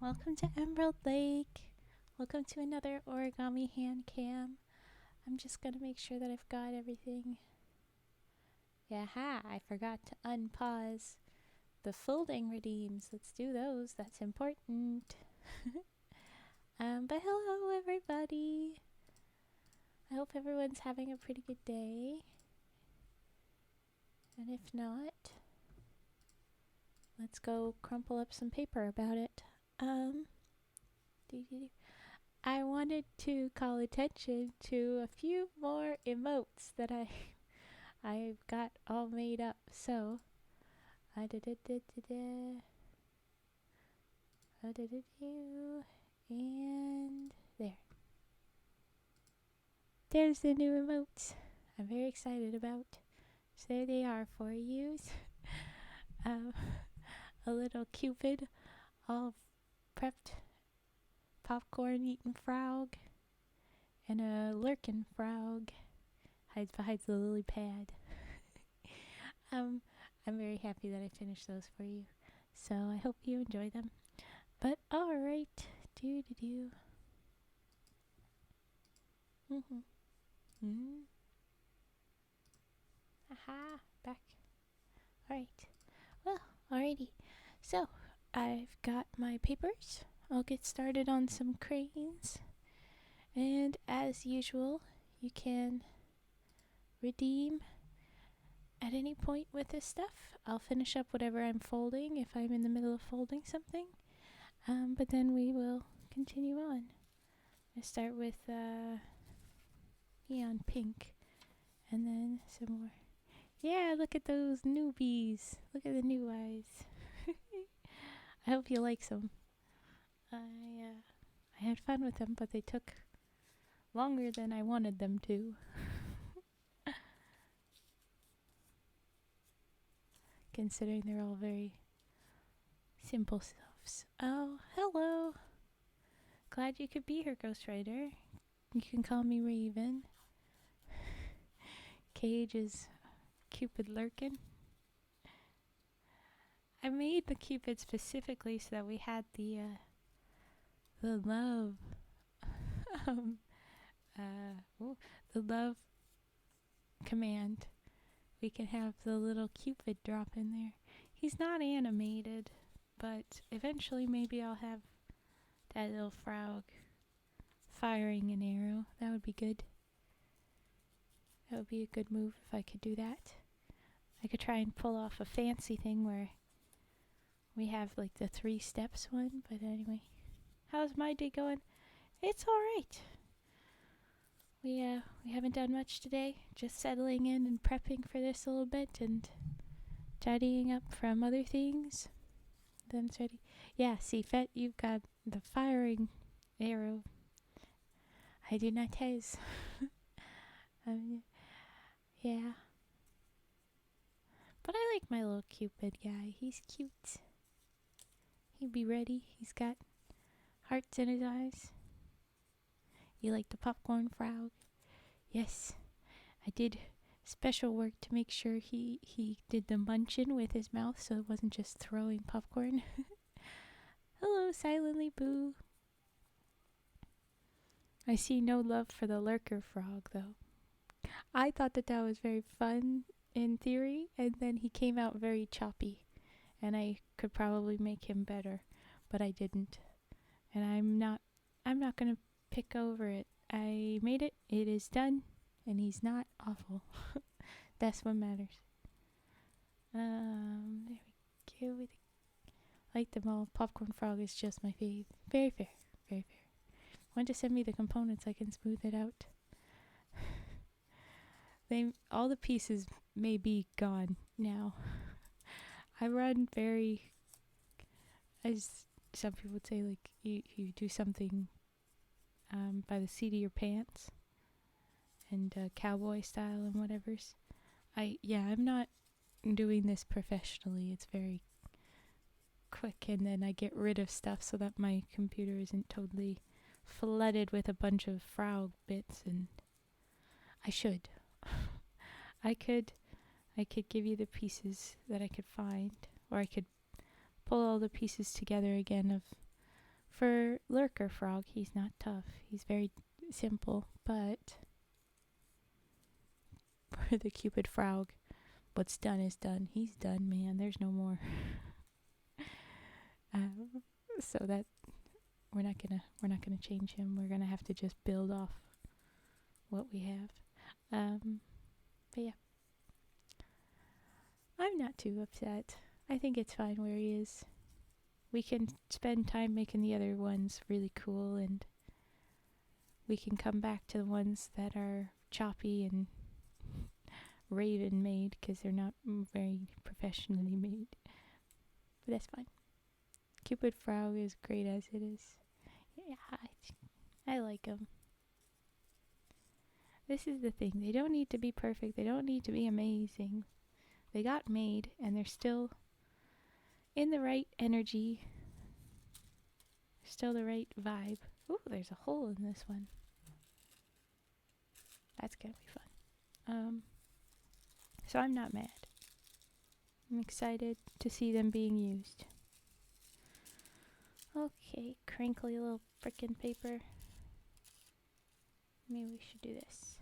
Welcome to Emerald Lake. Welcome to another origami hand cam. I'm just gonna make sure that I've got everything. Yaha, I forgot to unpause the folding redeems. Let's do those, that's important. But hello everybody. I hope everyone's having a pretty good day. And if not, let's go crumple up some paper about it. I wanted to call attention to a few more emotes that I've got all made up. So I did it, and there. There's the new emotes I'm very excited about. So there they are for you. um, a little Cupid, all prepped, popcorn eating frog, and a lurking frog hides behind the lily pad. I'm very happy that I finished those for you. So I hope you enjoy them. But alright, do. Aha, back. Alright. Well, alrighty. So I've got my papers. I'll get started on some cranes. And as usual, you can redeem at any point with this stuff. I'll finish up whatever I'm folding if I'm in the middle of folding something. But then we will continue on. I start with neon pink and then some more. Yeah, look at those newbies. Look at the new eyes. I hope you like some. I had fun with them, but they took longer than I wanted them to. Considering they're all very simple stuffs. Oh, hello. Glad you could be here, Ghost Rider. You can call me Raven. Cage is Cupid lurking. I made the Cupid specifically so that we had the love, the love command. We can have the little Cupid drop in there. He's not animated, but eventually maybe I'll have that little frog firing an arrow. That would be good. That would be a good move if I could do that. I could try and pull off a fancy thing where we have like the 3 steps one, but anyway. How's my day going? It's alright. We haven't done much today. Just settling in and prepping for this a little bit and tidying up from other things. Then it's ready. Yeah, see, Fet, you've got the firing arrow. I do not has. Yeah. But I like my little Cupid guy. He's cute. He'd be ready. He's got hearts in his eyes. You like the popcorn frog? Yes. I did special work to make sure he did the munchin' with his mouth so it wasn't just throwing popcorn. Hello, Silently Boo. I see no love for the lurker frog, though. I thought that was very fun in theory, and then he came out very choppy, and I could probably make him better, but I didn't. And I'm not gonna pick over it. I made it. It is done, and he's not awful. That's what matters. There we go. I like them all. Popcorn frog is just my fave. Very fair. Very fair. Want to send me the components? I can smooth it out. All the pieces may be gone now. I run very, as some people would say, like you do something by the seat of your pants and cowboy style and whatever's. I'm not doing this professionally. It's very quick, and then I get rid of stuff so that my computer isn't totally flooded with a bunch of frog bits, and I should. I could give you the pieces that I could find, or I could pull all the pieces together again of For Lurker Frog, he's not tough. He's very simple, but for the Cupid Frog, what's done is done. He's done, man. There's no more. So that we're not gonna change him. We're gonna have to just build off what we have. But yeah, I'm not too upset. I think it's fine where he is. We can spend time making the other ones really cool, and we can come back to the ones that are choppy and Raven made, because they're not very professionally made. But that's fine. Cupid Frog is great as it is. Yeah, I like him. This is the thing. They don't need to be perfect. They don't need to be amazing. They got made, and they're still in the right energy. Still the right vibe. Ooh, there's a hole in this one. That's gonna be fun. So I'm not mad. I'm excited to see them being used. Okay, crinkly little frickin' paper. Maybe we should do this.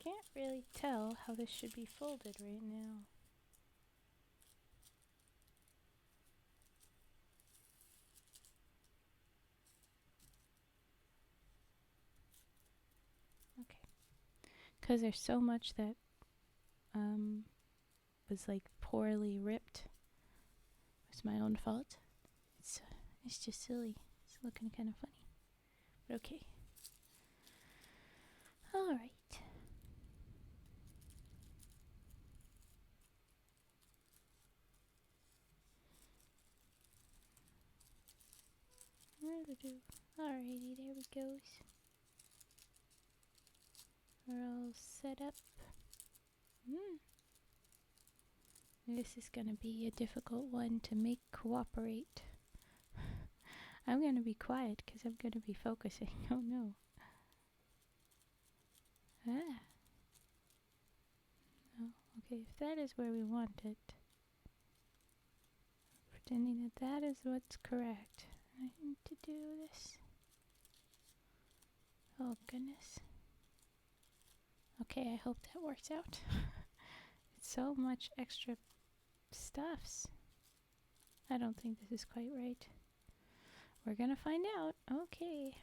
Can't really tell how this should be folded right now. Okay. Because there's so much that was like poorly ripped. It's my own fault. It's just silly. It's looking kind of funny. But okay. Alright. Alrighty, there we go. We're all set up. This is gonna be a difficult one to make cooperate. I'm gonna be quiet because I'm gonna be focusing. Oh no. Ah. No. Okay, if that is where we want it. Pretending that that is what's correct. I need to do this. Oh goodness. Okay, I hope that works out. It's so much extra stuffs. I don't think this is quite right. We're gonna find out. Okay.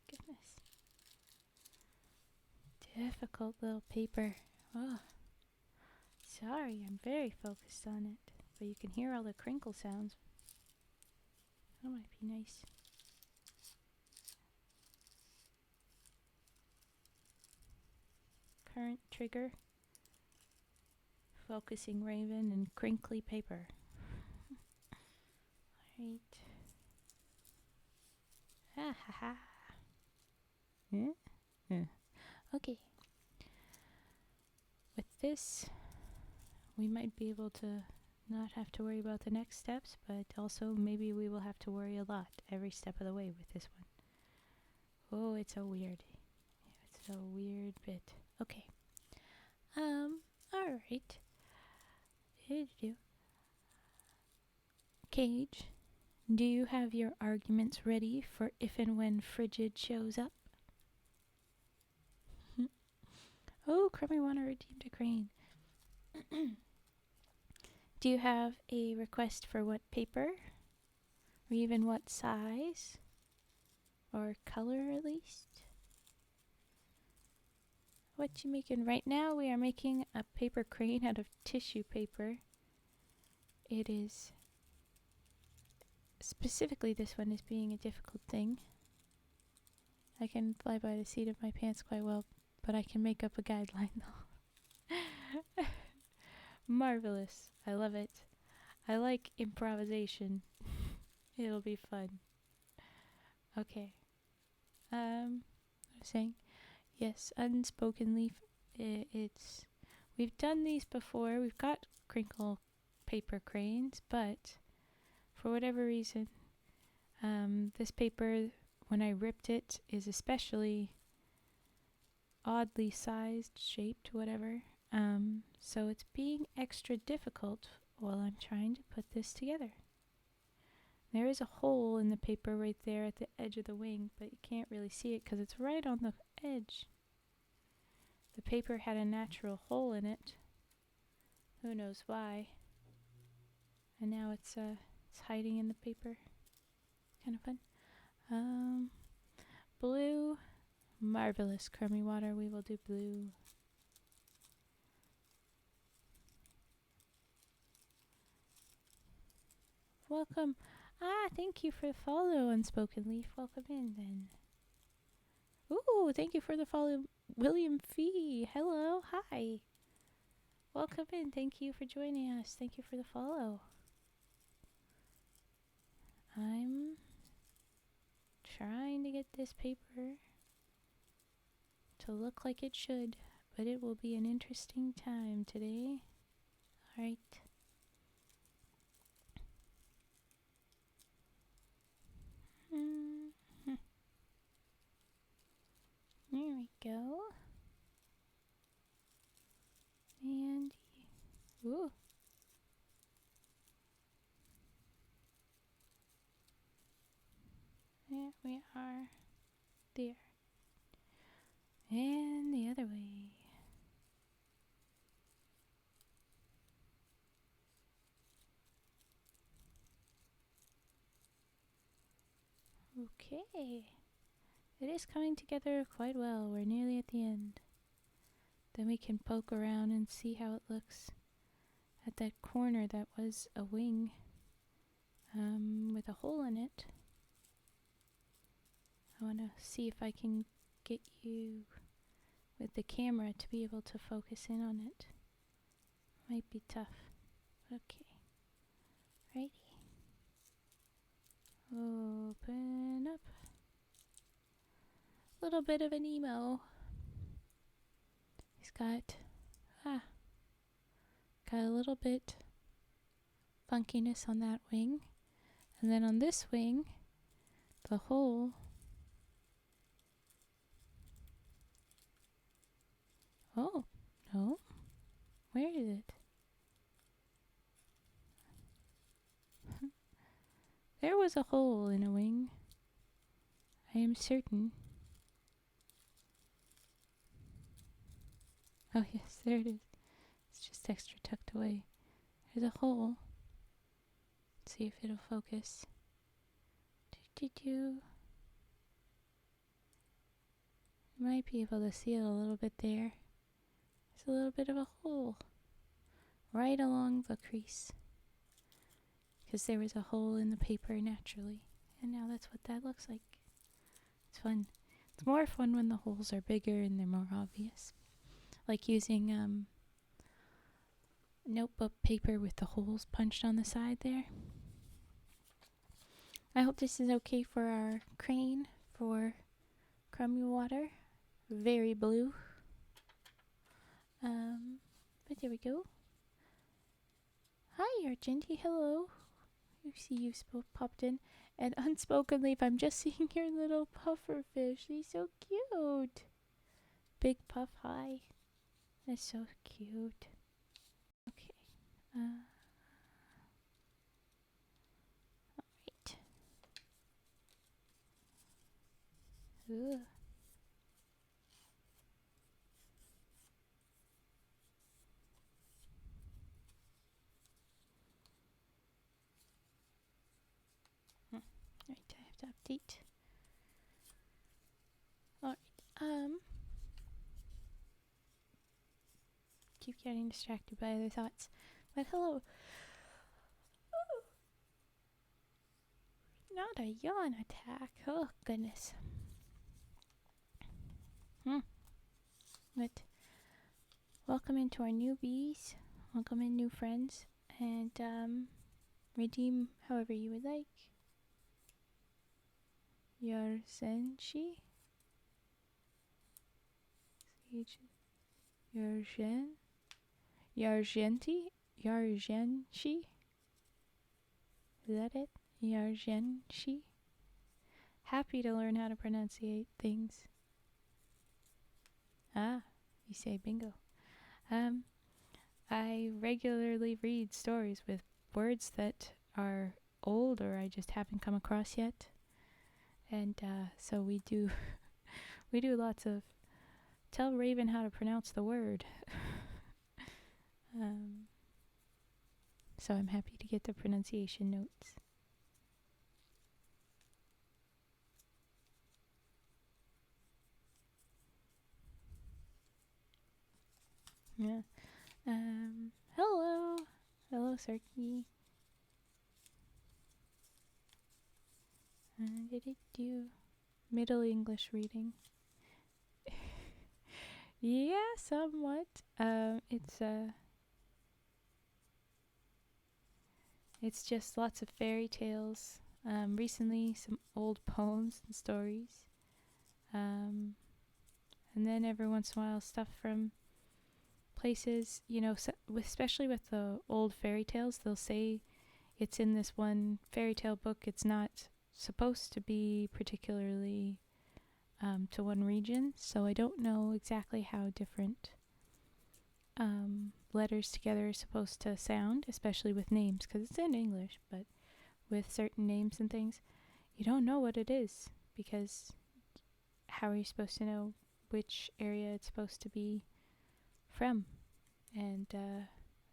Goodness. Difficult little paper. Oh. Sorry, I'm very focused on it. But you can hear all the crinkle sounds. That might be nice. Current trigger. Focusing Raven and crinkly paper. Alright. Ha ha ha. Yeah? Yeah. Okay. With this, we might be able to not have to worry about the next steps, but also maybe we will have to worry a lot every step of the way with this one. Oh, it's a weird bit. Okay. Alright. Cage, do you have your arguments ready for if and when Frigid shows up? Oh, Crummy Wanna redeemed a crane. Do you have a request for what paper? Or even what size? Or color, at least? What you making? Right now we are making a paper crane out of tissue paper. It is, specifically this one is being a difficult thing. I can fly by the seat of my pants quite well, but I can make up a guideline though. Marvelous. I love it. I like improvisation. It'll be fun. Okay. I was saying, yes, unspoken leaf. We've done these before. We've got crinkle paper cranes, but for whatever reason, this paper, when I ripped it, is especially oddly sized, shaped, whatever. So it's being extra difficult while I'm trying to put this together. There is a hole in the paper right there at the edge of the wing, but you can't really see it because it's right on the edge. The paper had a natural hole in it. Who knows why? And now it's hiding in the paper. Kind of fun. Blue. Marvelous. Crummy water. We will do blue. Welcome. Thank you for the follow, Unspoken Leaf. Welcome in, then. Ooh, thank you for the follow, William Fee. Hello. Hi. Welcome in. Thank you for joining us. Thank you for the follow. I'm trying to get this paper to look like it should, but it will be an interesting time today. Alright. There we go. And, ooh. There we are. There. And the other way. Okay. It is coming together quite well. We're nearly at the end. Then we can poke around and see how it looks at that corner that was a wing with a hole in it. I want to see if I can get you with the camera to be able to focus in on it. Might be tough. Okay. Righty. Open up. Little bit of an emo. He's got a little bit funkiness on that wing. And then on this wing, the hole oh, no. Where is it? There was a hole in a wing. I am certain. Oh yes, there it is. It's just extra tucked away. There's a hole. Let's see if it'll focus. You might be able to see it a little bit there. There's a little bit of a hole right along the crease. Because there was a hole in the paper naturally. And now that's what that looks like. It's fun. It's more fun when the holes are bigger and they're more obvious. Like using notebook paper with the holes punched on the side there. I hope this is okay for our crane for Crummy Water. Very blue. But there we go. Hi, Argenty. Hello. You see you popped in. And Unspoken Leaf, I'm just seeing your little puffer fish. He's so cute. Big puff, hi. That's so cute. Okay. Alright. Ugh. Right, I have to update. Alright, keep getting distracted by other thoughts. But hello. Not a yawn attack. Oh, goodness. But welcome into our newbies. Welcome in new friends. And redeem however you would like. Yarzenshi? Yargenti? Yargenshi? Is that it? Yargenshi? Happy to learn how to pronunciate things. Ah, you say bingo. I regularly read stories with words that are old or I just haven't come across yet. And so we do we do lots of tell Raven how to pronounce the word. So I'm happy to get the pronunciation notes. Yeah. Hello. Hello, Sarky. Did it do Middle English reading? Yeah, somewhat. It's just lots of fairy tales. Recently, some old poems and stories. And then every once in a while, stuff from places, especially with the old fairy tales, they'll say it's in this one fairy tale book. It's not supposed to be particularly to one region, so I don't know exactly how different letters together are supposed to sound, especially with names, because it's in English, but with certain names and things, you don't know what it is, because how are you supposed to know which area it's supposed to be from? And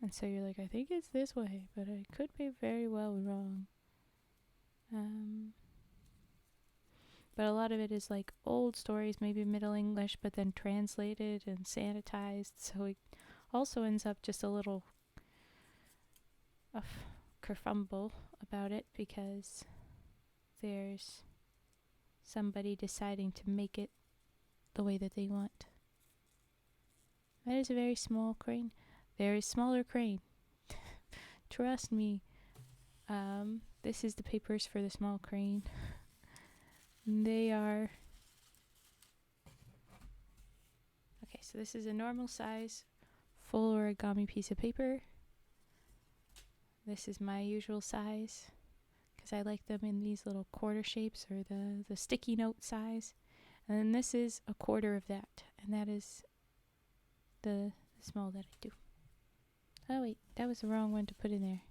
so you're like, I think it's this way, but I could be very well wrong. But a lot of it is like old stories, maybe Middle English, but then translated and sanitized, so it also ends up just a little kerfumble about it, because there's somebody deciding to make it the way that they want. That is a very small crane. Very smaller crane. Trust me. This is the papers for the small crane. They are... Okay, so this is a normal size full origami piece of paper. This is my usual size, because I like them in these little quarter shapes, or the sticky note size. And then this is a quarter of that, and that is the small that I do. Oh wait, that was the wrong one to put in there.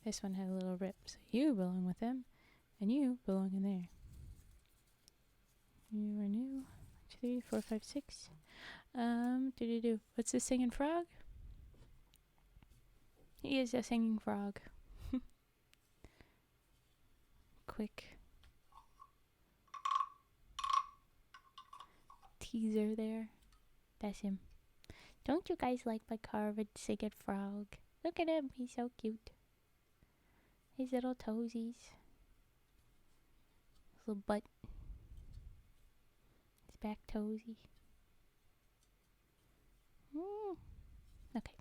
This one had a little rip, so you belong with them, and you belong in there. You are new. 1, 2, 3, 4, 5, 6. What's the singing frog? He is a singing frog. Quick teaser there. That's him. Don't you guys like my carved singing frog? Look at him, he's so cute. His little toesies. His little butt. His back toesy. Okay.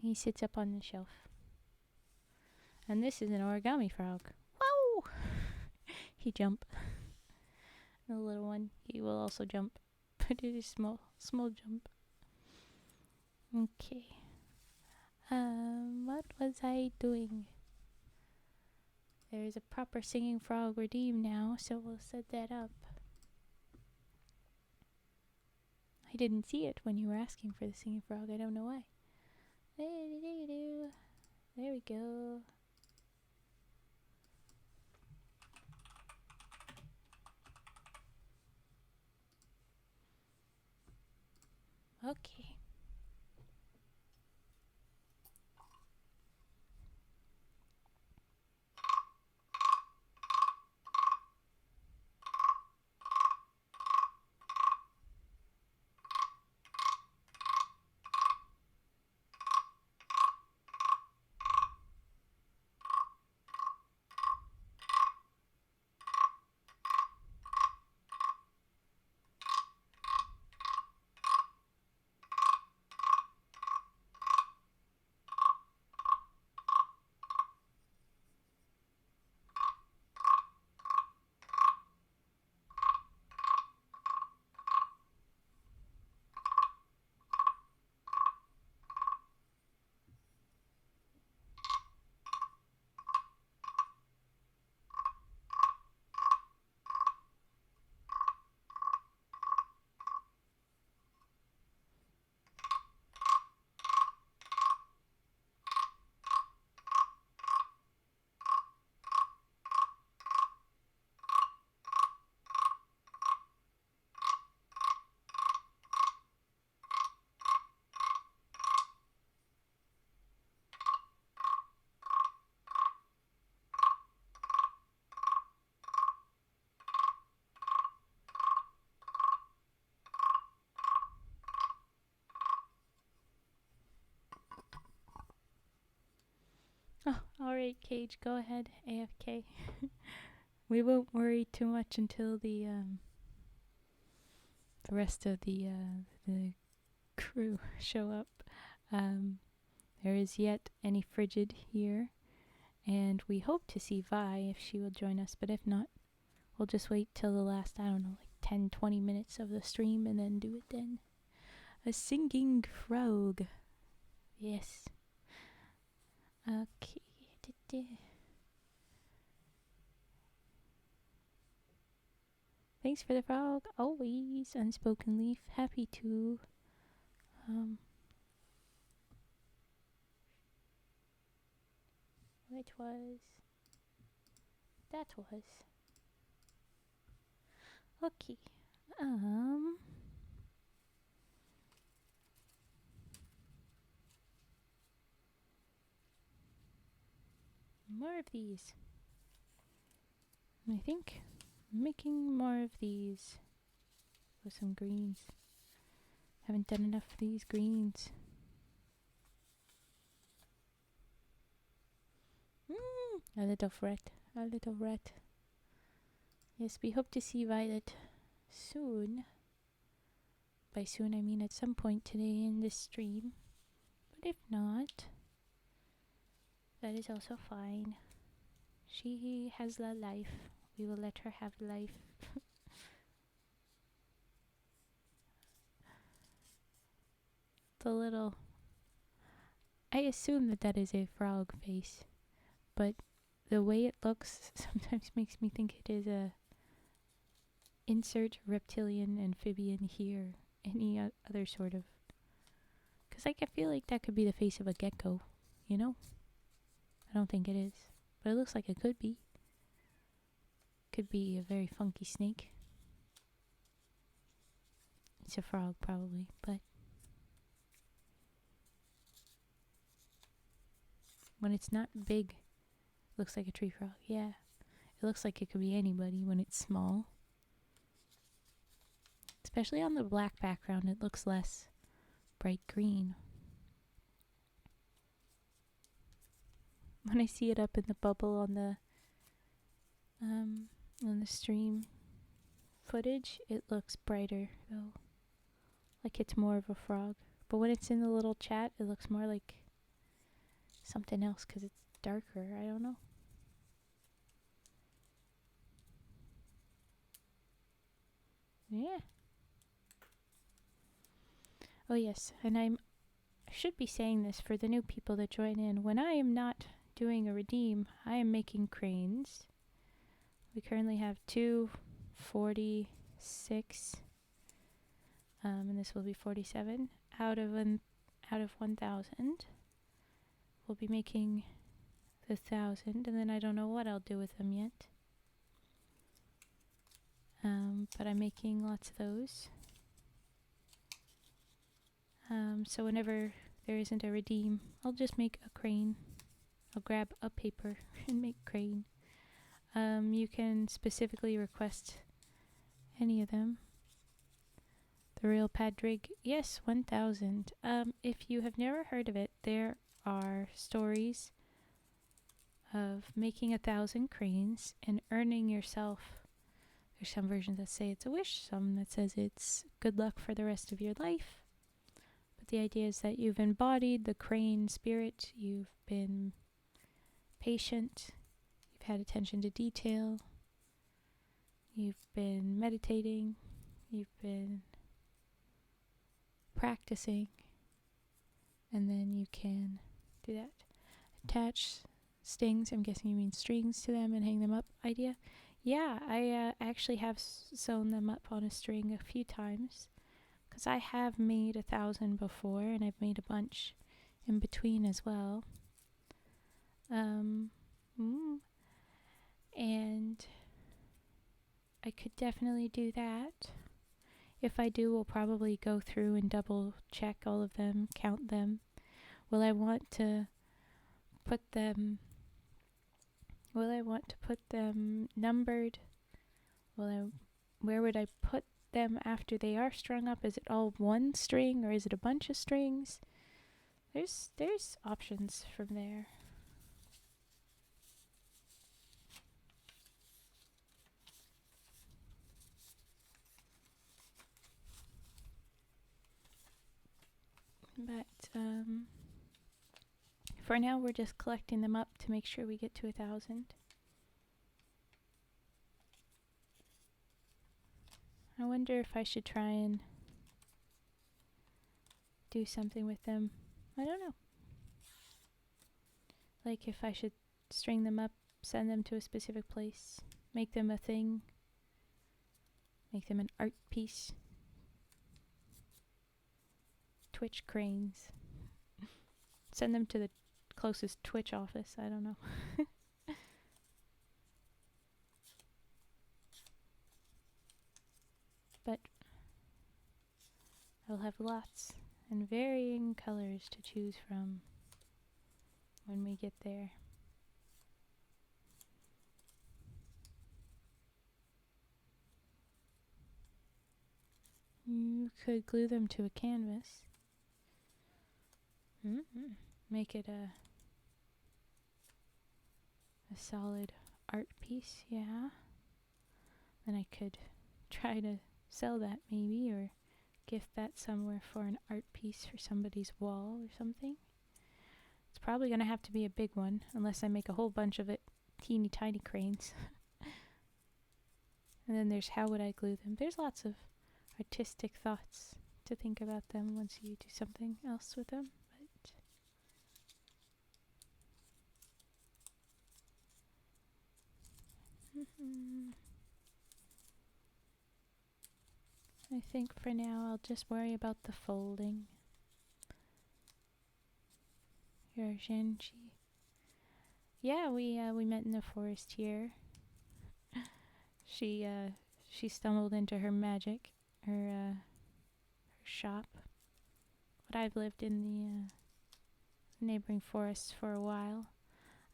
He sits up on the shelf. And this is an origami frog. Wow! He jump. The little one, he will also jump. But it is small jump. Okay. What was I doing? There is a proper singing frog redeemed now, so we'll set that up. I didn't see it when you were asking for the singing frog. I don't know why. There we go. Okay. Alright, Cage, go ahead. AFK. We won't worry too much until the rest of the crew show up. There is yet any Frigid here, and we hope to see Vi if she will join us, but if not, we'll just wait till the last, I don't know, like 10-20 minutes of the stream and then do it then. A singing frog. Yes. Okay. Thanks for the frog. Always. Unspoken Leaf. Happy to. Which was. That was. Okay. More of these. I think making more of these with some greens. Haven't done enough of these greens. A little rat. A little rat. Yes, we hope to see Violet soon. By soon, I mean at some point today in this stream. But if not, that is also fine. She has the life. We will let her have life. The little... I assume that that is a frog face, but the way it looks sometimes makes me think it is a insert reptilian, amphibian here, any other sort of... Because I feel like that could be the face of a gecko, you know? I don't think it is, but it looks like it could be. Could be a very funky snake. It's a frog probably, but when it's not big, it looks like a tree frog. Yeah, it looks like it could be anybody when it's small. Especially on the black background, it looks less bright green. When I see it up in the bubble on the stream footage, it looks brighter though. Like it's more of a frog. But when it's in the little chat, it looks more like something else because it's darker. I don't know. Yeah. Oh yes, and I should be saying this for the new people that join in. When I am not doing a redeem, I am making cranes. We currently have 246, and this will be 47 out of 1,000. We'll be making the 1,000, and then I don't know what I'll do with them yet. But I'm making lots of those. So whenever there isn't a redeem, I'll just make a crane. I'll grab a paper and make crane. You can specifically request any of them. The Real Padrig, yes, 1,000. If you have never heard of it, there are stories of making 1,000 cranes and earning yourself. There's some versions that say it's a wish, some that says it's good luck for the rest of your life. But the idea is that you've embodied the crane spirit, you've been patient, you've had attention to detail, you've been meditating, you've been practicing, and then you can do that. Attach stings, I'm guessing you mean strings, to them and hang them up idea. Yeah, I actually have sewn them up on a string a few times because I have made 1,000 before, and I've made a bunch in between as well. And I could definitely do that. If I do, we'll probably go through and double check all of them, count them. Will I want to put them numbered? Where would I put them after they are strung up? Is it all one string or is it a bunch of strings? There's options from there. But for now, we're just collecting them up to make sure we get to 1,000. I wonder if I should try and do something with them. I don't know. Like if I should string them up, send them to a specific place, make them a thing, make them an art piece. Twitch cranes. Send them to the closest Twitch office. I don't know. But I'll have lots and varying colors to choose from when we get there. You could glue them to a canvas. Make it a solid art piece, yeah. Then I could try to sell that maybe, or gift that somewhere for an art piece for somebody's wall or something. It's probably going to have to be a big one, unless I make a whole bunch of it teeny tiny cranes. And then there's how would I glue them. There's lots of artistic thoughts to think about them once you do something else with them. But I think for now I'll just worry about the folding. Your Genji. Yeah, we met in the forest here. She stumbled into her magic, her shop. But I've lived in the neighboring forests for a while.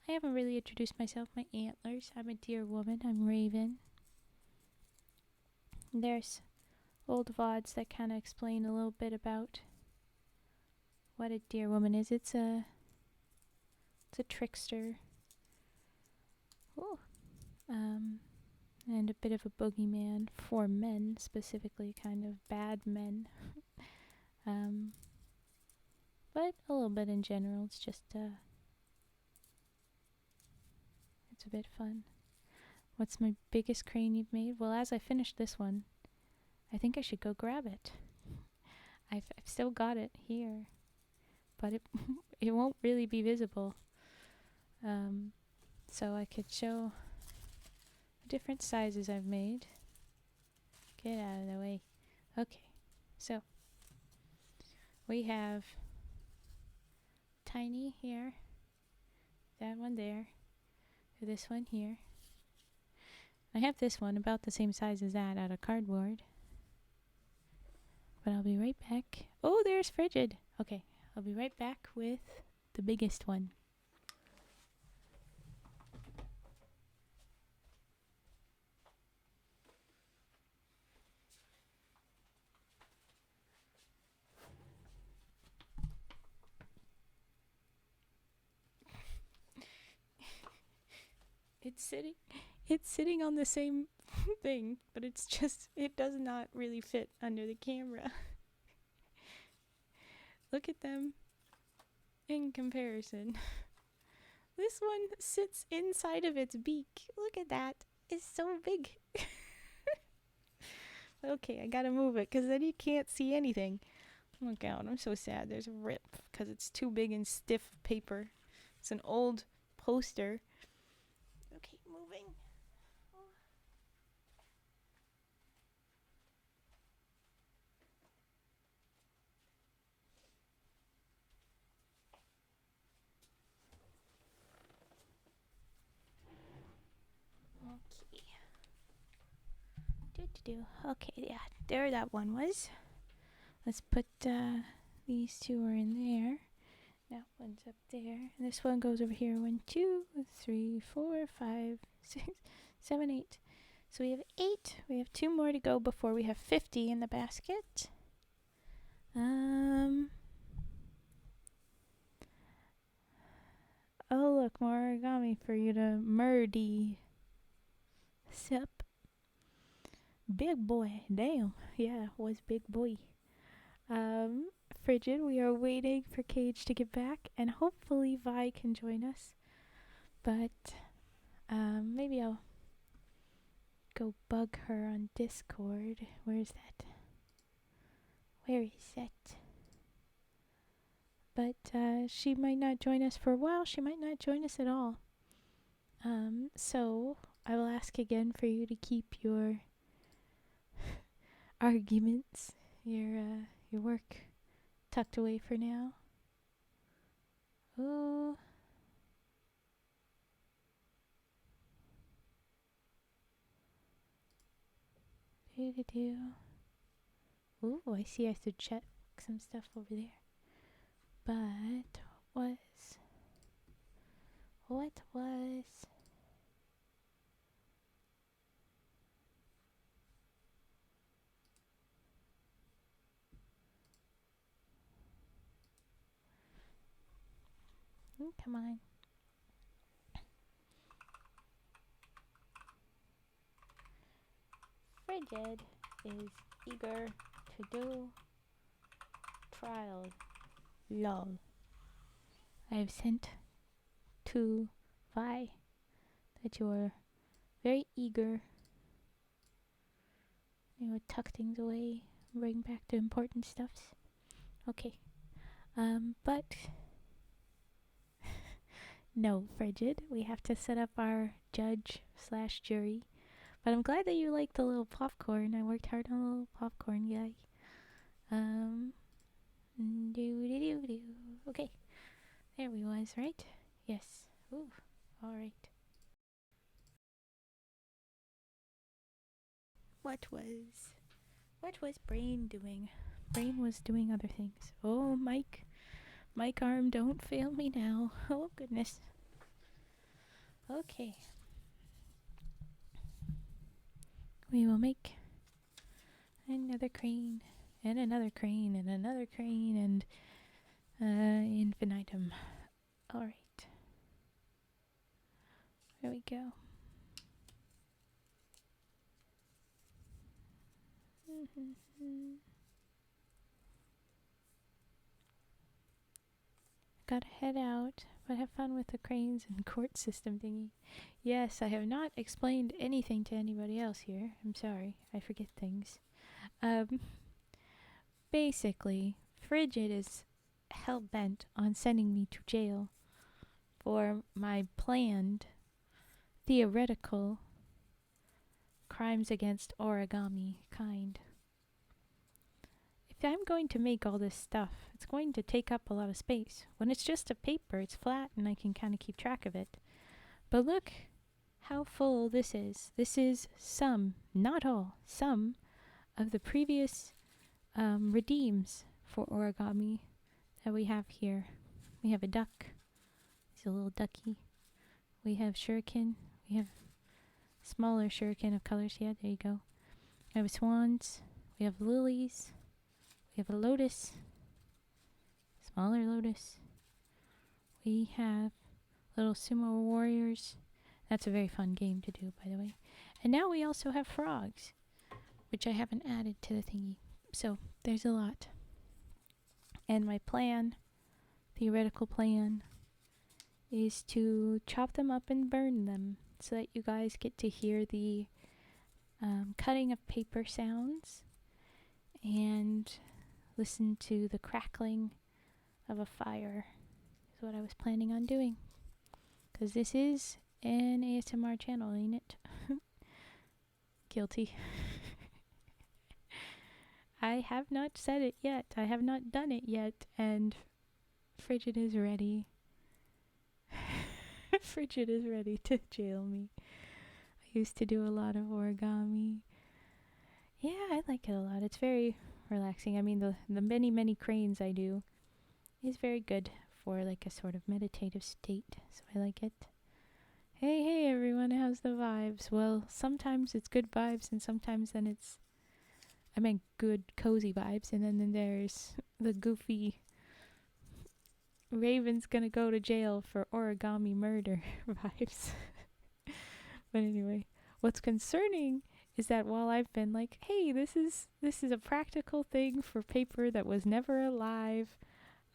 I haven't really introduced myself. My antlers. I'm a deer woman. I'm Raven. There's old VODs that kind of explain a little bit about what a deer woman is. It's a trickster. Ooh. And a bit of a boogeyman for men, specifically, kind of bad men. But a little bit in general. It's just it's a bit fun. What's my biggest crane you've made? Well, as I finish this one, I think I should go grab it. I've still got it here, but it won't really be visible. So I could show the different sizes I've made. Get out of the way. Okay, so we have tiny here, that one there, this one here. I have this one about the same size as that out of cardboard. But I'll be right back. Oh, there's Frigid. Okay, I'll be right back with the biggest one. It's sitting on the same thing, but it's just, it does not really fit under the camera. Look at them in comparison. This one sits inside of its beak. Look at that. It's so big. Okay, I gotta move it because then you can't see anything. Look out, I'm so sad. There's a rip because it's too big and stiff paper. It's an old poster. Okay, moving. Okay, yeah, there that one was. Let's put these two are in there. That one's up there. This one goes over here. 1, 2, 3, 4, 5, 6, 7, 8. So we have 8. We have 2 more to go before we have 50 in the basket. Oh, look, more origami for you to murdy. Sup? Big boy. Damn. Yeah, was big boy. Frigid. We are waiting for Cage to get back, and hopefully Vi can join us. But maybe I'll go bug her on Discord. Where's that? Where is that? But she might not join us for a while. She might not join us at all. So I will ask again for you to keep your arguments, your work tucked away for now. Oh. Do-do-do. Ooh, I see I have to check some stuff over there. But what was come on. Frigid is eager to do trial. Lol. I have sent to Vi that you are very eager. You would tuck things away, bring back the important stuffs. Okay. But no, Frigid. We have to set up our judge/jury. But I'm glad that you like the little popcorn. I worked hard on the little popcorn guy. Okay. There we was, right? Yes. Ooh. Alright. What was Brain doing? Brain was doing other things. Oh, Mike. Mike arm, don't fail me now. Oh, goodness. Okay. We will make another crane, and another crane, and another crane, and infinitum. Alright. There we go. Gotta head out, but have fun with the cranes and court system thingy. Yes, I have not explained anything to anybody else here. I'm sorry, I forget things. Basically, Frigid is hell-bent on sending me to jail for my planned, theoretical crimes against origami kind. If I'm going to make all this stuff, it's going to take up a lot of space. When it's just a paper, it's flat and I can kind of keep track of it. But look how full this is. This is some, not all, some of the previous redeems for origami that we have here. We have a duck. He's a little ducky. We have shuriken. We have smaller shuriken of colors. Yeah, there you go. We have swans. We have lilies. We have a lotus. Smaller lotus. We have little sumo warriors. That's a very fun game to do, by the way. And now we also have frogs, which I haven't added to the thingy. So there's a lot. And my plan, theoretical plan, is to chop them up and burn them so that you guys get to hear the cutting of paper sounds and listen to the crackling of a fire is what I was planning on doing. Because this is an ASMR channel, ain't it? Guilty. I have not said it yet. I have not done it yet. And Frigid is ready. Frigid is ready to jail me. I used to do a lot of origami. Yeah, I like it a lot. It's very relaxing. I mean, the many cranes I do is very good for like a sort of meditative state. So I like it. Hey everyone, how's the vibes? Well, sometimes it's good vibes and sometimes then it's, I mean, good cozy vibes, and then there's the goofy Raven's gonna go to jail for origami murder vibes. But anyway, what's concerning is that while I've been like, hey, this is a practical thing for paper that was never alive,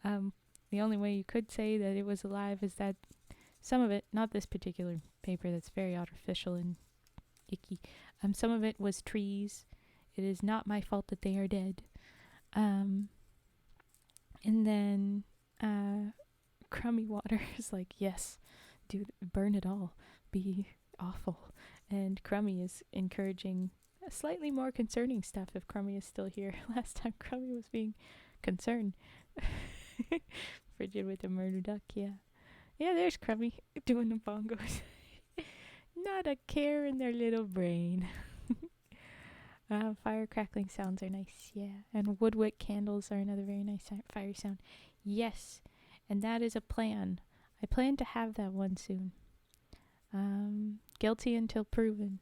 the only way you could say that it was alive is that some of it, not this particular paper that's very artificial and icky, some of it was trees. It is not my fault that they are dead. And then Crummy Water is like, yes, dude, burn it all. Be awful. And Crummy is encouraging slightly more concerning stuff if Crummy is still here. Last time Crummy was being concerned. Frigid with the murder duck, yeah. Yeah, there's Crummy doing the bongos. Not a care in their little brain. Fire crackling sounds are nice, yeah. And woodwick candles are another very nice fiery sound. Yes, and that is a plan. I plan to have that one soon. Guilty until proven.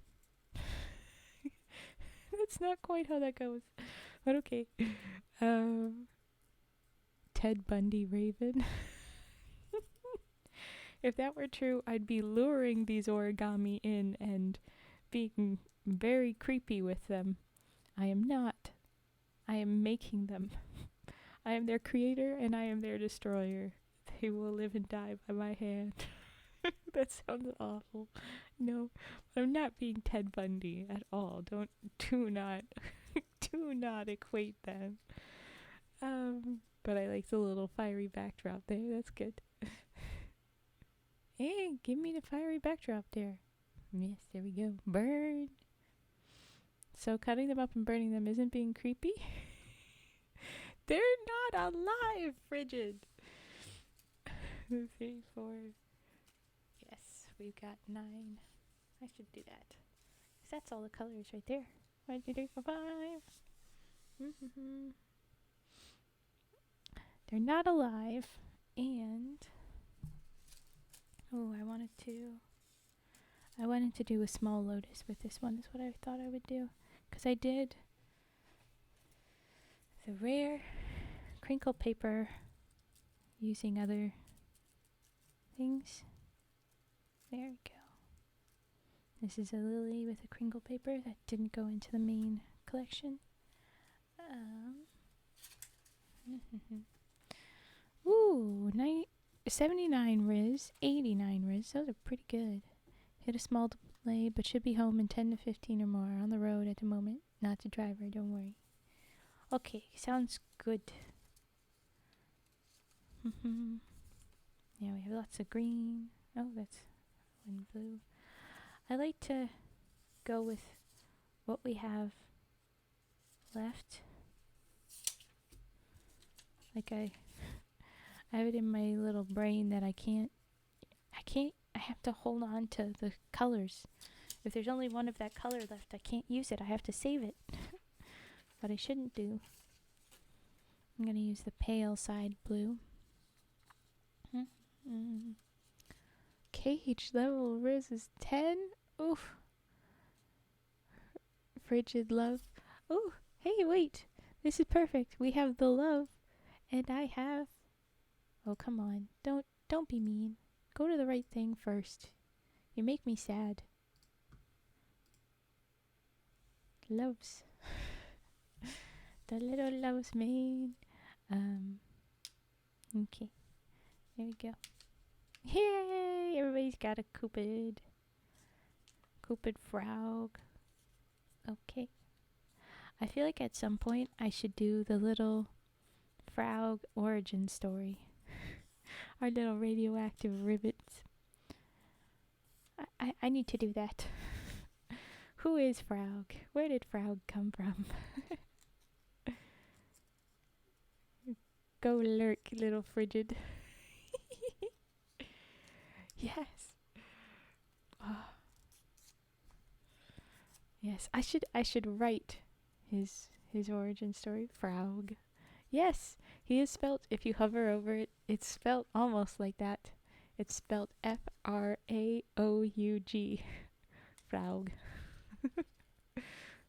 That's not quite how that goes, but okay. Ted Bundy Raven. If that were true, I'd be luring these origami in and being very creepy with them. I am not. I am making them. I am their creator and I am their destroyer. They will live and die by my hand. That sounds awful. No, I'm not being Ted Bundy at all. Do not equate them. But I like the little fiery backdrop there. That's good. Hey, give me the fiery backdrop there. Yes, there we go. Burn. So cutting them up and burning them isn't being creepy? They're not alive, Frigid. 3, 4. Yes, we've got 9. I should do that. 'Cause that's all the colors right there. 1, 2, 3, 4, 5. They're not alive. And I wanted to do a small lotus with this one is what I thought I would do. Because I did the rare crinkle paper using other things. There we go. This is a lily with a crinkle paper that didn't go into the main collection. Ooh, 79 Riz, 89 Riz. Those are pretty good. Hit a small delay, but should be home in 10 to 15 or more. On the road at the moment. Not the driver, don't worry. Okay, sounds good. Yeah, we have lots of green. Oh, that's one blue. I like to go with what we have left. Like I have it in my little brain that I have to hold on to the colors. If there's only one of that color left, I can't use it. I have to save it. But I shouldn't do. I'm going to use the pale side blue. Cage level Riz is 10. Oof. Frigid love. Oh, hey, wait. This is perfect. We have the love. And I have... Oh, come on. Don't be mean. Go to the right thing first. You make me sad. Loves. The little loves main. Okay. There we go. Yay! Everybody's got a Cupid. Cupid frog. Okay. I feel like at some point I should do the little frog origin story. Our little radioactive ribbons. I need to do that. Who is Frog? Where did Frog come from? Go lurk, little Frigid. Yes. Oh. Yes, I should write his origin story. Frog. Yes, he is spelt, if you hover over it, it's spelt almost like that. It's spelt F-R-A-O-U-G. Fraug.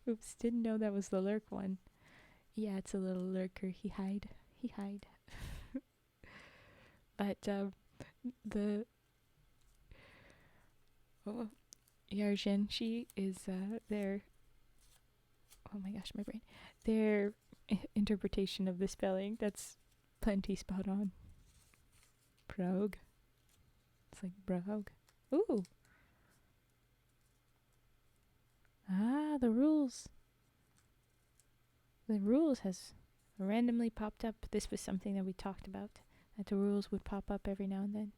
Oops, didn't know that was the lurk one. Yeah, it's a little lurker. He hide. But, the... Oh, Yarjin, she is, their oh my gosh, my brain. Their interpretation of the spelling, that's plenty spot on. Prague. It's like Braug. Ooh. Ah, the rules. The rules has randomly popped up. This was something that we talked about, that the rules would pop up every now and then.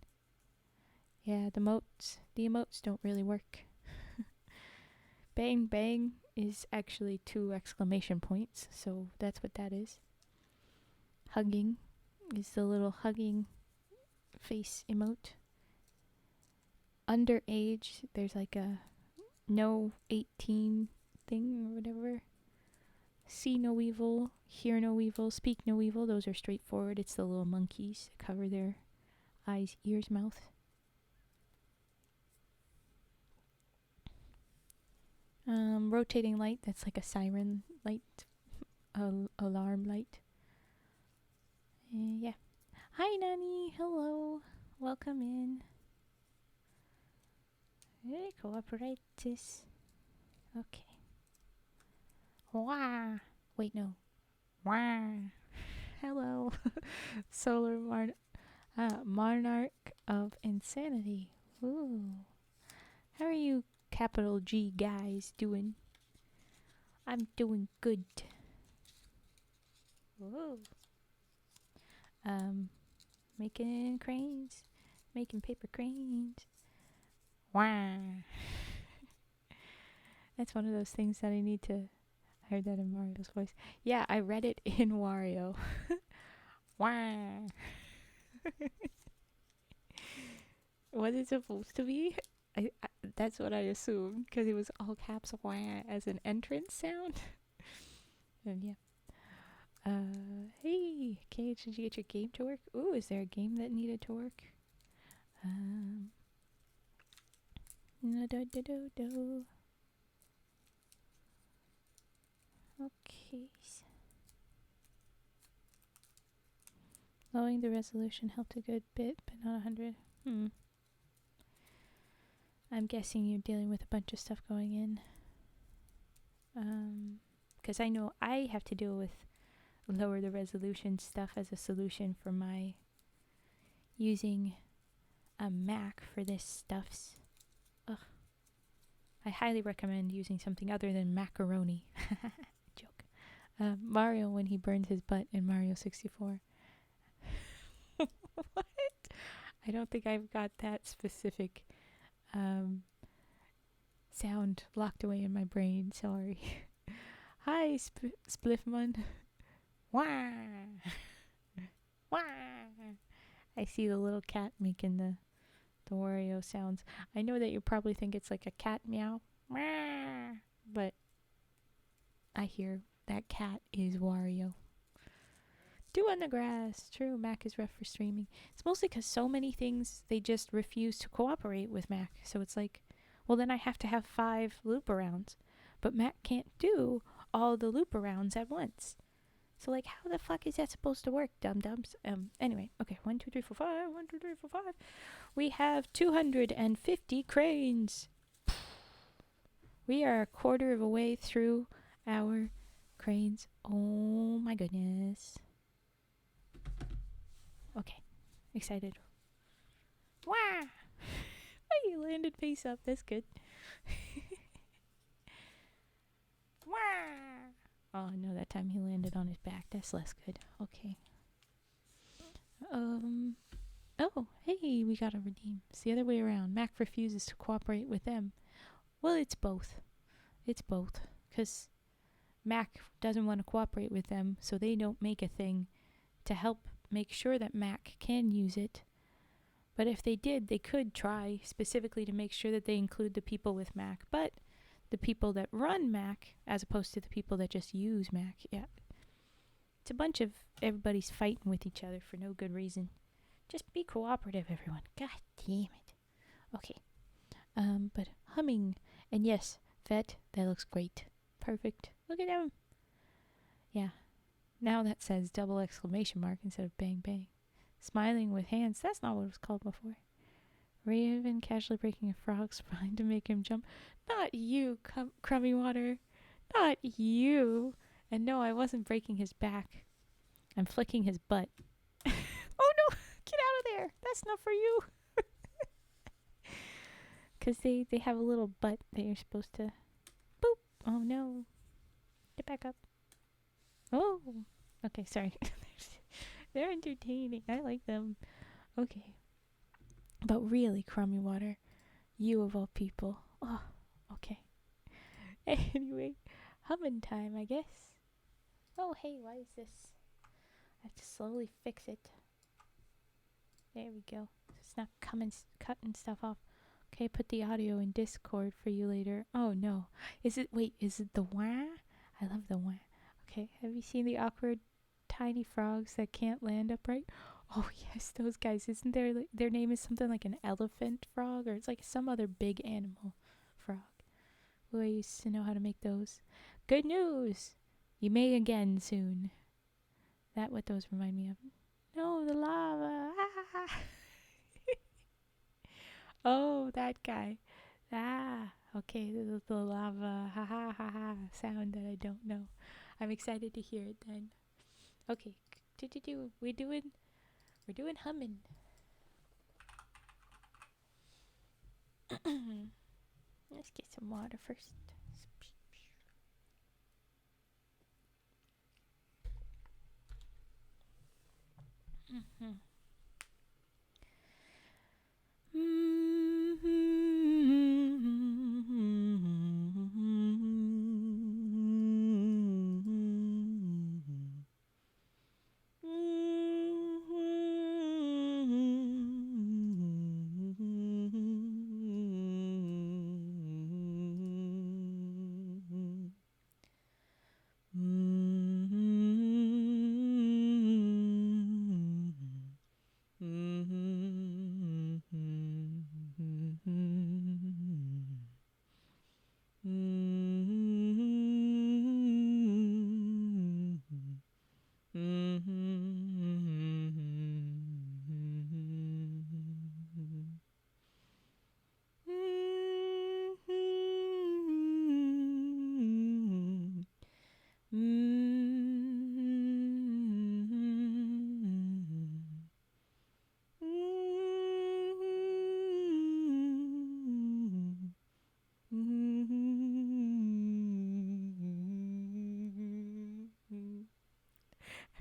Yeah, the emotes don't really work. Bang bang is actually 2 exclamation points, so that's what that is. Hugging is the little hugging face emote. Underage, there's like a no 18 thing or whatever. See no evil, hear no evil, speak no evil. Those are straightforward. It's the little monkeys that cover their eyes, ears, mouth. Rotating light, that's like a siren light, alarm light. Yeah. Hi, Nani. Hello. Welcome in. Hey, cooperatives. Okay. Wah. Wait, no. Wah. Hello. Solar Monarch of Insanity. Ooh. How are you, capital G guys, doing? I'm doing good. Whoa. Making cranes. Making paper cranes. Wah. That's one of those things that I need to... I heard that in Mario's voice. Yeah, I read it in Wario. Wah. Was it supposed to be? That's what I assumed, because it was all caps wah as an entrance sound. And yeah. Hey, Cage, did you get your game to work? Ooh, is there a game that needed to work? Okay. Lowering the resolution helped a good bit, but not 100. I'm guessing you're dealing with a bunch of stuff going in. Because I know I have to deal with lower the resolution stuff as a solution for my using a Mac for this stuffs. Ugh. I highly recommend using something other than macaroni. Joke. Mario when he burns his butt in Mario 64. What? I don't think I've got that specific sound locked away in my brain. Sorry. Hi, Spliffman. Wah! Wah! I see the little cat making the Wario sounds. I know that you probably think it's like a cat meow. Wah! But I hear that cat is Wario. Do on the grass. True, Mac is rough for streaming. It's mostly because so many things, they just refuse to cooperate with Mac. So it's like, well, then I have to have 5 loop arounds. But Mac can't do all the loop arounds at once. So, like, how the fuck is that supposed to work, dum-dums? Anyway, okay, 1, 2, 3, 4, 5, 1, 2, 3, 4, 5. We have 250 cranes. We are a quarter of a way through our cranes. Oh my goodness. Okay, excited. Wah! Oh, you landed face up, that's good. Wah! Oh no, that time he landed on his back. That's less good. Okay. Oh, hey, we got a redeem. It's the other way around. Mac refuses to cooperate with them. Well, it's both. It's both. Because Mac doesn't want to cooperate with them, so they don't make a thing to help make sure that Mac can use it. But if they did, they could try specifically to make sure that they include the people with Mac. But the people that run Mac, as opposed to the people that just use Mac, yeah. It's a bunch of everybody's fighting with each other for no good reason. Just be cooperative, everyone. God damn it. Okay. But humming. And yes, Vet, that looks great. Perfect. Look at them. Yeah. Now that says double exclamation mark instead of bang bang. Smiling with hands. That's not what it was called before. Raven casually breaking a frog's spine to make him jump. Not you, Crummy Water. Not you. And no, I wasn't breaking his back. I'm flicking his butt. Oh no! Get out of there! That's not for you! Because they have a little butt that you're supposed to... Boop! Oh no. Get back up. Oh! Okay, sorry. They're entertaining. I like them. Okay. But really, Crummy Water, you of all people. Oh, okay. Anyway, humming time, I guess. Oh, hey, why is this? I have to slowly fix it. There we go. It's not cutting stuff off. Okay, put the audio in Discord for you later. Oh no. Is it the wah? I love the wah. Okay, have you seen the awkward tiny frogs that can't land upright? Oh yes, those guys. Isn't their name is something like an elephant frog, or it's like some other big animal frog. Oh, I used to know how to make those. Good news! You may again soon. That what those remind me of. No, the lava. Ah. Oh, that guy. Ah, okay, the lava ha ha ha ha sound that I don't know. I'm excited to hear it then. Okay, we're doing humming. Let's get some water first. Mm-hmm.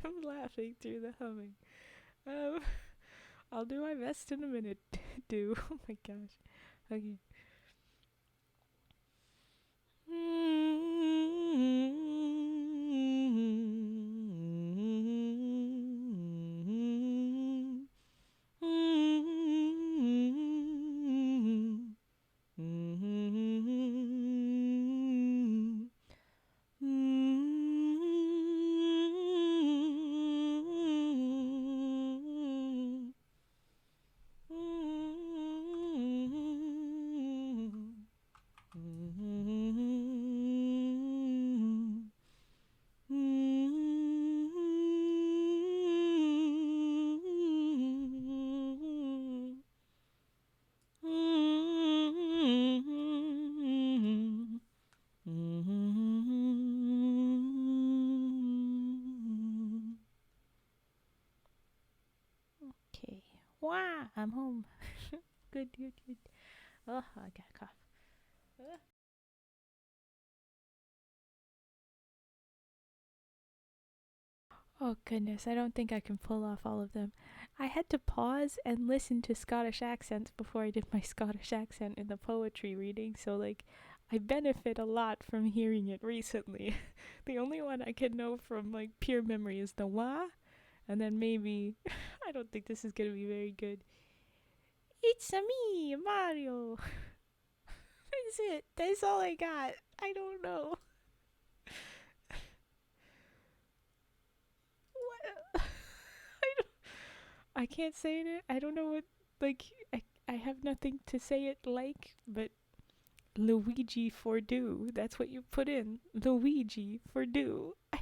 I'm laughing through the humming. I'll do my best in a minute. Do. Oh my gosh. Okay. Okay. Wow, I'm home. Good. Oh, I got a cough. Oh goodness, I don't think I can pull off all of them. I had to pause and listen to Scottish accents before I did my Scottish accent in the poetry reading, so like I benefit a lot from hearing it recently. The only one I can know from like pure memory is the wah, and then maybe I don't think this is gonna be very good. It's a me, Mario. That's it. That's all I got. I don't know. What? I can't say it. I don't know what. Like I have nothing to say it like, but Luigi for do. That's what you put in. Luigi for do. I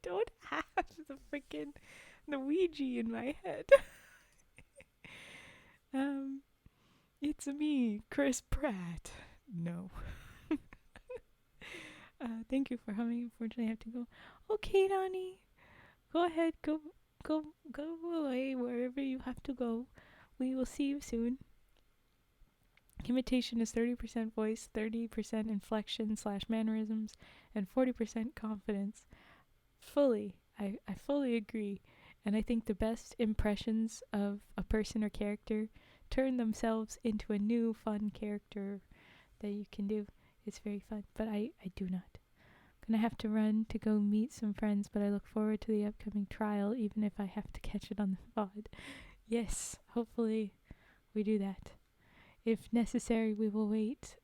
don't have the freaking Luigi in my head. um, it's me, Chris Pratt. No. Thank you for humming. Unfortunately, I have to go. Okay, Donnie. Go ahead. Go, go away wherever you have to go. We will see you soon. Imitation is 30% voice, 30% inflection / mannerisms, and 40% confidence. I fully agree. And I think the best impressions of a person or character turn themselves into a new fun character that you can do. It's very fun, but I do not. I'm gonna have to run to go meet some friends, but I look forward to the upcoming trial, even if I have to catch it on the VOD. Yes, hopefully we do that. If necessary, we will wait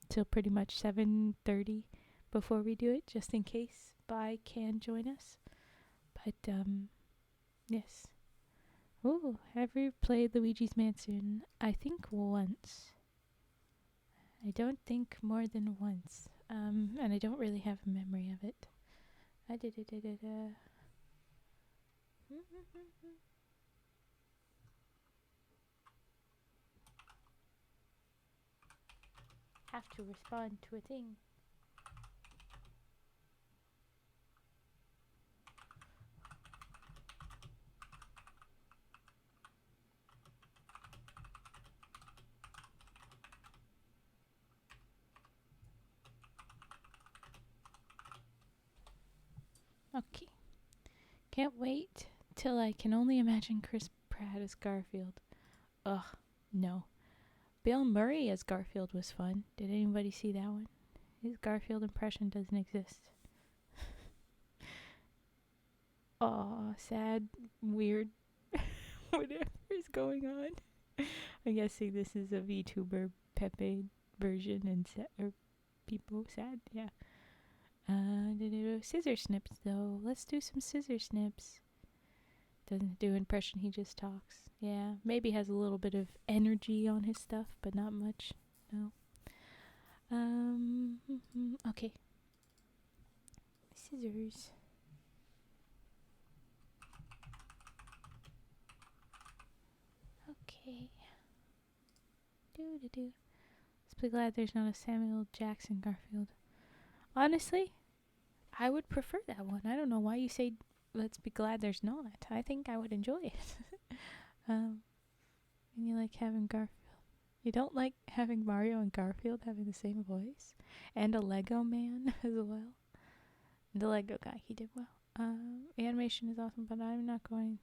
till pretty much 7:30 before we do it, just in case Bai can join us. But yes. Ooh, have you played Luigi's Mansion? I think once. I don't think more than once. And I don't really have a memory of it. Have to respond to a thing. Okay. Can't wait till I can only imagine Chris Pratt as Garfield. Ugh, no. Bill Murray as Garfield was fun. Did anybody see that one? His Garfield impression doesn't exist. Aw, sad, weird, whatever is going on. I'm guessing this is a VTuber Pepe version and or people sad, yeah. Scissor snips though. Let's do some scissor snips. Doesn't do impression, he just talks. Yeah, maybe has a little bit of energy on his stuff, but not much. No. Okay. Scissors. Okay. Let's be glad there's not a Samuel Jackson Garfield. Honestly, I would prefer that one. I don't know why you say let's be glad there's not. I think I would enjoy it. And you like having Garfield. You don't like having Mario and Garfield having the same voice? And a Lego man as well. The Lego guy, he did well. Animation is awesome, but I'm not going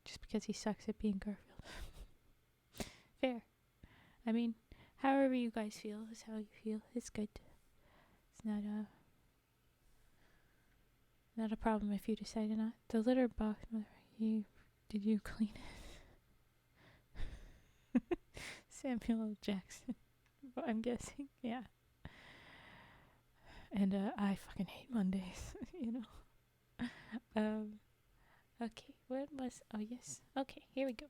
just because he sucks at being Garfield. Fair. I mean, however you guys feel is how you feel. It's good. It's not a problem if you decide to not. The litter box, did you clean it? Samuel L. Jackson. I'm guessing, yeah. And I fucking hate Mondays, you know. Okay, what was? Oh yes. Okay, here we go.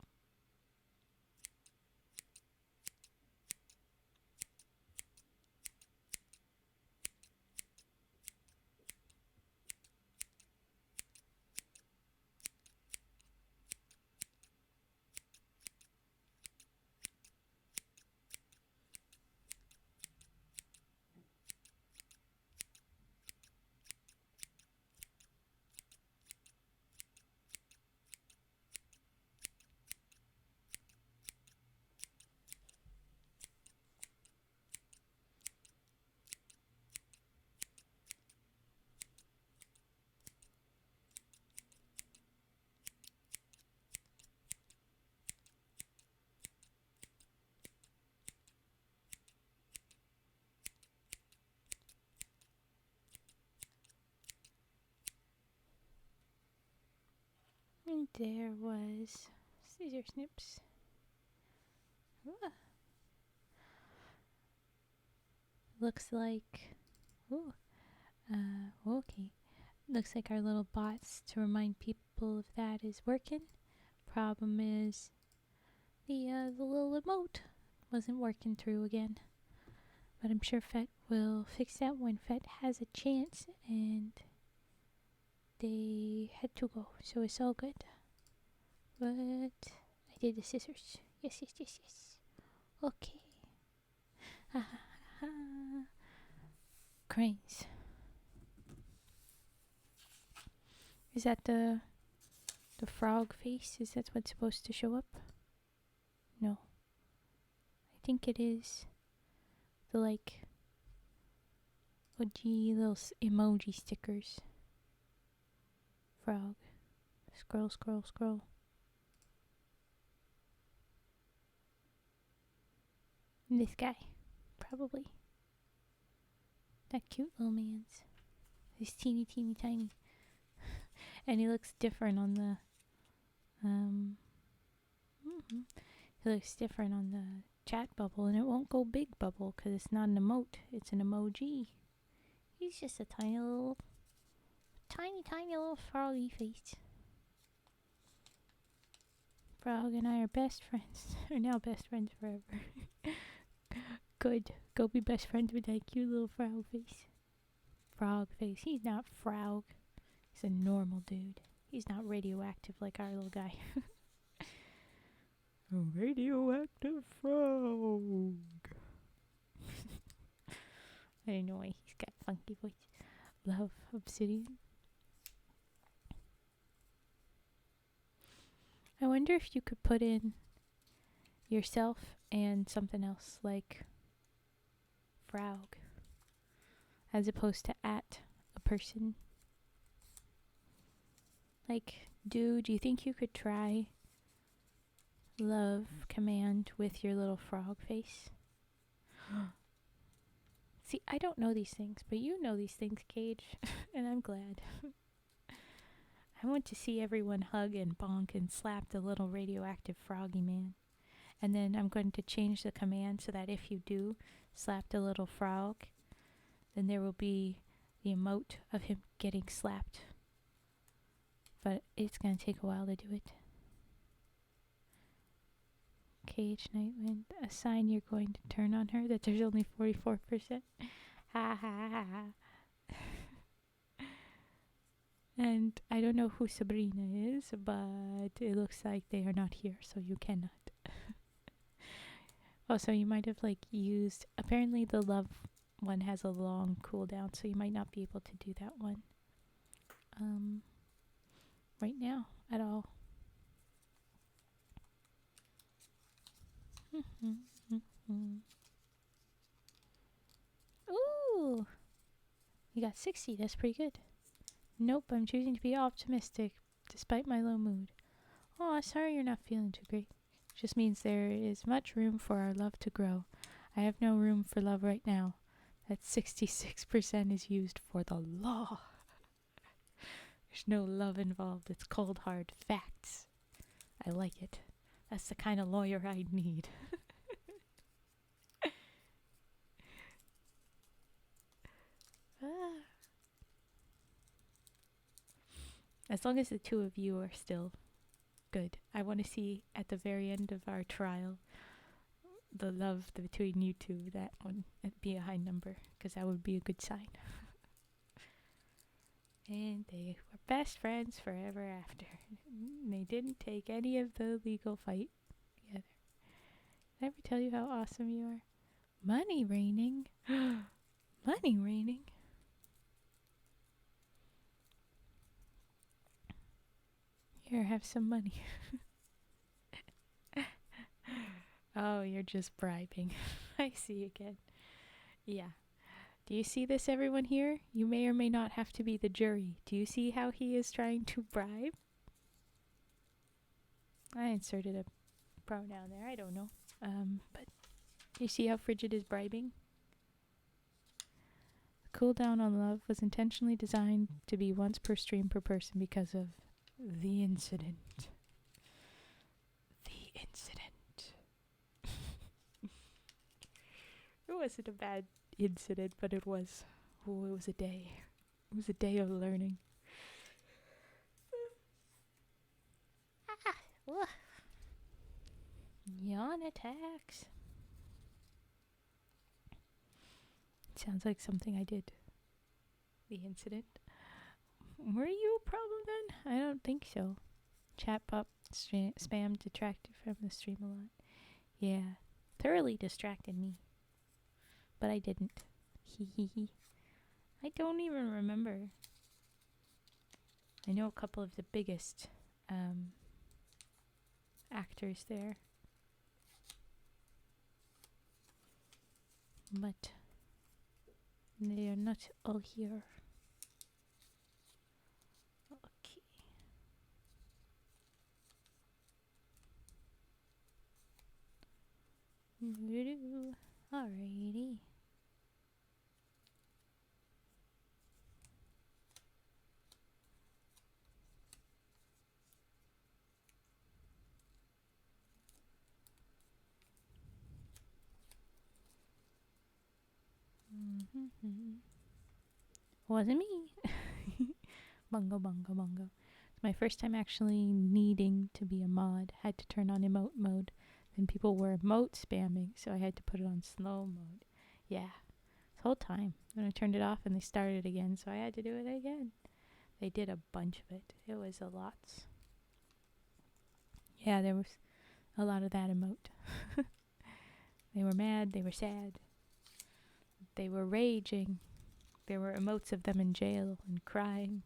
And there was scissor snips. Ooh. Looks like, okay. Looks like our little bots to remind people of that is working. Problem is, the little emote wasn't working through again. But I'm sure Fett will fix that when Fett has a chance, and they had to go, so it's all good. But I did the scissors. Yes. Okay. Cranes. Is that the frog face? Is that what's supposed to show up? No. I think it is the like OG little emoji stickers. Frog. Scroll, scroll, scroll. And this guy. Probably. That cute little man's. He's teeny, teeny, tiny. And he looks different on the he looks different on the chat bubble, and it won't go big bubble because it's not an emote, it's an emoji. He's just a tiny little froggy face. Frog and I are best friends. Are now best friends forever. Good. Go be best friends with that cute little frog face. Frog face. He's not frog. He's a normal dude. He's not radioactive like our little guy. A radioactive frog. I don't know why he's got funky voice. Love Obsidian. I wonder if you could put in yourself and something else like frog as opposed to at a person. Like, dude, do you think you could try love command with your little frog face? See, I don't know these things, but you know these things, Cage, and I'm glad. I want to see everyone hug and bonk and slap the little radioactive froggy man. And then I'm going to change the command so that if you do slap the little frog, then there will be the emote of him getting slapped. But it's going to take a while to do it. Cage Nightwind, a sign you're going to turn on her that there's only 44%. Ha ha ha. And I don't know who Sabrina is, but it looks like they are not here, so you cannot. Also, you might have used, apparently the love one has a long cooldown, so you might not be able to do that one right now at all. Ooh! You got 60, that's pretty good. Nope, I'm choosing to be optimistic despite my low mood. Oh, sorry you're not feeling too great. Just means there is much room for our love to grow. I have no room for love right now. That 66% is used for the law. There's no love involved. It's cold hard facts. I like it. That's the kind of lawyer I need. As long as the two of you are still good. I want to see at the very end of our trial the love between you two, that one, be a high number, because that would be a good sign. And they were best friends forever after. They didn't take any of the legal fight together. Did I ever tell you how awesome you are? Money raining. Money raining. Here, have some money. Oh, you're just bribing. I see again. Yeah. Do you see this, everyone here? You may or may not have to be the jury. Do you see how he is trying to bribe? I inserted a pronoun there. I don't know. But do you see how Frigid is bribing? The cooldown on love was intentionally designed to be once per stream per person because of the incident. The incident. It wasn't a bad incident, but it was. Oh, it was a day. It was a day of learning. Yawn attacks. Sounds like something I did. The incident. Were you a problem then? I don't think so. Chat pop spam detracted from the stream a lot. Yeah, thoroughly distracted me. But I didn't. Hee hee hee. I don't even remember. I know a couple of the biggest actors there, but they are not all here. Okay. Alrighty. Wasn't me. Bungo, bungo, bungo. It's my first time actually needing to be a mod. Had to turn on emote mode. Then people were emote spamming, so I had to put it on slow mode. Yeah, this whole time. Then I turned it off and they started again, so I had to do it again. They did a bunch of it. It was a lot. Yeah, there was a lot of that emote. They were mad, they were sad, they were raging. There were emotes of them in jail and crying.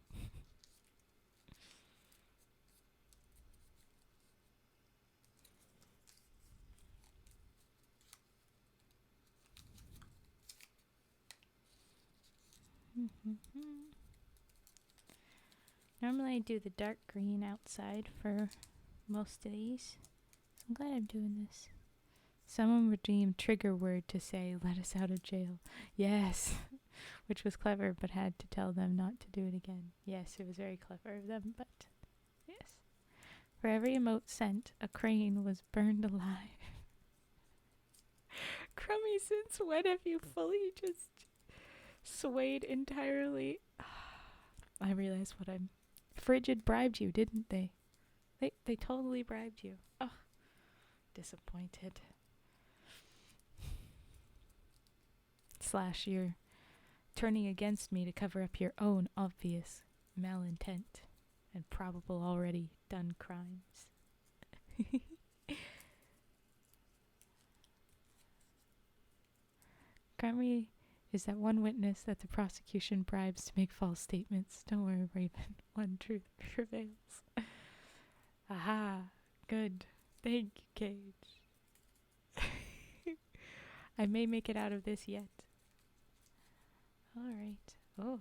Normally I do the dark green outside for most of these. So I'm glad I'm doing this. Someone redeemed trigger word to say, let us out of jail. Yes, which was clever, but had to tell them not to do it again. Yes, it was very clever of them, but yes. For every emote sent, a crane was burned alive. Crummy, since when have you fully just swayed entirely? I realize what I'm... Frigid bribed you, didn't they? They totally bribed you. Oh, disappointed. Slash, you're turning against me to cover up your own obvious malintent and probable already done crimes. Crummy is that one witness that the prosecution bribes to make false statements. Don't worry, Raven. One truth prevails. Aha. Good. Thank you, Cage. I may make it out of this yet. Alright. Oh.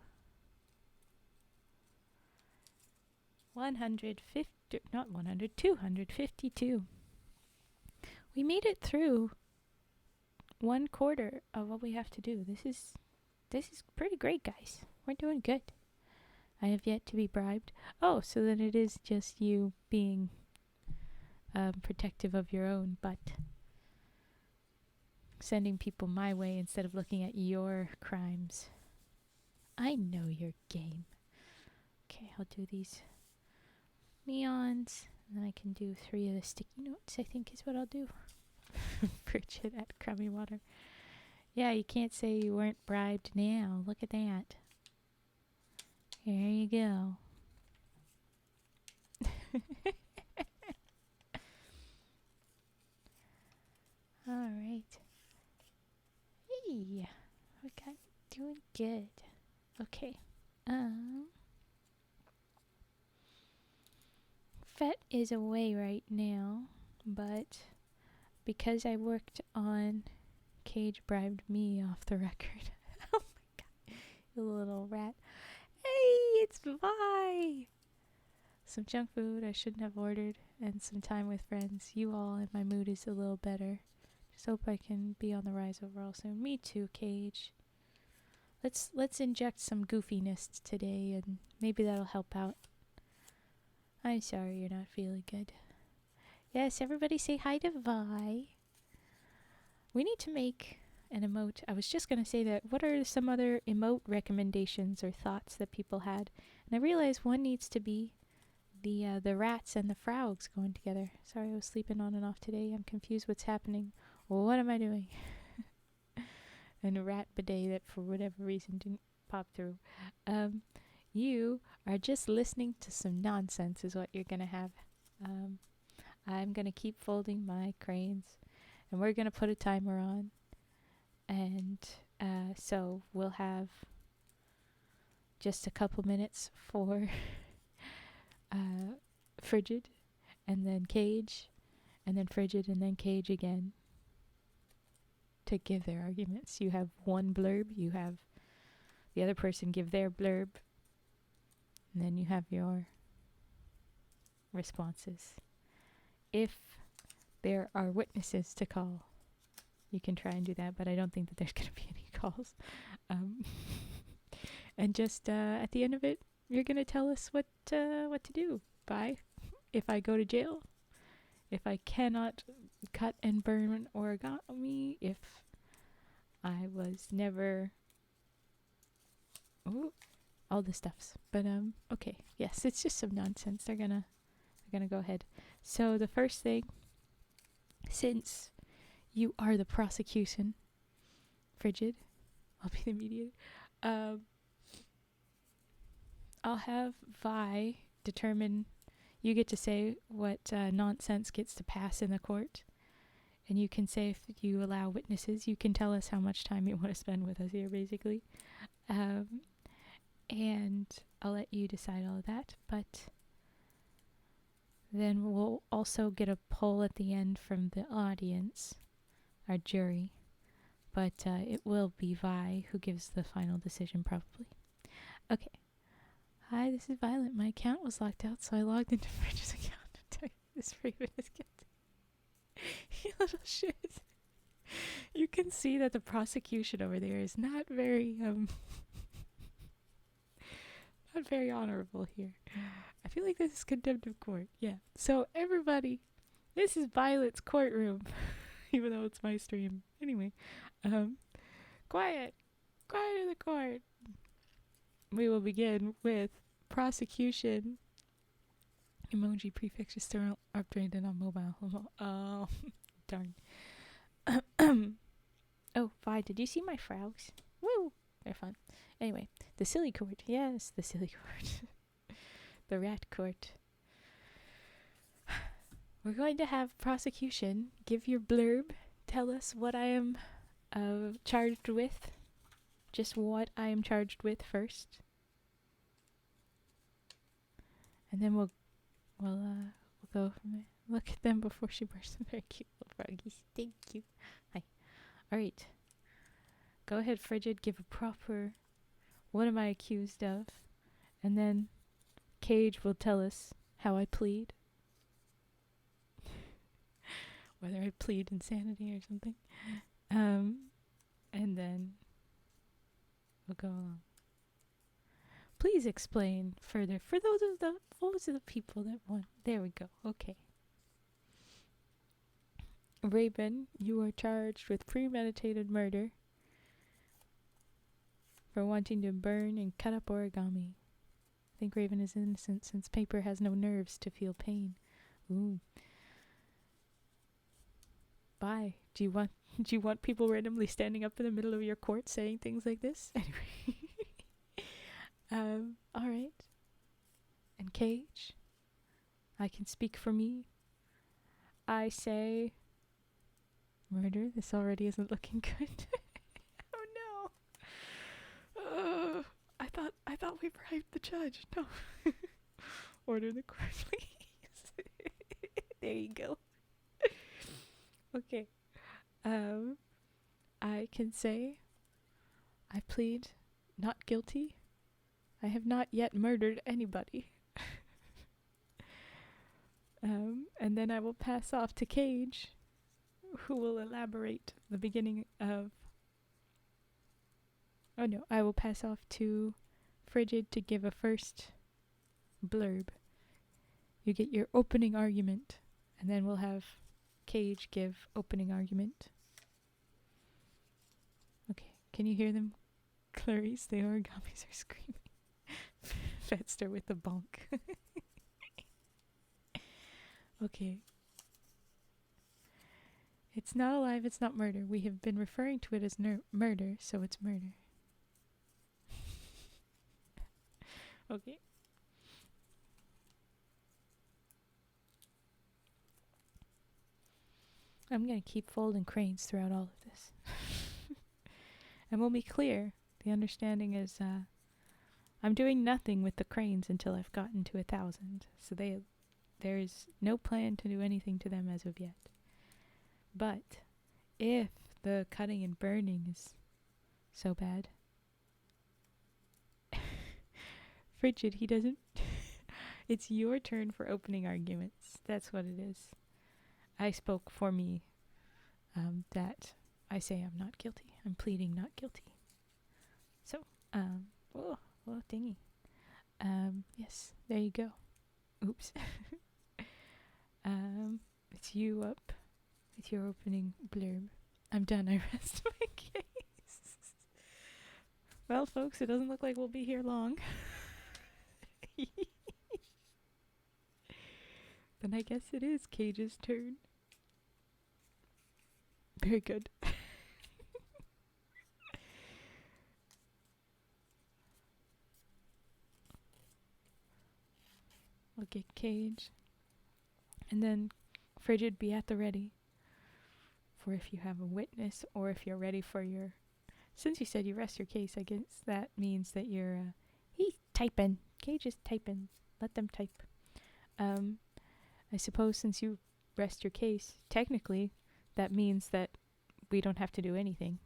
150, not 100, 252. We made it through 1/4 of what we have to do. This is pretty great, guys. We're doing good. I have yet to be bribed. Oh, so then it is just you being protective of your own butt. Sending people my way instead of looking at your crimes. I know your game. Okay, I'll do these neons. And then I can do 3 of the sticky notes, I think is what I'll do. Frigid at Crummy Water. Yeah, you can't say you weren't bribed now. Look at that. Here you go. Alright. Hey, we got doing good. Okay. Fett is away right now, but because I worked on Cage bribed me off the record. Oh my god, you little rat. Hey, it's Vi! Some junk food I shouldn't have ordered, and some time with friends. You all, and my mood is a little better. Just hope I can be on the rise overall soon. Me too, Cage. Let's inject some goofiness today, and maybe that'll help out. I'm sorry you're not feeling good. Yes, everybody say hi to Vi. We need to make an emote. I was just going to say that. What are some other emote recommendations or thoughts that people had? And I realized one needs to be the rats and the frogs going together. Sorry, I was sleeping on and off today. I'm confused what's happening. What am I doing? And a rat bidet that for whatever reason didn't pop through. You are just listening to some nonsense is what you're going to have. I'm going to keep folding my cranes. And we're going to put a timer on. And so we'll have just a couple minutes for Frigid, and then Cage, and then Frigid, and then Cage again to give their arguments. You have one blurb, you have the other person give their blurb, and then you have your responses. If there are witnesses to call, you can try and do that, but I don't think that there's going to be any calls. And just at the end of it, you're going to tell us what to do. Bye. If I go to jail, if I cannot cut and burn origami, if I was never... Ooh, all the stuffs. But okay, yes, it's just some nonsense. They're gonna go ahead. So the first thing, since you are the prosecution, Frigid, I'll be the mediator. I'll have Vi determine. You get to say what nonsense gets to pass in the court, and you can say if you allow witnesses. You can tell us how much time you want to spend with us here, basically. And I'll let you decide all of that, but then we'll also get a poll at the end from the audience, our jury, but it will be Vi who gives the final decision, probably. Okay. Hi, this is Violet. My account was locked out, so I logged into Frigid's account to tell you this Raven is guilty. You little shit. You can see that the prosecution over there is not very, not very honorable here. I feel like this is contempt of court. Yeah. So everybody, this is Violet's courtroom, even though it's my stream. Anyway, quiet in the court. We will begin with prosecution. Emoji prefix is still updated on mobile. Oh, darn. Oh, Vi, did you see my frogs? Woo! They're fun. Anyway, the silly court. Yes, the silly court. The rat court. We're going to have prosecution give your blurb. Tell us what I am charged with. Just what I am charged with first. And then we'll go from there. Look at them before she bursts. Very cute little froggies. Thank you. Hi. Alright. Go ahead, Frigid. Give a proper... What am I accused of? And then Cage will tell us how I plead. Whether I plead insanity or something. And then we'll go along. Please explain further for those of the people that want. There we go. Okay. Raven, you are charged with premeditated murder for wanting to burn and cut up origami. I think Raven is innocent since paper has no nerves to feel pain. Ooh. Bye. Do you want people randomly standing up in the middle of your court saying things like this? Anyway. Alright. And Cage, I can speak for me. I say murder. This already isn't looking good. Oh no. I thought we bribed the judge. No. Order the court, please. There you go. Okay. I can say I plead not guilty. I have not yet murdered anybody. And then I will pass off to Cage, who will elaborate the beginning of... Oh no, I will pass off to Frigid to give a first blurb. You get your opening argument, and then we'll have Cage give opening argument. Okay, can you hear them? Clarice, the origamis are screaming. Fetster with the bonk. Okay. It's not alive, it's not murder. We have been referring to it as murder, so it's murder. Okay. I'm going to keep folding cranes throughout all of this. And we'll be clear. The understanding is I'm doing nothing with the cranes until I've gotten to 1,000. So there's no plan to do anything to them as of yet. But if the cutting and burning is so bad, Frigid, he doesn't. It's your turn for opening arguments. That's what it is. I spoke for me. That I say I'm not guilty. I'm pleading not guilty. So, oh, dingy. Yes, there you go. Oops. It's you up with your opening blurb. I'm done. I rest my case. Well, folks, it doesn't look like we'll be here long. Then I guess it is Cage's turn. Very good. We'll get Cage. And then Frigid, be at the ready for if you have a witness or if you're ready for your... Since you said you rest your case, I guess that means that you're... he's typing. Cage is typing. Let them type. I suppose since you rest your case, technically, that means that we don't have to do anything.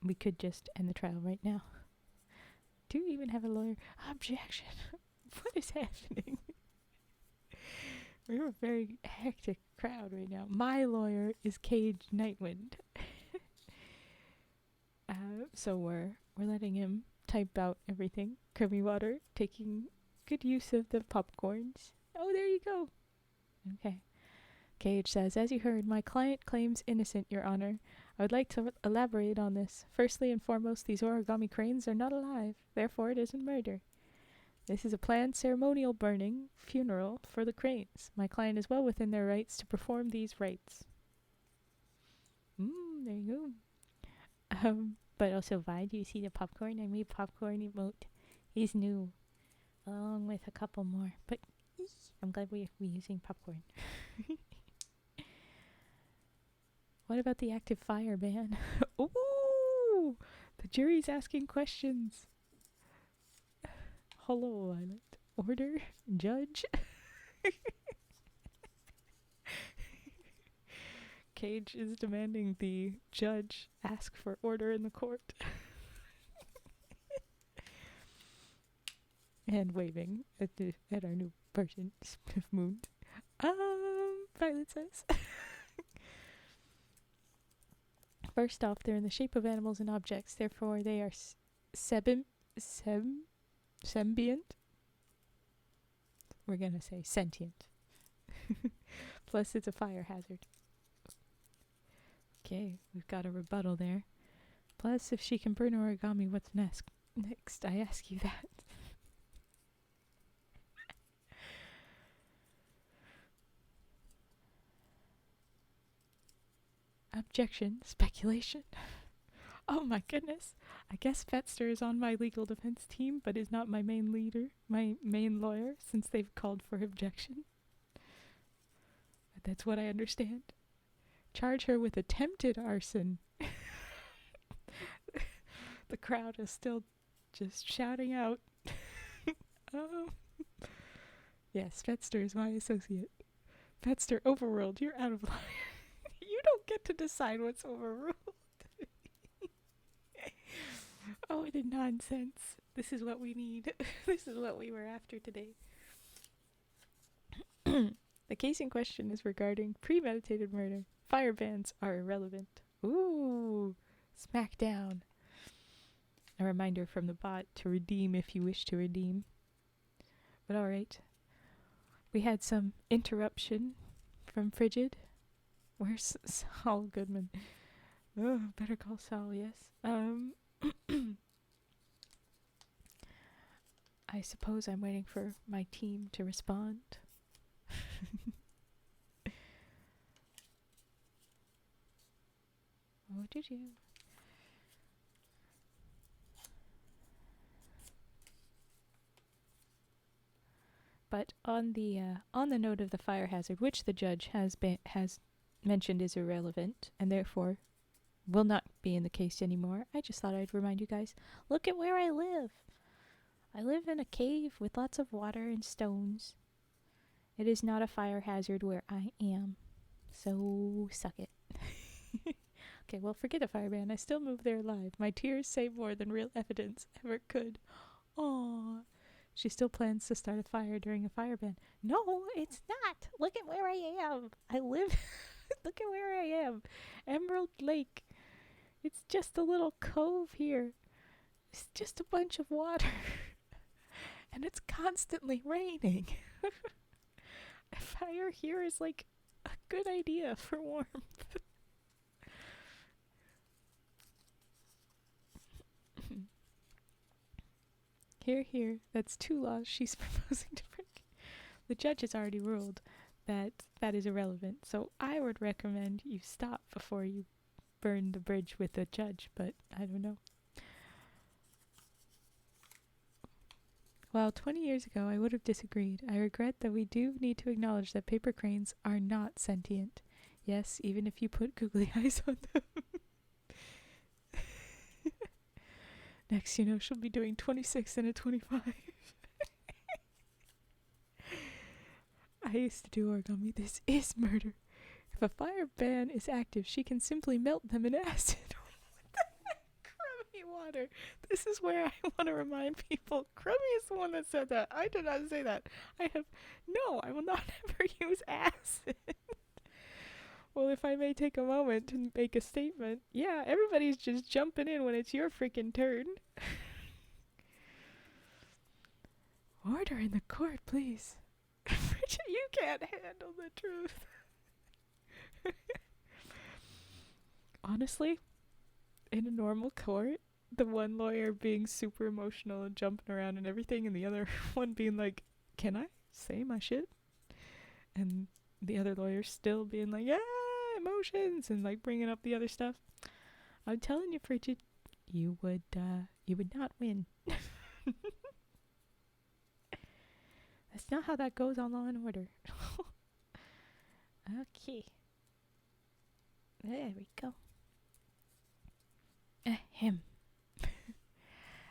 We could just end the trial right now. Do you even have a lawyer? Objection. What is happening? We're a very hectic crowd right now. My lawyer is Cage Nightwind. So we're letting him type out everything. Kirby Water taking good use of the popcorns. Oh, there you go. Okay. Cage says, as you heard, my client claims innocent, Your Honor. I would like to elaborate on this. Firstly and foremost, these origami cranes are not alive. Therefore, it isn't murder. This is a planned ceremonial burning funeral for the cranes. My client is well within their rights to perform these rites. There you go. But also, why do you see the popcorn? I made popcorn emote. He's new. Along with a couple more. But I'm glad we're using popcorn. What about the active fire ban? Ooh! The jury's asking questions. Hello, Violet. Order? Judge? Cage is demanding the judge ask for order in the court. And waving at our new person, Spiff Moon. Violet says. First off, they're in the shape of animals and objects, therefore they are sembient. We're gonna say sentient. Plus, it's a fire hazard. Okay, we've got a rebuttal there. Plus, if she can burn origami, what's next? I ask you that. Objection. Speculation. Oh my goodness. I guess Fetster is on my legal defense team, but is not my main lawyer, since they've called for objection. But that's what I understand. Charge her with attempted arson. The crowd is still just shouting out. Oh. Yes, Fetster is my associate. Fetster, overruled. You're out of line. You don't get to decide what's overruled. Oh, the nonsense. This is what we need. This is what we were after today. The case in question is regarding premeditated murder. Fire bans are irrelevant. Ooh, smackdown. A reminder from the bot to redeem if you wish to redeem. But alright. We had some interruption from Frigid. Where's Saul Goodman? Oh, better call Saul, yes. I suppose I'm waiting for my team to respond. What did you... But on the note of the fire hazard, which the judge has mentioned is irrelevant and therefore will not be in the case anymore, I just thought I'd remind you guys, look at where I live. I live in a cave with lots of water and stones. It is not a fire hazard where I am. So suck it. Okay, well, forget a fire ban. I still move there alive. My tears say more than real evidence ever could. Aww. She still plans to start a fire during a fire ban. No, it's not. Look at where I am. I live. Look at where I am. Emerald Lake. It's just a little cove here. It's just a bunch of water. And it's constantly raining. A fire here is like a good idea for warmth. Here. That's 2 laws she's proposing to break. The judge has already ruled that that is irrelevant, so I would recommend you stop before you burn the bridge with the judge, but I don't know. While 20 years ago I would have disagreed, I regret that we do need to acknowledge that paper cranes are not sentient. Yes, even if you put googly eyes on them. Next, you know, she'll be doing 26 and a 25. I used to do origami. This is murder. If a fire ban is active, she can simply melt them in acid. What the heck? Crummy water. This is where I want to remind people. Crummy is the one that said that. I did not say that. I will not ever use acid. Well, if I may take a moment to make a statement. Yeah, everybody's just jumping in when it's your freaking turn. Order in the court, please. Bridget, you can't handle the truth. Honestly, in a normal court, the one lawyer being super emotional and jumping around and everything, and the other one being like, can I say my shit? And the other lawyer still being like, yeah, emotions, and like bringing up the other stuff. I'm telling you, Bridget, you would not win. That's not how that goes on Law and Order. Okay. There we go. Ahem.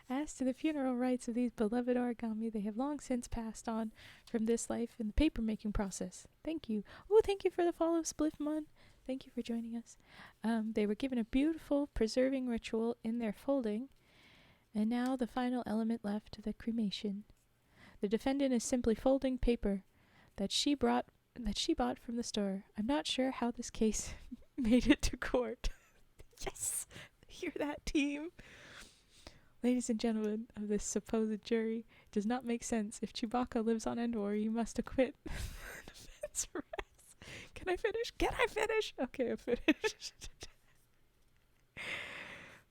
As to the funeral rites of these beloved origami, they have long since passed on from this life in the paper-making process. Thank you. Oh, thank you for the follow, Spliffmon. Thank you for joining us. They were given a beautiful preserving ritual in their folding, and now the final element left, the cremation. The defendant is simply folding paper that she bought from the store. I'm not sure how this case made it to court. Yes! Hear that, team? Ladies and gentlemen of this supposed jury, it does not make sense. If Chewbacca lives on Endor, you must acquit defense arrest. Can I finish? Okay, I finished.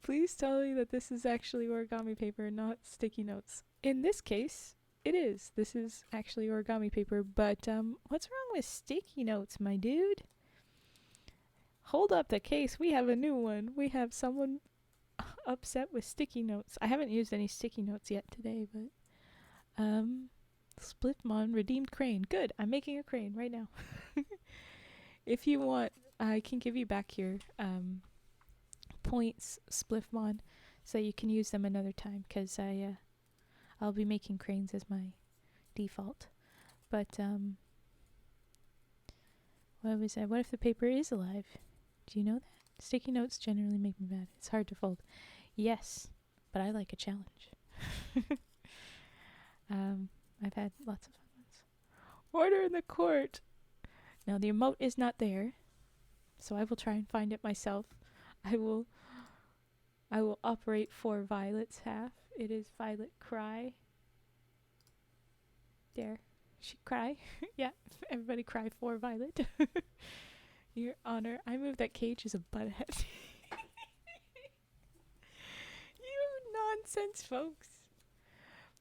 Please tell me that this is actually origami paper, not sticky notes. In this case, it is. This is actually origami paper, but what's wrong with sticky notes, my dude? Hold up the case. We have a new one. We have someone upset with sticky notes. I haven't used any sticky notes yet today, but Splitmon redeemed crane. Good. I'm making a crane right now. If you want, I can give you back your points, Spliffmon, so you can use them another time, because I'll be making cranes as my default. But what if the paper is alive? Do you know that? Sticky notes generally make me mad. It's hard to fold. Yes, but I like a challenge. I've had lots of fun ones. Order in the court. Now the emote is not there, so I will try and find it myself. I will operate for Violet's half. It is Violet cry. There. She cry. Yeah, everybody cry for Violet. Your Honor, I move that Cage is a butthead. You nonsense, folks.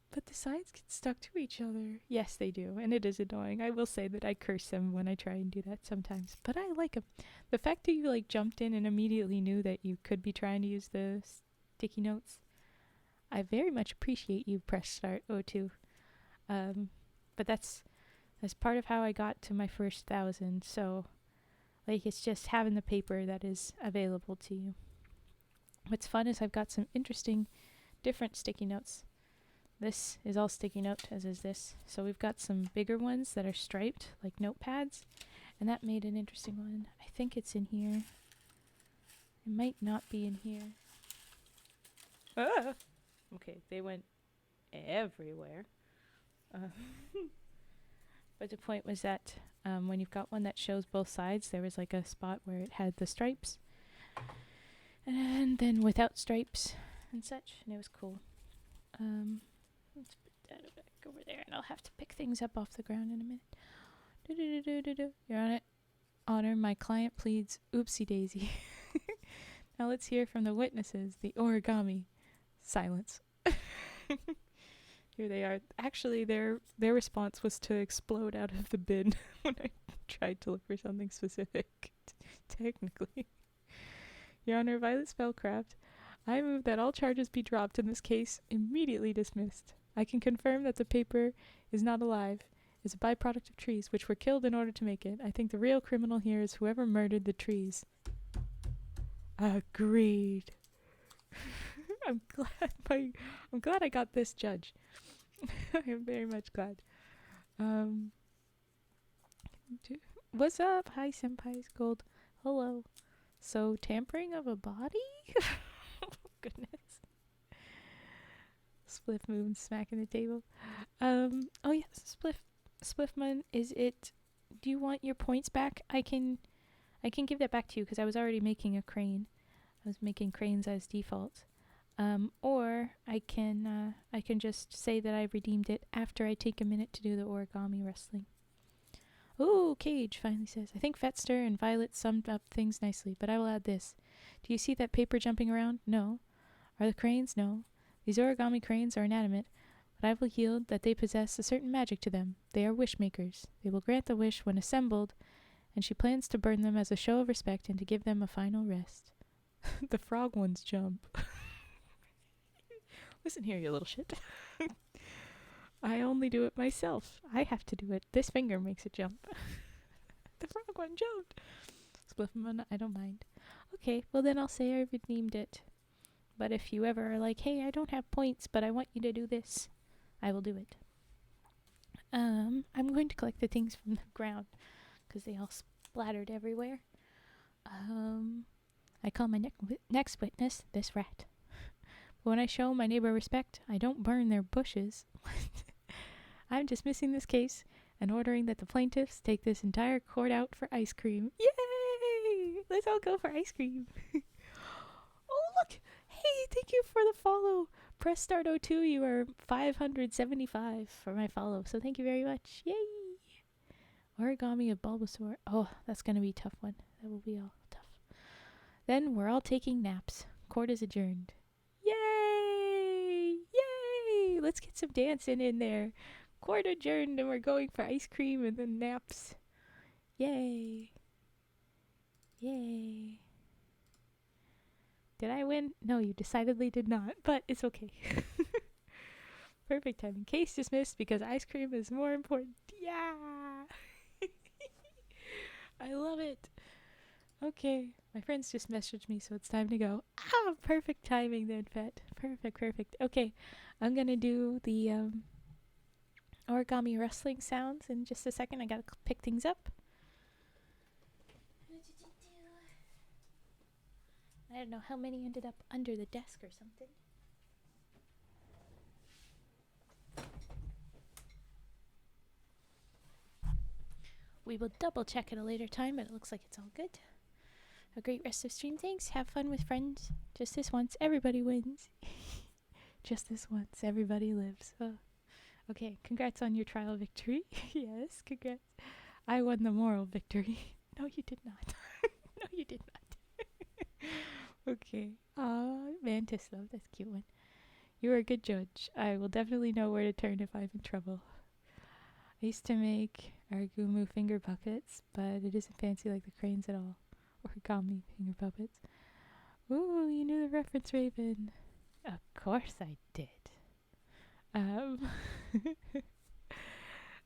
But the sides get stuck to each other. Yes, they do, and it is annoying. I will say that I curse them when I try and do that sometimes, but I like them. The fact that you jumped in and immediately knew that you could be trying to use the sticky notes, I very much appreciate you. Press start O2. But that's part of how I got to my first 1,000. So, it's just having the paper that is available to you. What's fun is I've got some interesting, different sticky notes This is all sticky note, as is this. So we've got some bigger ones that are striped, like notepads. And that made an interesting one. I think it's in here. It might not be in here. Ah! Okay, they went everywhere. But the point was that when you've got one that shows both sides, there was like a spot where it had the stripes. And then without stripes and such. And it was cool. Let's put that back over there, and I'll have to pick things up off the ground in a minute. You're on it. Honor, my client pleads oopsie daisy. Now let's hear from the witnesses, the origami. Silence. Here they are. Actually, their response was to explode out of the bin when I tried to look for something specific. Technically. Your Honor, Violet Spellcraft, I move that all charges be dropped in this case immediately dismissed. I can confirm that the paper is not alive. It's a byproduct of trees, which were killed in order to make it. I think the real criminal here is whoever murdered the trees. Agreed. I'm glad I got this judge. I am very much glad. What's up? Hi, Senpai's Gold. Hello. So, tampering of a body? Oh, goodness. Spliff Moon smacking the table. Oh yes, Spliffman, is it... Do you want your points back? I can give that back to you because I was already making a crane. I was making cranes as default. Or I can just say that I redeemed it after I take a minute to do the origami wrestling. Oh, Cage finally says, I think Fetster and Violet summed up things nicely, but I will add this. Do you see that paper jumping around? No. Are the cranes? No. These origami cranes are inanimate, but I will yield that they possess a certain magic to them. They are wish makers. They will grant the wish when assembled, and she plans to burn them as a show of respect and to give them a final rest. The frog ones jump. Listen here, you little shit. I only do it myself. I have to do it. This finger makes it jump. The frog one jumped. Spliffman, I don't mind. Okay, well then I'll say I redeemed it. But if you ever are like, hey, I don't have points, but I want you to do this, I will do it. I'm going to collect the things from the ground because they all splattered everywhere. I call my next witness this rat. But when I show my neighbor respect, I don't burn their bushes. I'm dismissing this case and ordering that the plaintiffs take this entire court out for ice cream. Yay! Let's all go for ice cream. Oh, look! Hey, thank you for the follow. Press start 02, you are 575 for my follow, so thank you very much. Yay! Origami of Bulbasaur. Oh, that's going to be a tough one. That will be all tough. Then we're all taking naps. Court is adjourned. Yay! Yay! Let's get some dancing in there. Court adjourned and we're going for ice cream and then naps. Yay. Yay. Did I win? No, you decidedly did not, but it's okay. Perfect timing. Case dismissed because ice cream is more important. Yeah! I love it. Okay, my friends just messaged me, so it's time to go. Ah, perfect timing then, Fet. Perfect. Okay, I'm gonna do the origami wrestling sounds in just a second. I gotta pick things up. I don't know how many ended up under the desk or something. We will double check at a later time, but it looks like it's all good. A great rest of stream. Thanks. Have fun with friends. Just this once, everybody wins. Just this once, everybody lives. Oh. Okay, congrats on your trial victory. Yes, congrats. I won the moral victory. No, you did not. No, you did not. Okay. Aw, Mantis Love, that's a cute one. You are a good judge. I will definitely know where to turn if I'm in trouble. I used to make Argumu finger puppets, but it isn't fancy like the cranes at all. Origami finger puppets. Ooh, you knew the reference, Raven. Of course I did.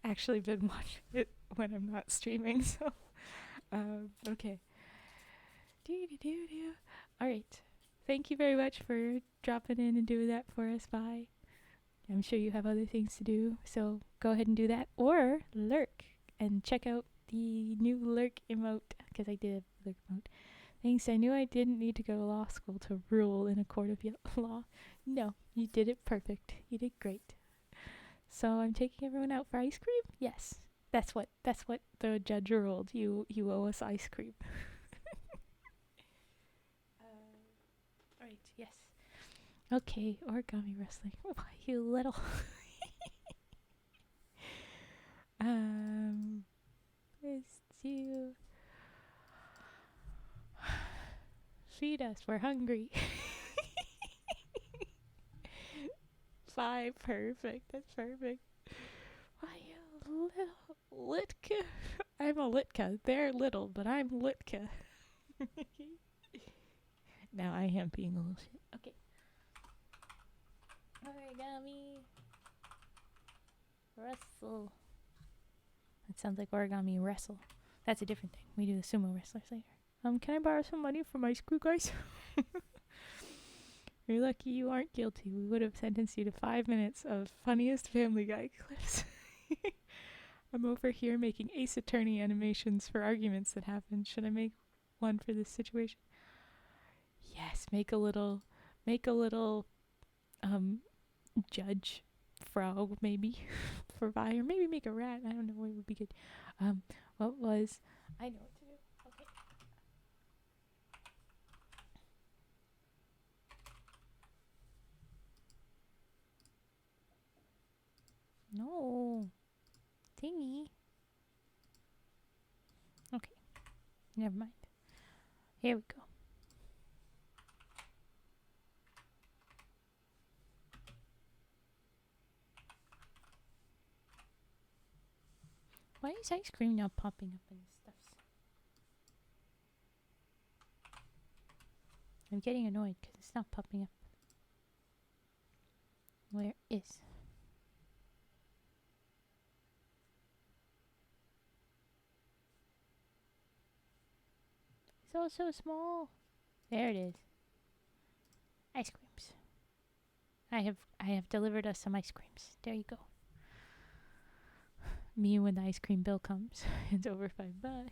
Actually been watching it when I'm not streaming, so okay. Alright. Thank you very much for dropping in and doing that for us. Bye. I'm sure you have other things to do, so go ahead and do that. Or lurk and check out the new lurk emote, because I did a lurk emote. Thanks, I knew I didn't need to go to law school to rule in a court of law. No, you did it perfect. You did great. So I'm taking everyone out for ice cream? Yes. That's what the judge ruled. You owe us ice cream. Alright, yes. Okay, origami wrestling. Why, you little... let's do... Feed us, we're hungry. 5, perfect, that's perfect. Why, you little Litka? I'm a Litka. They're little, but I'm Litka. Now I am being a little shit. Okay. Origami wrestle. That sounds like origami wrestle. That's a different thing. We do the sumo wrestlers later. Can I borrow some money from my screw guys? You're lucky you aren't guilty. We would have sentenced you to 5 minutes of funniest Family Guy clips. I'm over here making Ace Attorney animations for arguments that happen. Should I make one for this situation? Yes, make a little judge frog maybe for Vi, or maybe make a rat. I don't know what would be good. What was I know what to do. Okay. No. Thingy. Okay. Never mind. Here we go. Why is ice cream not popping up in stuff? I'm getting annoyed because it's not popping up. Where is? It's all so small. There it is. Ice creams. I have delivered us some ice creams. There you go. Me when the ice cream bill comes. It's over $5.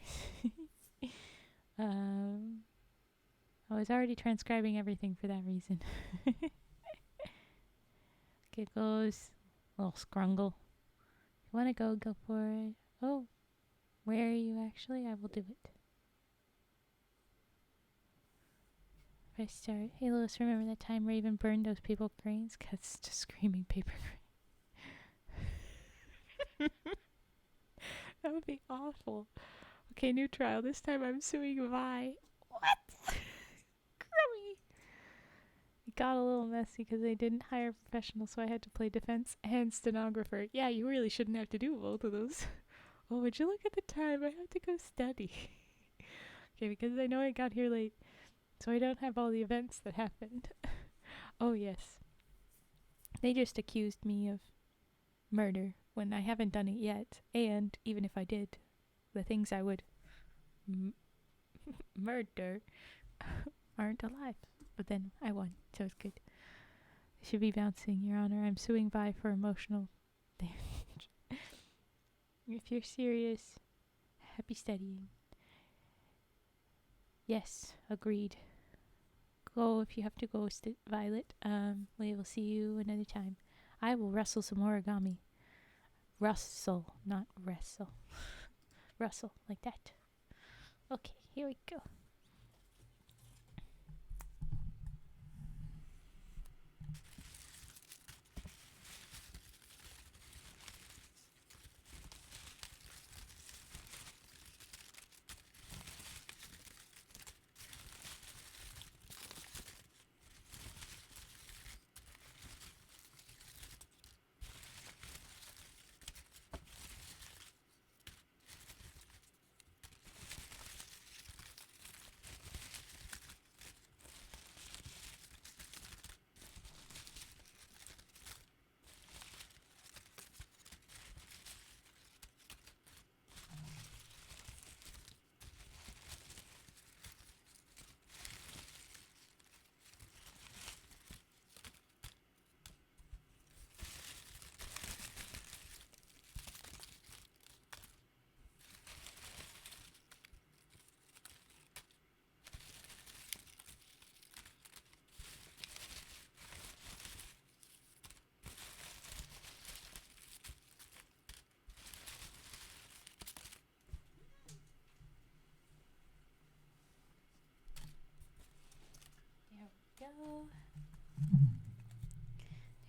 I was already transcribing everything for that reason. Giggles. Little scrungle. If you want to go, go for it. Oh, where are you actually? I will do it. Press start. Hey Lewis, remember that time Raven burned those paper cranes? Cause it's just screaming paper crane. That would be awful. Okay, new trial. This time I'm suing Vi. What? Crummy. It got a little messy because they didn't hire a professional, so I had to play defense and stenographer. Yeah, you really shouldn't have to do both of those. Oh, would you look at the time? I have to go study. Okay, because I know I got here late, so I don't have all the events that happened. Oh, yes. They just accused me of murder when I haven't done it yet, and even if I did, the things I would murder aren't alive. But then I won, so it's good. I should be bouncing, Your Honor. I'm suing Vi for emotional damage. If you're serious, happy studying. Yes, agreed. Go if you have to go, Violet. We will see you another time. I will wrestle some origami. Rustle, not wrestle. Rustle, like that. Okay, here we go.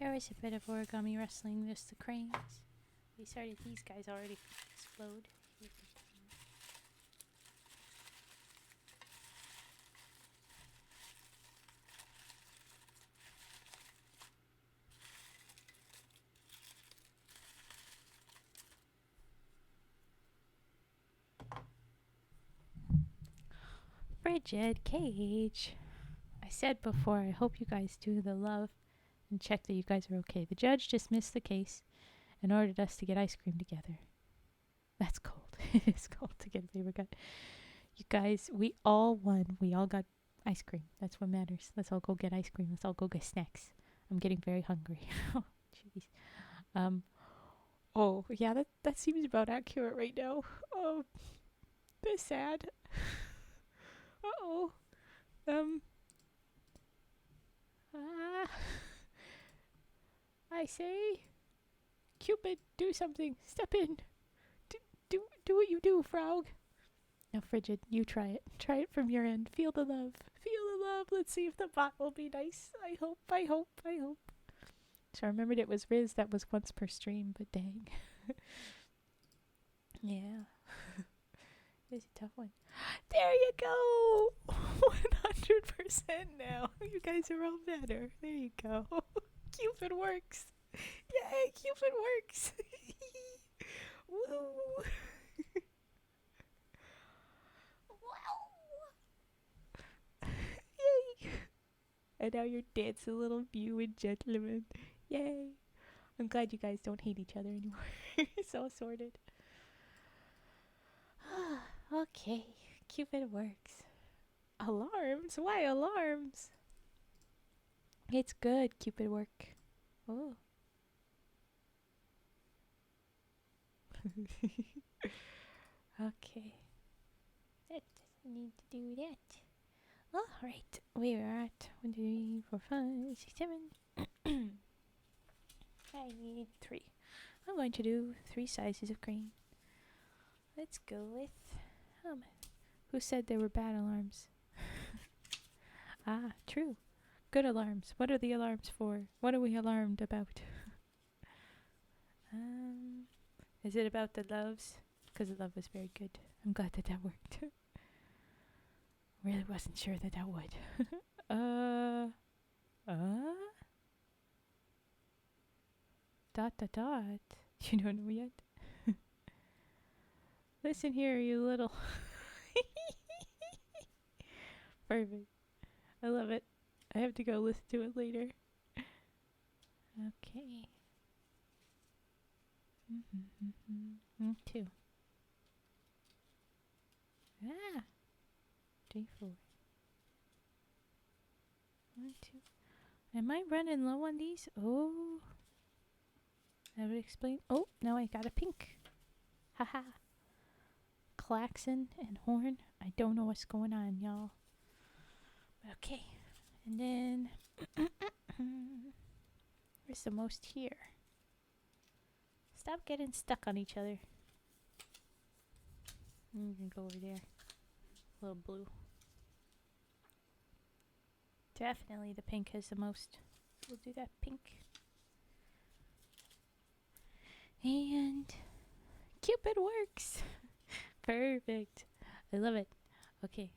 There was a bit of origami wrestling, just the cranes. We started these guys already explode. Frigid Cage. I said before, I hope you guys do the love and check that you guys are okay. The judge dismissed the case and ordered us to get ice cream together. That's cold. It's cold to get a paper cut. You guys, we all won. We all got ice cream. That's what matters. Let's all go get ice cream. Let's all go get snacks. I'm getting very hungry. Oh, jeez. Oh, yeah, that seems about accurate right now. Oh, that's sad. Uh-oh. I say, Cupid, do something. Step in. Do what you do, Frog. Now, Frigid, you try it. Try it from your end. Feel the love. Feel the love. Let's see if the bot will be nice. I hope. So I remembered it was Riz that was once per stream, but dang. Yeah. It's a tough one. There you go! 100% now. You guys are all better. There you go. Cupid works. Yay, Cupid works. Woo! Wow! Yay! And now you're dancing, little view and gentlemen. Yay! I'm glad you guys don't hate each other anymore. It's all sorted. Okay, Cupid works. Alarms? Why alarms? It's good, Cupid work. Oh. Okay. That doesn't need to do that. Alright, we are at 1, 2, 3, 4, 5, 6, 7. I need 3. I'm going to do 3 sizes of green. Let's go with... who said there were bad alarms? Ah, true. Good alarms. What are the alarms for? What are we alarmed about? Is it about the loves? Because the love was very good. I'm glad that worked. Really wasn't sure that would. Dot. You don't know yet? Listen here, you little... Perfect. I love it. I have to go listen to it later. Okay. 2. 3, 4. 1, 2. Am I running low on these? Oh. That would explain. Oh, now I got a pink. Haha. Klaxon and horn. I don't know what's going on, y'all. Okay. And then where's the most here? Stop getting stuck on each other. You can go over there. A little blue. Definitely the pink has the most. We'll do that pink. And Cupid works. Perfect. I love it. Okay.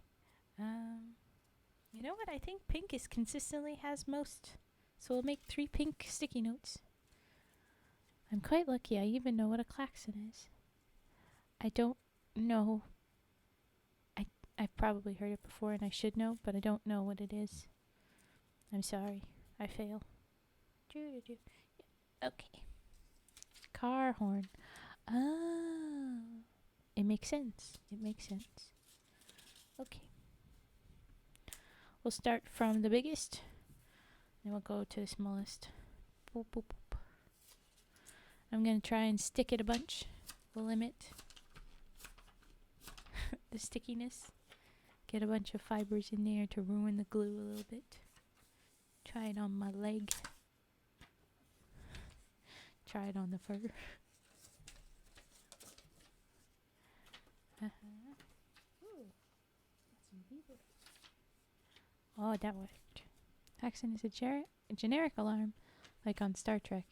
You know what? I think pink is consistently has most. So we'll make 3 pink sticky notes. I'm quite lucky I even know what a klaxon is. I don't know. I've probably heard it before and I should know, but I don't know what it is. I'm sorry. I fail. Okay. Car horn. Oh. It makes sense. Okay. We'll start from the biggest. Then we'll go to the smallest. Boop, boop, boop. I'm going to try and stick it a bunch. We'll limit the stickiness. Get a bunch of fibers in there to ruin the glue a little bit. Try it on my leg. Try it on the fur. Ooh, oh, that worked. Klaxon is a generic alarm, like on Star Trek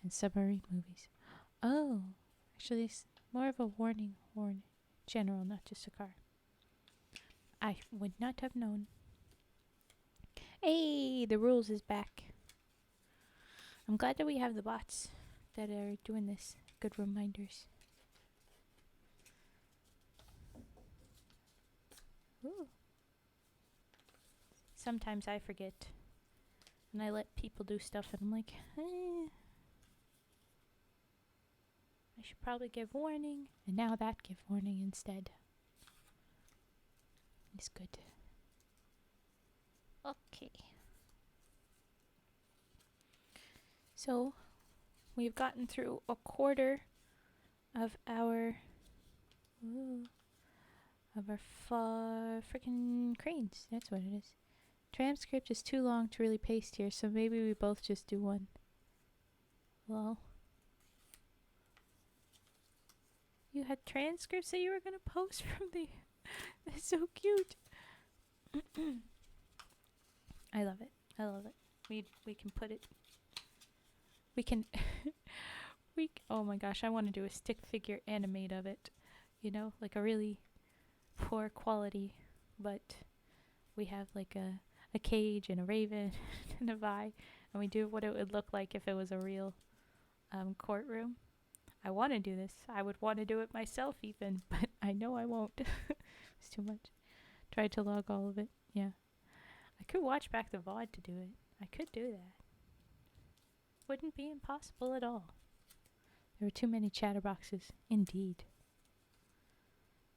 and submarine movies. Oh, actually, it's more of a warning. General, not just a car. I would not have known. Hey, the rules is back. I'm glad that we have the bots that are doing this. Good reminders. Ooh. Sometimes I forget. And I let people do stuff and I'm like, I should probably give warning. And now that give warning instead. It's good. Okay. So, we've gotten through a quarter of our freaking cranes. That's what it is. Transcript is too long to really paste here, so maybe we both just do one. Well, you had transcripts that you were gonna post from the. That's so cute. I love it. I love it. We can put it. We can. Oh my gosh! I want to do a stick figure animate of it. You know, like a really poor quality, but we have like a cage and a raven and a Vi, and we do what it would look like if it was a real courtroom. I want to do this. I would want to do it myself even, but I know I won't. It's too much. Tried to log all of it. Yeah. I could watch back the VOD to do it. I could do that. Wouldn't be impossible at all. There were too many chatterboxes. Indeed.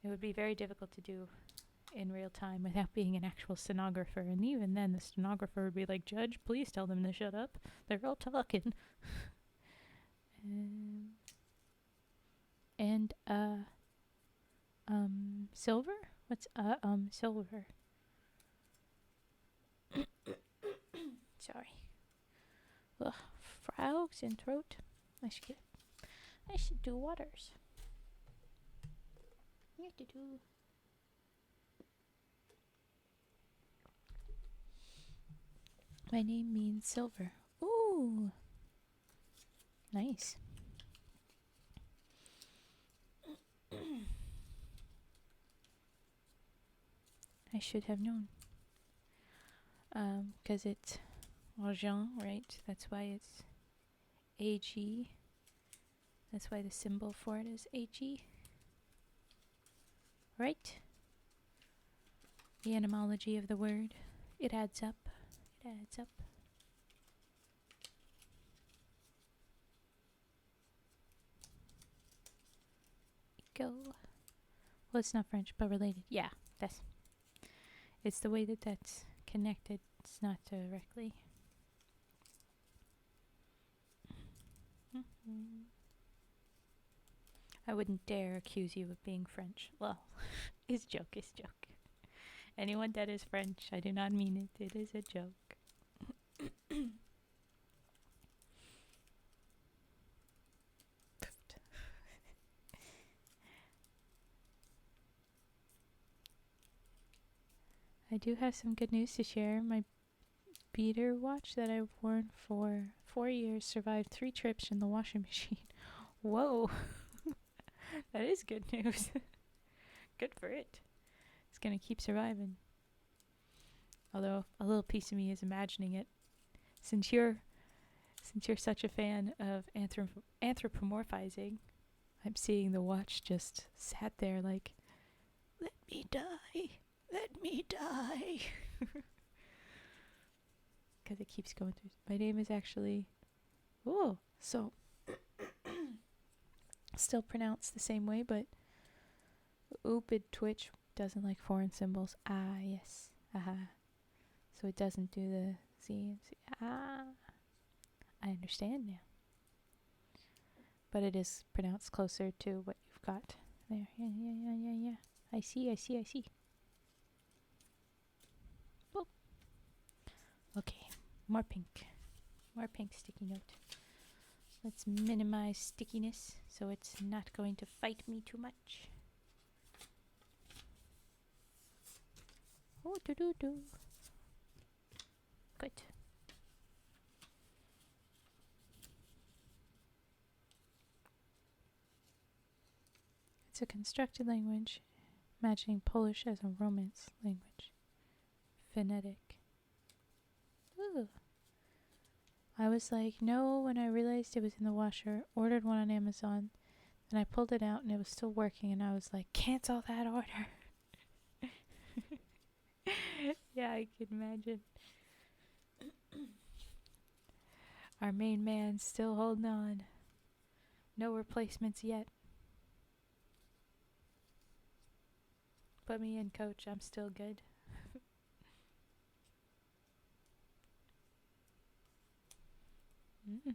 It would be very difficult to do in real time without being an actual stenographer, and even then the stenographer would be like, Judge, please tell them to shut up. They're all talking. And silver? What's silver? Sorry. Ugh, frogs and throat. I should do waters. I have to do. My name means silver. Ooh. Nice. I should have known. 'Cause it's argent, right? That's why it's AG. That's why the symbol for it is AG. Right? The etymology of the word. It adds up. It adds up. Go. Well, it's not French, but related. Yeah, it's the way that that's connected. It's not directly. I wouldn't dare accuse you of being French. Well, it's joke. Anyone that is French, I do not mean it. It is a joke. I do have some good news to share. My beater watch that I've worn for 4 years survived 3 trips in the washing machine. Whoa. That is good news. Good for it. It's gonna keep surviving. Although a little piece of me is imagining it. Since you're such a fan of anthropomorphizing, I'm seeing the watch just sat there like, let me die. Let me die. Because it keeps going through. My name is actually. Oh, so. Still pronounced the same way, but. Oopid Twitch doesn't like foreign symbols. Ah, yes. Aha. So it doesn't do the Z and C. Ah. I understand now. But it is pronounced closer to what you've got there. Yeah. I see. Oh. Okay, more pink sticky note. Let's minimize stickiness so it's not going to fight me too much. Oh, do. Good. It's a constructed language, imagining Polish as a Romance language. Phonetic. Ooh. I was like, no, when I realized it was in the washer, ordered one on Amazon, and I pulled it out and it was still working, and I was like, cancel that order. Yeah, I can imagine. Our main man's still holding on. No replacements yet. Put me in, coach. I'm still good. Mm.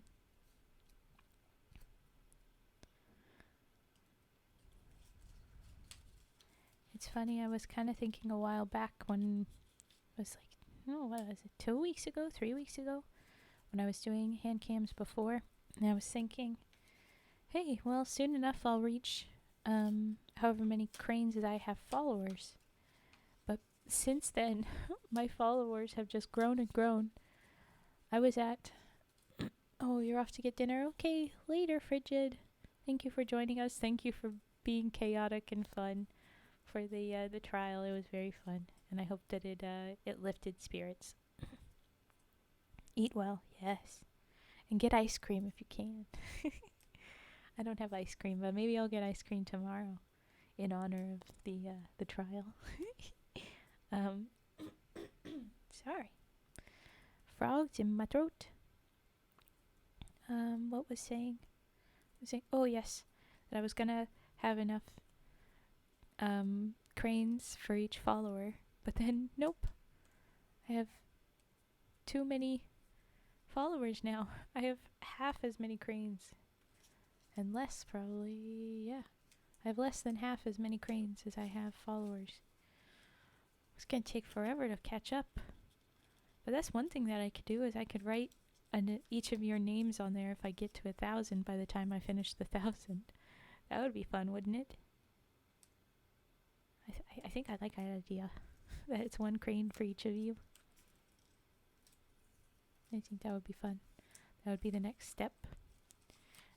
It's funny, I was kind of thinking a while back when it was like, no, what was it, 2 weeks ago, 3 weeks ago, when I was doing hand cams before, and I was thinking, hey, well, soon enough I'll reach however many cranes as I have followers. But since then, my followers have just grown and grown. I was at, oh, you're off to get dinner? Okay, later, Frigid. Thank you for joining us. Thank you for being chaotic and fun for the trial. It was very fun, and I hope that it lifted spirits. Eat well, yes, and get ice cream if you can. I don't have ice cream, but maybe I'll get ice cream tomorrow in honor of the trial. Sorry, frogs in my throat. What was saying? Oh yes, that I was gonna have enough cranes for each follower, but then nope. I have too many followers now. I have half as many cranes. And less, probably, yeah. I have less than half as many cranes as I have followers. It's gonna take forever to catch up. But that's one thing that I could do, is I could write each of your names on there if I get to 1,000 by the time I finish the 1,000. That would be fun, wouldn't it? I think I like that idea. That it's one crane for each of you. I think that would be fun. That would be the next step.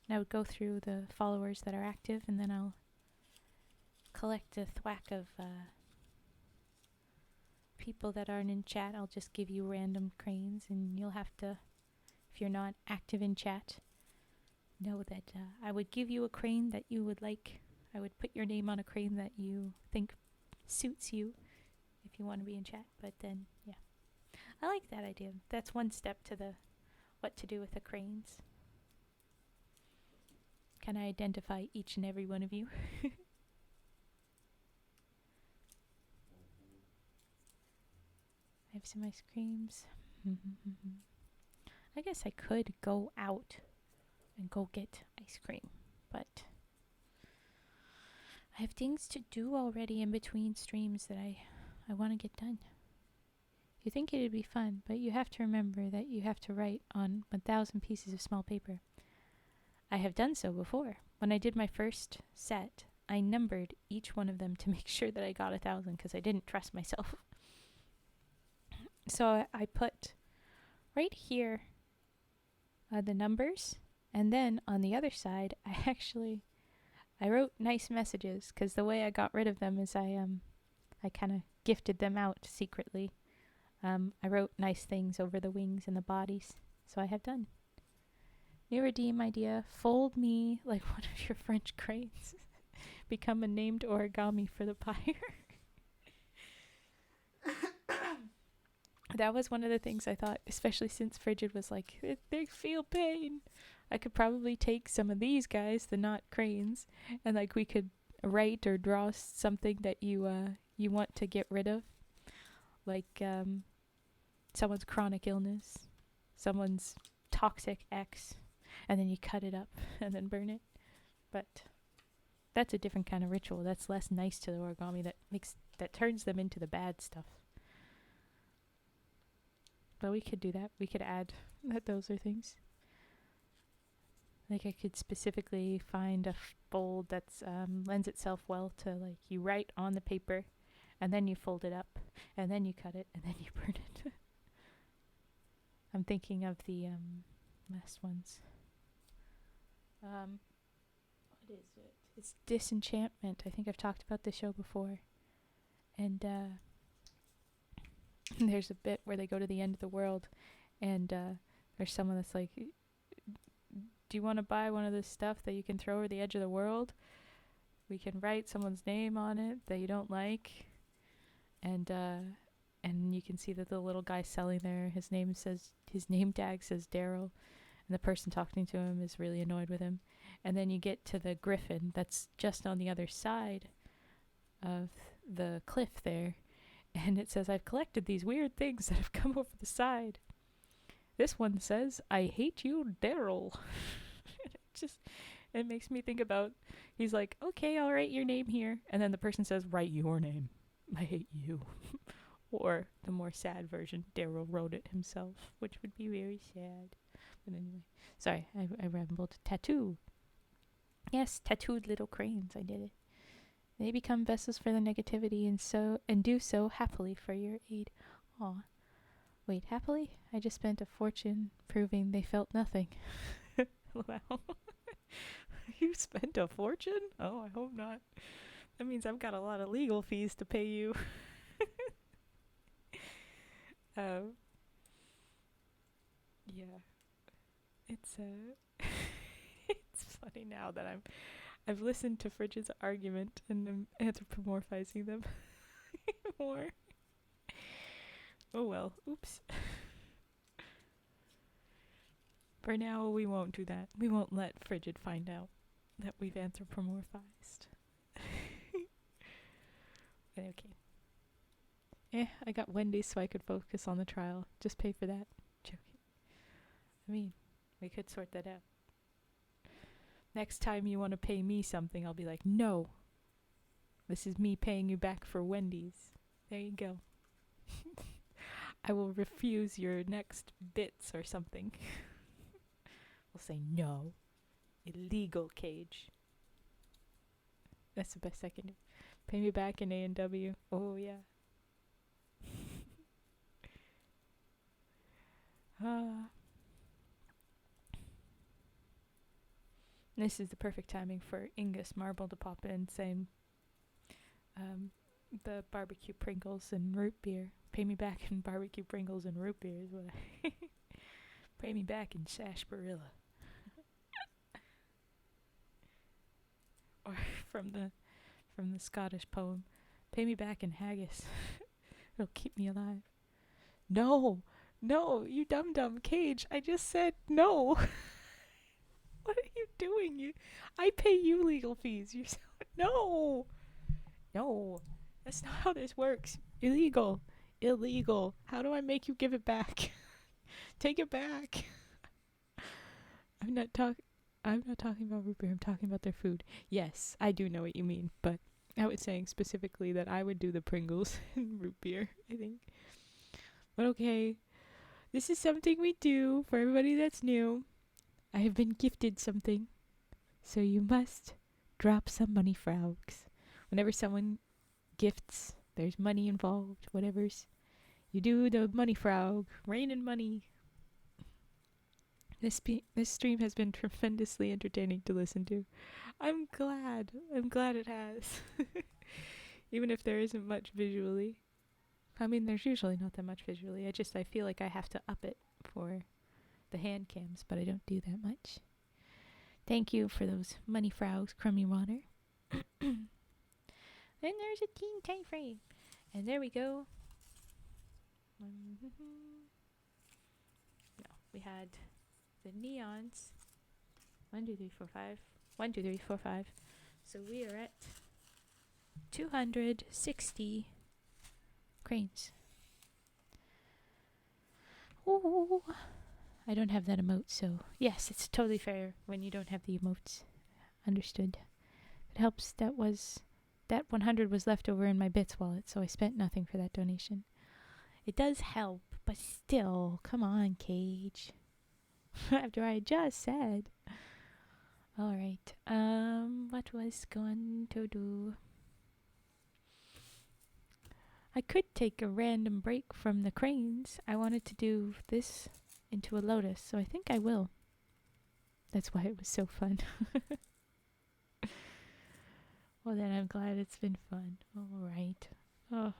And I would go through the followers that are active, and then I'll collect a thwack of people that aren't in chat. I'll just give you random cranes, and you'll have to, if you're not active in chat, know that I would give you a crane that you would like. I would put your name on a crane that you think suits you if you want to be in chat. But then, yeah. I like that idea. That's one step to the what to do with the cranes. Can I identify each and every one of you? I have some ice creams. I guess I could go out and go get ice cream, but I have things to do already in between streams that I want to get done. You think it would be fun, but you have to remember that you have to write on 1,000 pieces of small paper. I have done so before. When I did my first set, I numbered each one of them to make sure that I got 1,000 because I didn't trust myself. So I put right here the numbers, and then on the other side, I wrote nice messages, because the way I got rid of them is I kind of gifted them out secretly. I wrote nice things over the wings and the bodies, so I have done. New redeem idea: fold me like one of your French cranes. Become a named origami for the pyre. That was one of the things I thought, especially since Frigid was like, they feel pain. I could probably take some of these guys, the not cranes, and like we could write or draw something that you want to get rid of, like someone's chronic illness, someone's toxic ex, and then you cut it up and then burn it. But that's a different kind of ritual. That's less nice to the origami. That turns them into the bad stuff. But we could do that. We could add that those are things. Like I could specifically find a fold that's lends itself well to, like, you write on the paper and then you fold it up and then you cut it and then you burn it. I'm thinking of the last ones. What is it? It's Disenchantment. I think I've talked about this show before. And there's a bit where they go to the end of the world, and there's someone that's like, do you want to buy one of this stuff that you can throw over the edge of the world? We can write someone's name on it that you don't like. And you can see that the little guy selling there, his name tag says Daryl, and the person talking to him is really annoyed with him. And then you get to the griffin that's just on the other side of the cliff there, and it says, I've collected these weird things that have come over the side. This one says, I hate you, Daryl. It makes me think about, he's like, okay, I'll write your name here. And then the person says, write your name. I hate you. Or the more sad version, Daryl wrote it himself, which would be very sad. But anyway, sorry, I rambled. Tattoo. Yes, tattooed little cranes. I did it. They become vessels for the negativity and do so happily for your aid. Aw. Wait, happily? I just spent a fortune proving they felt nothing. Wow. You spent a fortune? Oh, I hope not. That means I've got a lot of legal fees to pay you. Yeah. It's it's funny now that I've listened to Fridge's argument and I'm anthropomorphizing them more. Oh well, oops. For now, we won't do that. We won't let Frigid find out that we've anthropomorphized. But okay. I got Wendy's so I could focus on the trial. Just pay for that. Joking. I mean, we could sort that out. Next time you want to pay me something, I'll be like, no. This is me paying you back for Wendy's. There you go. I will refuse your next bits or something. We'll say no. Illegal, Cage. That's the best I can do. Pay me back in A&W. Oh, yeah. This is the perfect timing for Ingus Marble to pop in saying the barbecue Pringles and root beer. Pay me back in barbecue Pringles and root beer is what I pay me back in sarsaparilla. Or from the Scottish poem, pay me back in haggis. It'll keep me alive. No, you dumb Cage. I just said no. What are you doing? I pay you legal fees. No. That's not how this works. Illegal. How do I make you give it back? Take it back. I'm not talking about root beer. I'm talking about their food. Yes, I do know what you mean, but I was saying specifically that I would do the Pringles and root beer, I think. But okay, this is something we do for everybody that's new. I have been gifted something, so you must drop some money, frogs. Whenever someone gifts, there's money involved, whatever's. You do the money frog, rain and money. This stream has been tremendously entertaining to listen to. I'm glad it has. Even if there isn't much visually. I mean, there's usually not that much visually. I feel like I have to up it for the hand cams, but I don't do that much. Thank you for those money frogs, crummy water. Then there's a teen time frame. And there we go. No, we had the neons. 1, 2, 3, 4, 5. 1, 2, 3, 4, 5. So we are at 260 cranes. Ooh. I don't have that emote, so yes, it's totally fair when you don't have the emotes. Understood. It helps. That 100 was left over in my bits wallet, so I spent nothing for that donation. It does help, but still, come on, Cage. After I just said. Alright, what was going to do? I could take a random break from the cranes. I wanted to do this into a lotus, so I think I will. That's why it was so fun. Well, then I'm glad it's been fun. All right. Oh,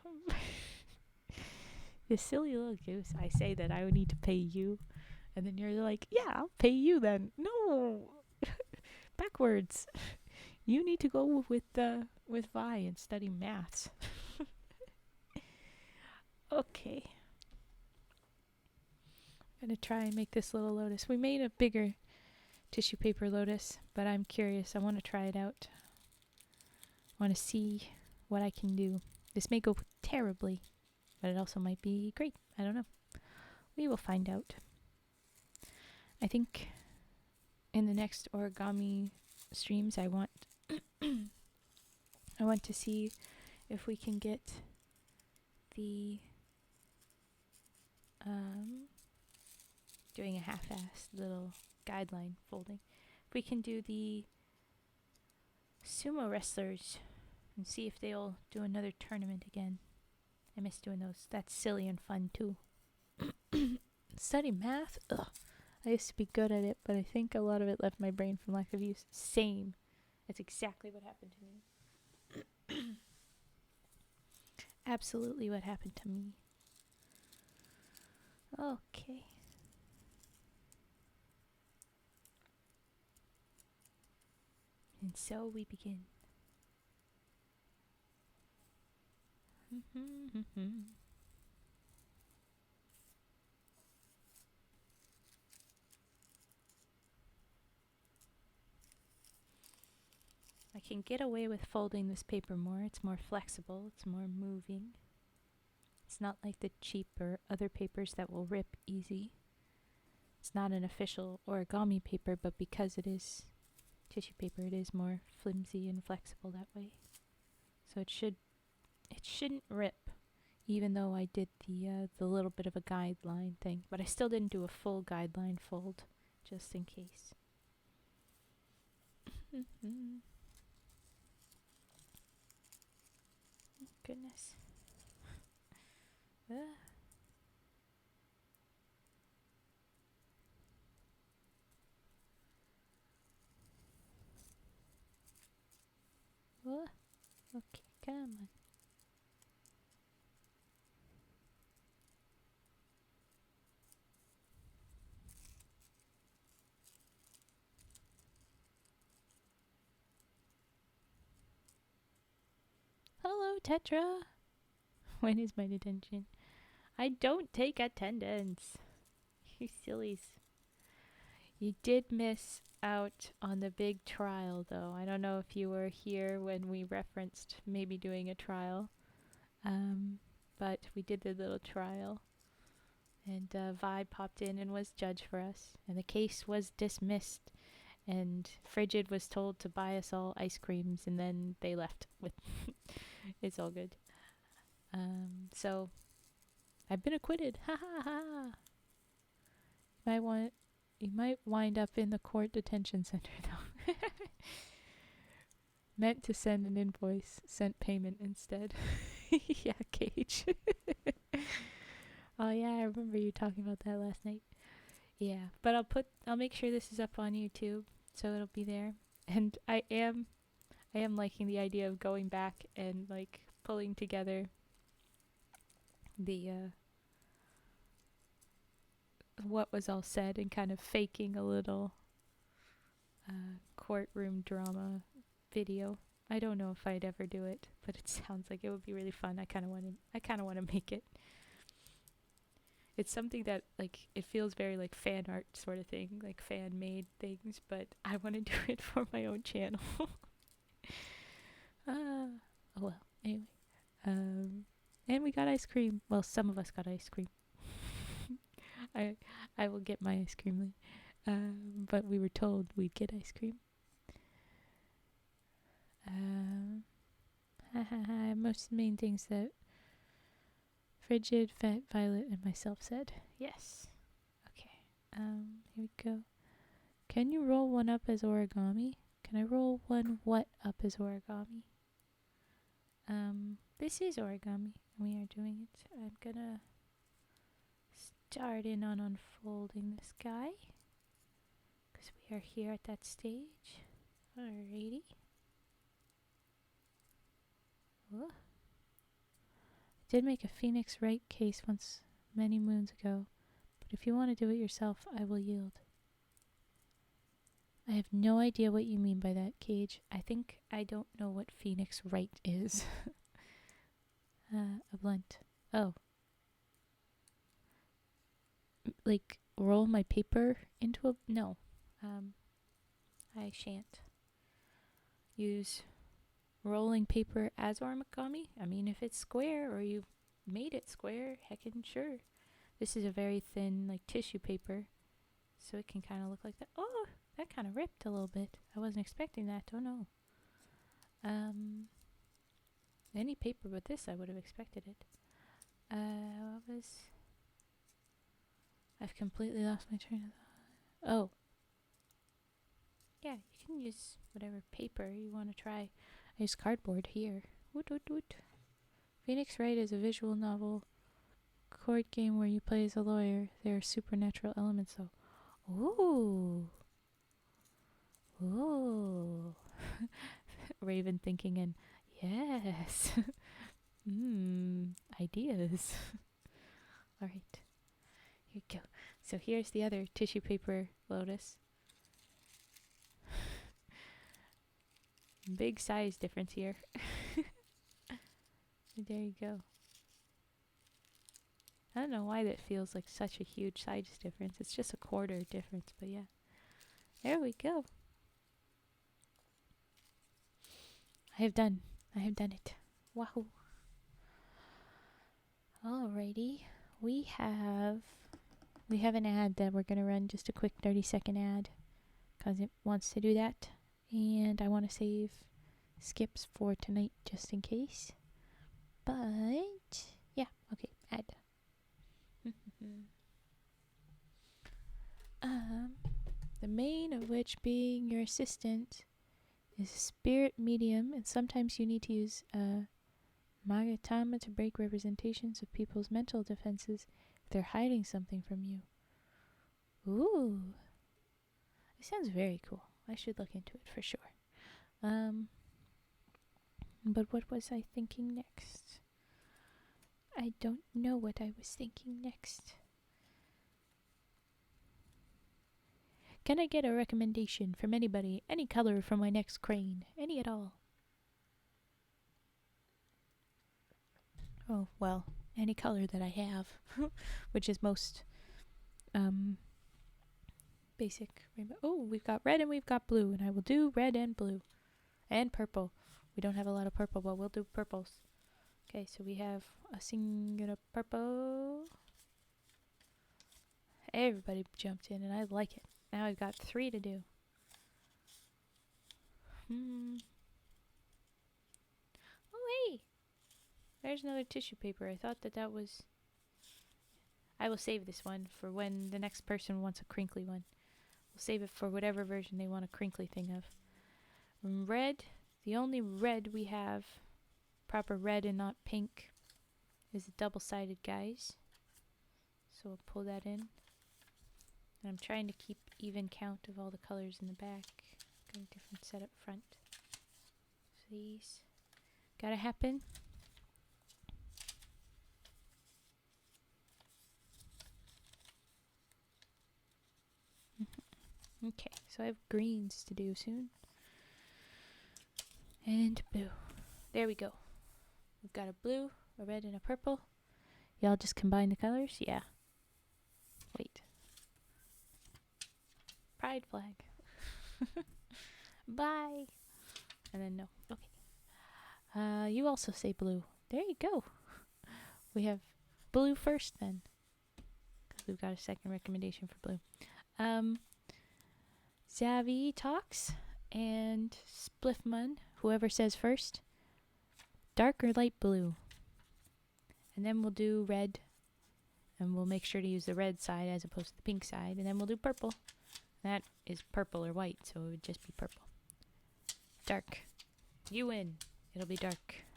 you silly little goose. I say that I would need to pay you. And then you're like, yeah, I'll pay you then. No, backwards. You need to go with Vi and study maths. Okay. I'm gonna try and make this little lotus. We made a bigger tissue paper lotus, but I'm curious. I want to try it out. I want to see what I can do. This may go terribly, but it also might be great. I don't know. We will find out. I think in the next origami streams I want to see if we can get the doing a half-assed little guideline folding. If we can do the sumo wrestlers and see if they'll do another tournament again. I miss doing those. That's silly and fun too. Study math? Ugh. I used to be good at it, but I think a lot of it left my brain from lack of use. Same. That's exactly what happened to me. Absolutely what happened to me. Okay. And so we begin. I can get away with folding this paper more. It's more flexible. It's more moving. It's not like the cheaper other papers that will rip easy. It's not an official origami paper, but because it is tissue paper, it is more flimsy and flexible that way. So it shouldn't rip, even though I did the little bit of a guideline thing. But I still didn't do a full guideline fold, just in case. Goodness. Okay, come on. Hello, Tetra. When is my detention? I don't take attendance. You sillies. You did miss out on the big trial, though. I don't know if you were here when we referenced maybe doing a trial. But we did the little trial. And Vi popped in and was judge for us. And the case was dismissed. And Frigid was told to buy us all ice creams. And then they left with... It's all good. So... I've been acquitted. Ha ha ha. You might wind up in the court detention center though. Meant to send an invoice, sent payment instead. Yeah, Cage. Oh yeah, I remember you talking about that last night. Yeah, but I'll make sure this is up on YouTube, so it'll be there. And I am liking the idea of going back and like pulling together the what was all said and kind of faking a little courtroom drama video. I don't know if I'd ever do it, but it sounds like it would be really fun. I kind of want to make it. It's something that like it feels very like fan art sort of thing, like fan made things, but I want to do it for my own channel. Oh well, anyway. And we got ice cream. Well, some of us got ice cream. I will get my ice cream later. But we were told we'd get ice cream. Most of the main things that Frigid, Violet, and myself said. Yes. Okay. Here we go. Can you roll one up as origami? Can I roll one what up as origami? This is origami. We are doing it. I'm gonna start in on unfolding this guy, because we are here at that stage. Alrighty. Whoa. I did make a Phoenix Wright case once many moons ago, but if you want to do it yourself, I will yield. I have no idea what you mean by that, Cage. I think I don't know what Phoenix Wright is. A blunt. Oh. Like, roll my paper into a... No. I shan't use rolling paper as origami. I mean, if it's square or you made it square, heckin' sure. This is a very thin, like, tissue paper, so it can kind of look like that. Oh, that kind of ripped a little bit. I wasn't expecting that. Oh, no. Any paper but this, I would have expected it. What was... I've completely lost my train of thought. Oh. Yeah, you can use whatever paper you want to try. I use cardboard here. Woot woot woot. Phoenix Wright is a visual novel court game where you play as a lawyer. There are supernatural elements, though. Ooh. Ooh. Raven thinking in, yes. Ideas. Alright. Here we go. So here's the other tissue paper lotus. Big size difference here. There you go. I don't know why that feels like such a huge size difference. It's just a quarter difference, but yeah. There we go. I have done it. Wahoo. Alrighty. We have an ad that we're going to run, just a quick 30-second ad, because it wants to do that. And I want to save skips for tonight just in case. But, yeah, okay, ad. The main of which being your assistant is a spirit medium, and sometimes you need to use Magatama to break representations of people's mental defenses if they're hiding something from you. Ooh. It sounds very cool. I should look into it for sure. But what was I thinking next? I don't know what I was thinking next. Can I get a recommendation from anybody? Any color for my next crane? Any at all? Oh, well, any color that I have, which is most basic rainbow. Oh, we've got red and we've got blue, and I will do red and blue. And purple. We don't have a lot of purple, but we'll do purples. Okay, so we have a singular purple. Everybody jumped in, and I like it. Now I've got 3 to do. Oh, hey! There's another tissue paper. I thought that was... I will save this one for when the next person wants a crinkly one. We'll save it for whatever version they want a crinkly thing of. Red. The only red we have, proper red and not pink, is the double-sided guys. So we'll pull that in. And I'm trying to keep even count of all the colors in the back. Got a different set up front. So these gotta happen. Okay, so I have greens to do soon. And blue. There we go. We've got a blue, a red, and a purple. Y'all just combine the colors? Yeah. Wait. Pride flag. Bye. And then no. Okay. You also say blue. There you go. We have blue first then, because we've got a second recommendation for blue. Zavi talks and Spliffmun, whoever says first, dark or light blue. And then we'll do red, and we'll make sure to use the red side as opposed to the pink side. And then we'll do purple. That is purple or white, so it would just be purple. Dark. You win. It'll be dark.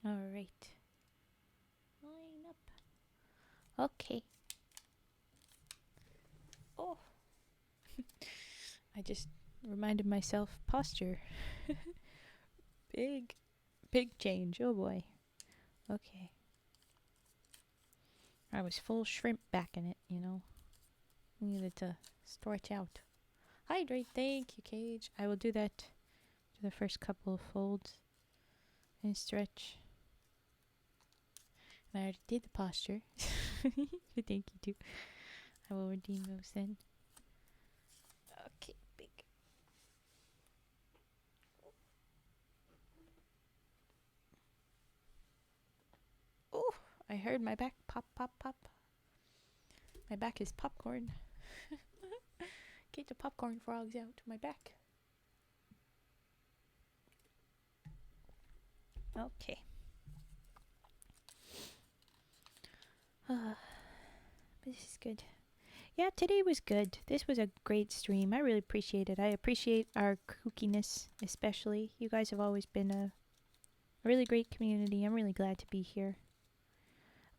Alright. Line up. Okay. Oh. I just reminded myself posture. Big change. Oh boy. Okay. I was full shrimp back in it, you know. Needed to stretch out. Hydrate. Thank you, Cage. I will do that to the first couple of folds and stretch. And I already did the posture. Thank you too. I will redeem those then. Okay, big. Oh, I heard my back pop, pop, pop. My back is popcorn. Get the popcorn frogs out my back. Okay. This is good. Yeah, today was good. This was a great stream. I really appreciate it. I appreciate our kookiness, especially. You guys have always been a really great community. I'm really glad to be here.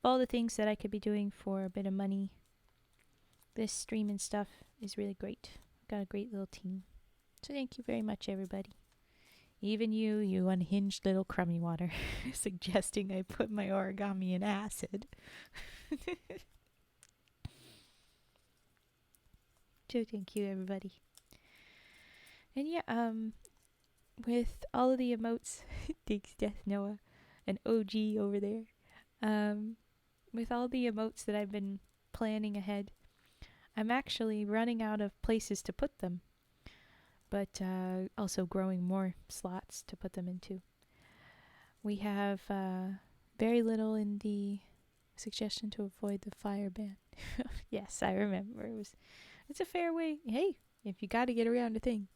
Of all the things that I could be doing for a bit of money, this stream and stuff is really great. Got a great little team. So thank you very much, everybody. Even you unhinged little crummy water, suggesting I put my origami in acid. So thank you, everybody. And yeah, with all of the emotes, thanks Death Noah, an OG over there. With all the emotes that I've been planning ahead, I'm actually running out of places to put them, but also growing more slots to put them into. We have very little in the suggestion to avoid the fire ban. Yes, I remember. It's a fair way. Hey, if you got to get around a thing.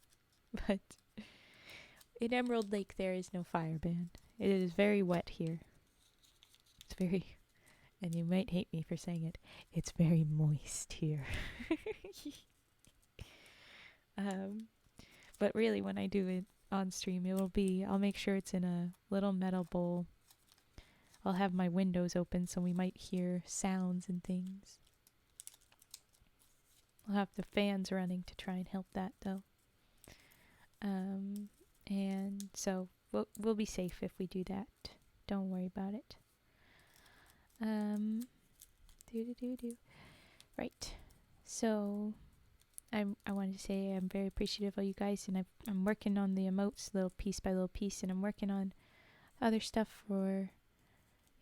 But in Emerald Lake, there is no fire ban. It is very wet here. It's very, and you might hate me for saying it, it's very moist here. But really, when I do it on stream, I'll make sure it's in a little metal bowl. I'll have my windows open so we might hear sounds and things. I'll have the fans running to try and help that, though. And so we'll be safe if we do that. Don't worry about it. Right. So I wanted to say I'm very appreciative of you guys, and I'm working on the emotes little piece by little piece, and I'm working on other stuff for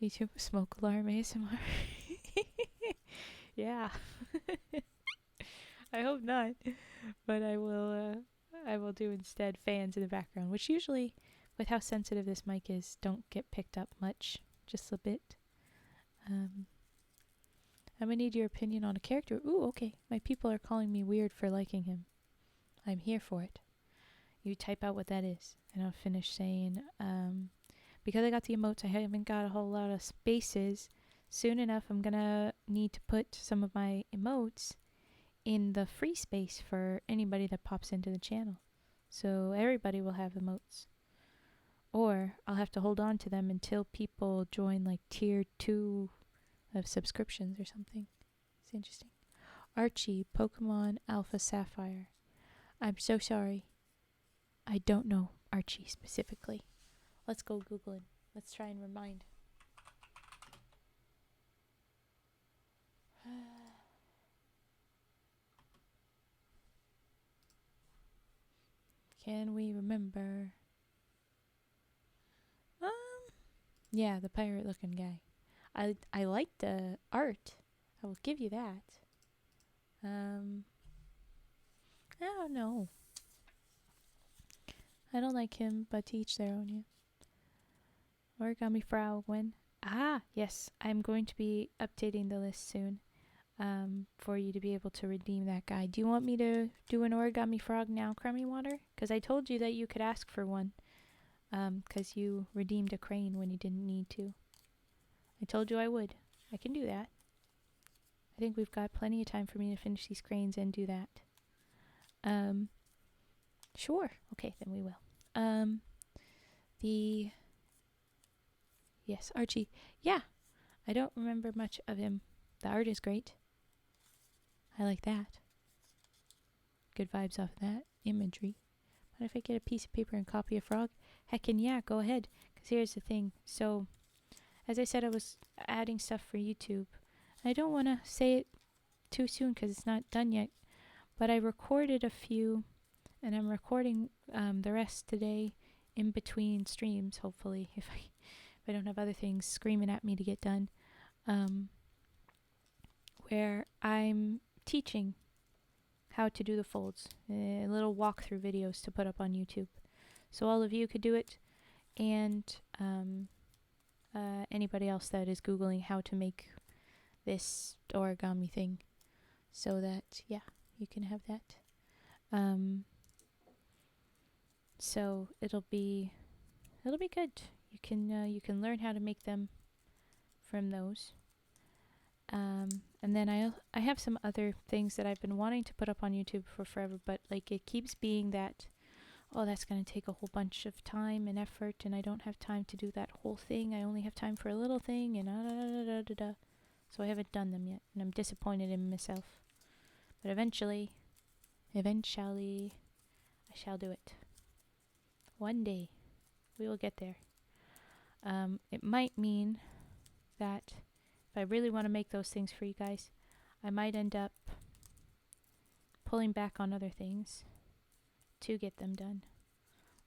YouTube. Smoke alarm ASMR. Yeah. I hope not, but I will do instead fans in the background, which usually, with how sensitive this mic is, don't get picked up much, just a bit. I'm gonna need your opinion on a character. Ooh, okay. My people are calling me weird for liking him. I'm here for it. You type out what that is, and I'll finish saying, because I got the emotes, I haven't got a whole lot of spaces. Soon enough, I'm gonna need to put some of my emotes in the free space for anybody that pops into the channel. So everybody will have emotes. Or I'll have to hold on to them until people join like tier 2 of subscriptions or something. It's interesting. Archie, Pokemon Alpha Sapphire. I'm so sorry. I don't know Archie specifically. Let's go Google it. Let's try and remind. Can we remember? Yeah, the pirate looking guy. I like the art. I will give you that. I don't know. I don't like him, but to each their own, yeah. Origami Frau Gwen. Ah, yes. I'm going to be updating the list soon. For you to be able to redeem that guy. Do you want me to do an origami frog now, Crummy Water? Because I told you that you could ask for one. Because you redeemed a crane when you didn't need to. I told you I would. I can do that. I think we've got plenty of time for me to finish these cranes and do that. Sure. Okay, then we will. Yes, Archie. Yeah. I don't remember much of him. The art is great. I like that. Good vibes off of that imagery. But if I get a piece of paper and copy a frog, Heckin' yeah, go ahead. Because here's the thing. So, as I said, I was adding stuff for YouTube. I don't want to say it too soon because it's not done yet. But I recorded a few, and I'm recording the rest today in between streams, hopefully, if I don't have other things screaming at me to get done. Where I'm teaching how to do the folds, little walkthrough videos to put up on YouTube. So all of you could do it, and anybody else that is Googling how to make this origami thing, so that, yeah, you can have that. So it'll be good. You can learn how to make them from those. And then I have some other things that I've been wanting to put up on YouTube for forever, but like it keeps being that, oh, that's going to take a whole bunch of time and effort, and I don't have time to do that whole thing. I only have time for a little thing, and da. So I haven't done them yet, and I'm disappointed in myself. But eventually, I shall do it. One day, we will get there. It might mean that if I really want to make those things for you guys, I might end up pulling back on other things to get them done.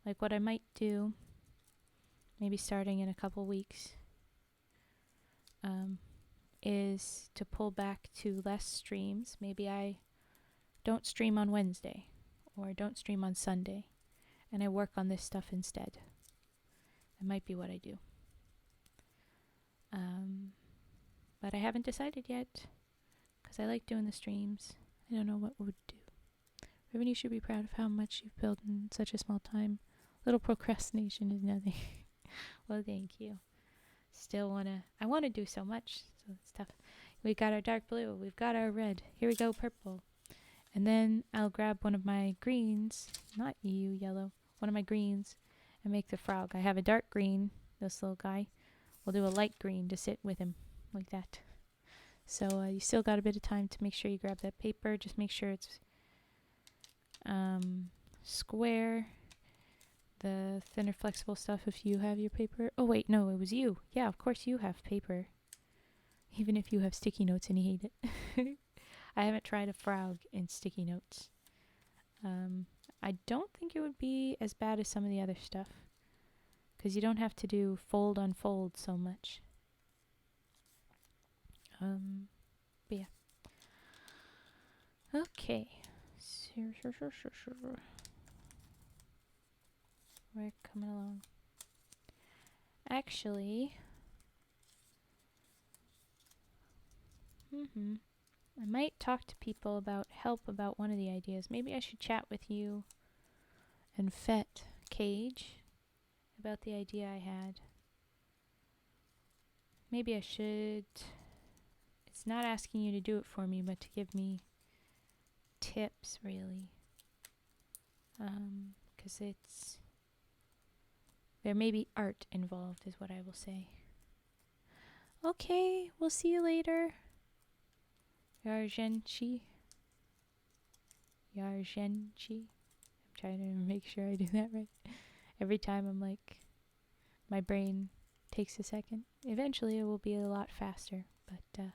Like what I might do, maybe starting in a couple weeks, is to pull back to less streams. Maybe I don't stream on Wednesday or don't stream on Sunday, and I work on this stuff instead. That might be what I do. But I haven't decided yet because I like doing the streams. I don't know what would do. Raven, you should be proud of how much you've built in such a small time. Little procrastination is nothing. Well, thank you. I want to do so much, so it's tough. We got our dark blue. We've got our red. Here we go, purple. And then I'll grab one of my greens, not you, yellow, one of my greens, and make the frog. I have a dark green, this little guy. We'll do a light green to sit with him, like that. So you still got a bit of time to make sure you grab that paper. Just make sure it's square. The thinner flexible stuff if you have your paper. Oh wait, no, it was you. Yeah, of course you have paper. Even if you have sticky notes and you hate it. I haven't tried a frog in sticky notes. I don't think it would be as bad as some of the other stuff, because you don't have to do fold on fold so much. But yeah. Okay. We're coming along. Actually, I might talk to people about help about one of the ideas. Maybe I should chat with you and Fet Cage about the idea I had. Maybe I should. It's not asking you to do it for me, but to give me tips, really. Because there may be art involved, is what I will say. Okay, we'll see you later. Yargenchi. I'm trying to make sure I do that right. Every time I'm like, my brain takes a second. Eventually it will be a lot faster, but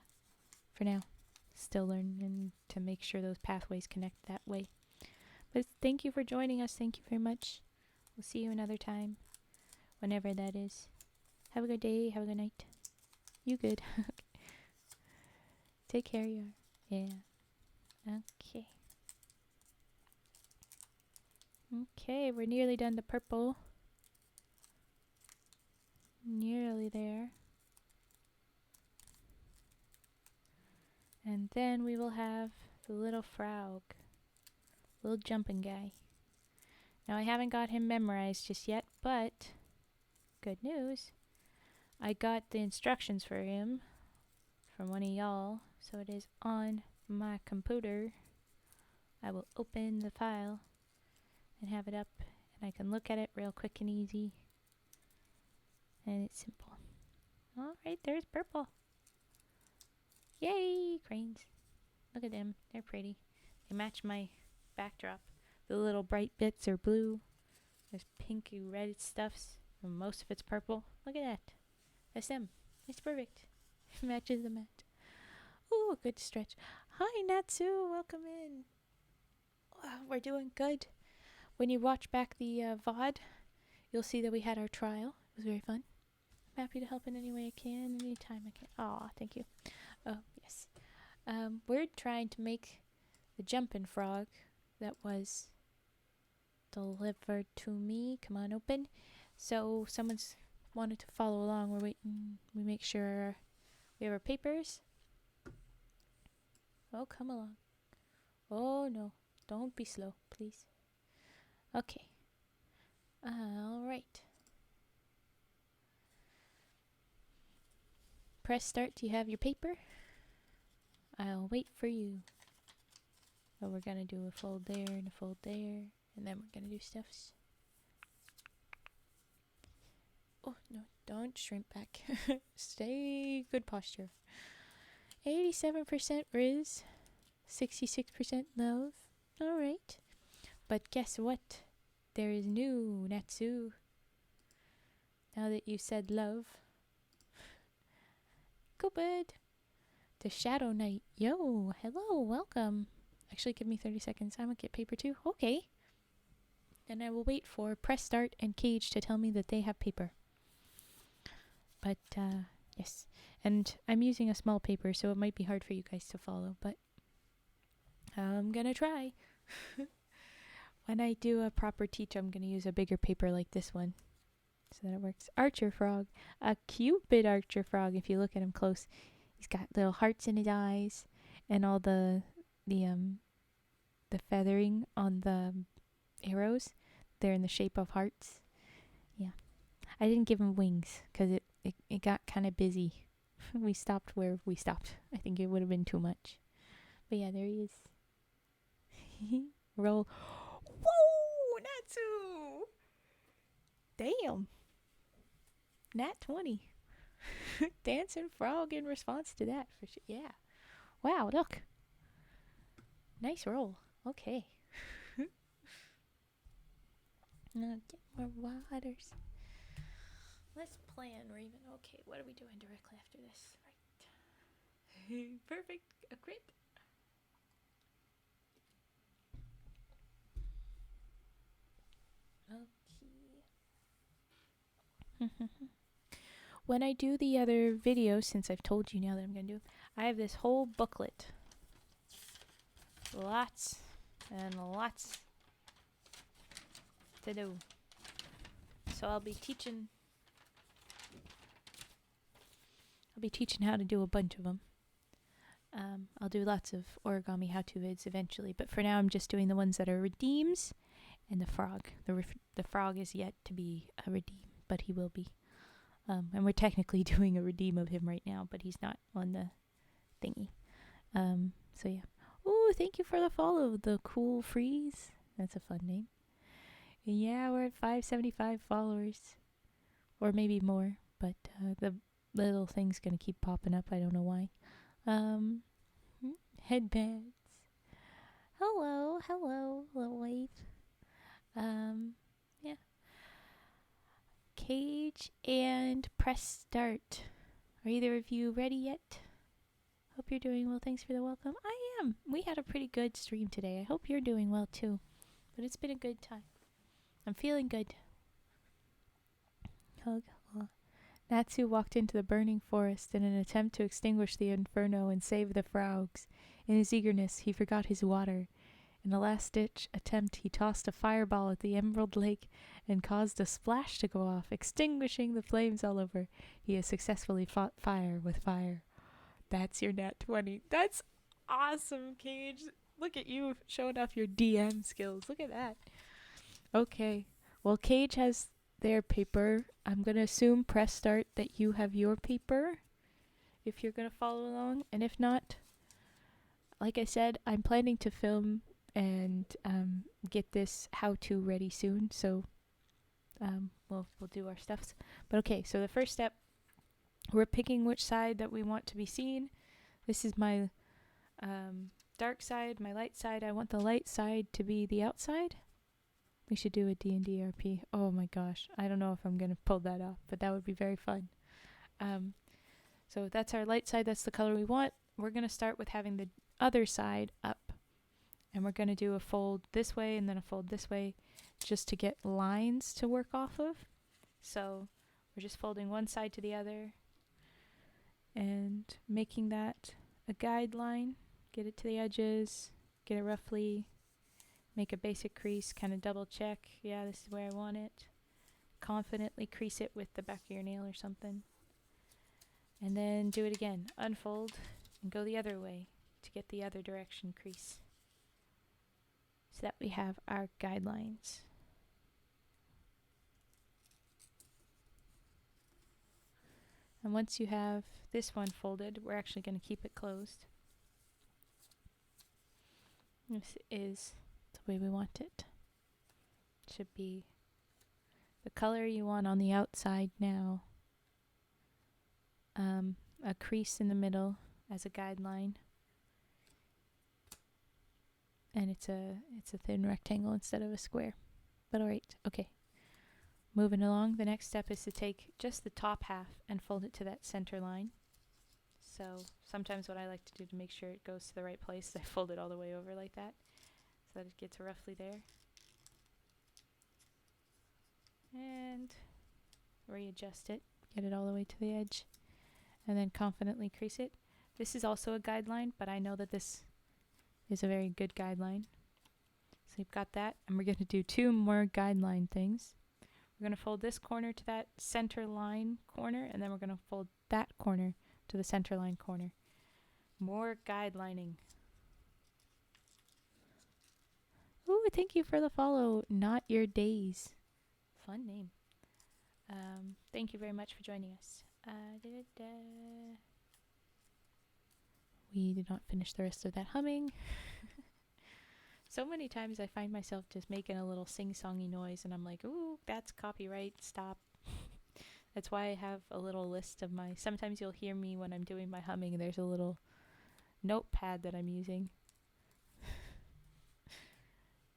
for now, still learning to make sure those pathways connect that way. But thank you for joining us. Thank you very much. We'll see you another time, whenever that is. Have a good day. Have a good night. You good. Take care, you are. Yeah. Okay. Okay, we're nearly done the purple. Nearly there. And then we will have the little frog. Little jumping guy. Now I haven't got him memorized just yet, but good news. I got the instructions for him from one of y'all, so it is on my computer. I will open the file and have it up, and I can look at it real quick and easy. And it's simple. Alright, there's purple. Yay, cranes. Look at them. They're pretty. They match my backdrop. The little bright bits are blue. There's pinky red stuffs, and most of it's purple. Look at that. That's them. It's perfect. Matches the mat. Ooh, good stretch. Hi, Natsu. Welcome in. We're doing good. When you watch back the VOD, you'll see that we had our trial. It was very fun. I'm happy to help in any way I can, anytime I can. Aw, thank you. Oh, yes. We're trying to make the jumping frog that was delivered to me. Come on, open. So someone's wanted to follow along. We're waiting. We make sure we have our papers. Oh, come along. Oh, no. Don't be slow, please. Okay. All right. Press start. Do you have your paper? I'll wait for you. Oh, we're gonna do a fold there and a fold there, and then we're gonna do stuffs. Oh, no, don't shrimp back. Stay good posture. 87% Riz, 66% love. Alright. But guess what? There is new, Natsu. Now that you said love. Go bed. The Shadow Knight. Yo, hello, welcome. Actually, give me 30 seconds. I'm gonna get paper too. Okay. And I will wait for Press Start and Cage to tell me that they have paper. But, yes. And I'm using a small paper, so it might be hard for you guys to follow, but I'm gonna try. When I do a proper teach, I'm gonna use a bigger paper like this one, so that it works. Archer frog. A Cupid archer frog, if you look at him close. He's got little hearts in his eyes, and all the feathering on the arrows, they're in the shape of hearts. Yeah. I didn't give him wings, because it got kind of busy. We stopped where we stopped. I think it would have been too much. But yeah, there he is. Roll. Whoa! Natsu! Damn. Nat 20. Dancing frog in response to that. For sure. Yeah. Wow, look. Nice roll. Okay. Now get more waters. Let's plan, Raven. Okay, what are we doing directly after this? Right. Perfect. A crit. Okay. When I do the other videos, since I've told you now that I'm going to do, I have this whole booklet. Lots and lots to do. So I'll be teaching how to do a bunch of them. I'll do lots of origami how-to vids eventually, but for now I'm just doing the ones that are redeems and the frog. The frog is yet to be a redeem, but he will be. And we're technically doing a redeem of him right now, but he's not on the thingy. So yeah. Ooh, thank you for the follow, the Cool Freeze. That's a fun name. And yeah, we're at 575 followers. Or maybe more, but the little thing's gonna keep popping up. I don't know why. Headbands. Hello, little wave. Yeah. Cage and Press Start. Are either of you ready yet? Hope you're doing well. Thanks for the welcome. I am. We had a pretty good stream today. I hope you're doing well too. But it's been a good time. I'm feeling good. Hug. Natsu walked into the burning forest in an attempt to extinguish the inferno and save the frogs. In his eagerness, he forgot his water. In a last-ditch attempt, he tossed a fireball at the Emerald Lake and caused a splash to go off, extinguishing the flames all over. He has successfully fought fire with fire. That's your Nat 20. That's awesome, Cage. Look at you showing off your DM skills. Look at that. Okay. Well, Cage has their paper. I'm going to assume Press Start that you have your paper if you're going to follow along. And if not, like I said, I'm planning to film and get this how-to ready soon. So we'll do our stuffs. But okay, so the first step, we're picking which side that we want to be seen. This is my dark side, my light side. I want the light side to be the outside. We should do a D&D RP. Oh my gosh. I don't know if I'm going to pull that off, but that would be very fun. So that's our light side. That's the color we want. We're going to start with having the other side up. And we're going to do a fold this way and then a fold this way just to get lines to work off of. So we're just folding one side to the other and making that a guideline. Get it to the edges, get it roughly, make a basic crease, kind of double check. Yeah, this is where I want it. Confidently crease it with the back of your nail or something. And then do it again. Unfold and go the other way to get the other direction crease. So that we have our guidelines. And once you have this one folded, we're actually going to keep it closed. This is the way we want it. Should be the color you want on the outside now. A crease in the middle as a guideline. And it's a thin rectangle instead of a square. But alright, okay. Moving along, the next step is to take just the top half and fold it to that center line. So sometimes what I like to do to make sure it goes to the right place is I fold it all the way over like that, so that it gets roughly there. And readjust it, get it all the way to the edge, and then confidently crease it. This is also a guideline, but I know that this is a very good guideline. So you've got that, and we're going to do two more guideline things. We're going to fold this corner to that center line corner, and then we're going to fold that corner to the center line corner. More guidelining. Ooh, thank you for the follow. Not Your Days. Fun name. Thank you very much for joining us. We did not finish the rest of that humming. So many times I find myself just making a little sing-songy noise and I'm like, ooh, that's copyright, stop. That's why I have a little list of my, sometimes you'll hear me when I'm doing my humming and there's a little notepad that I'm using.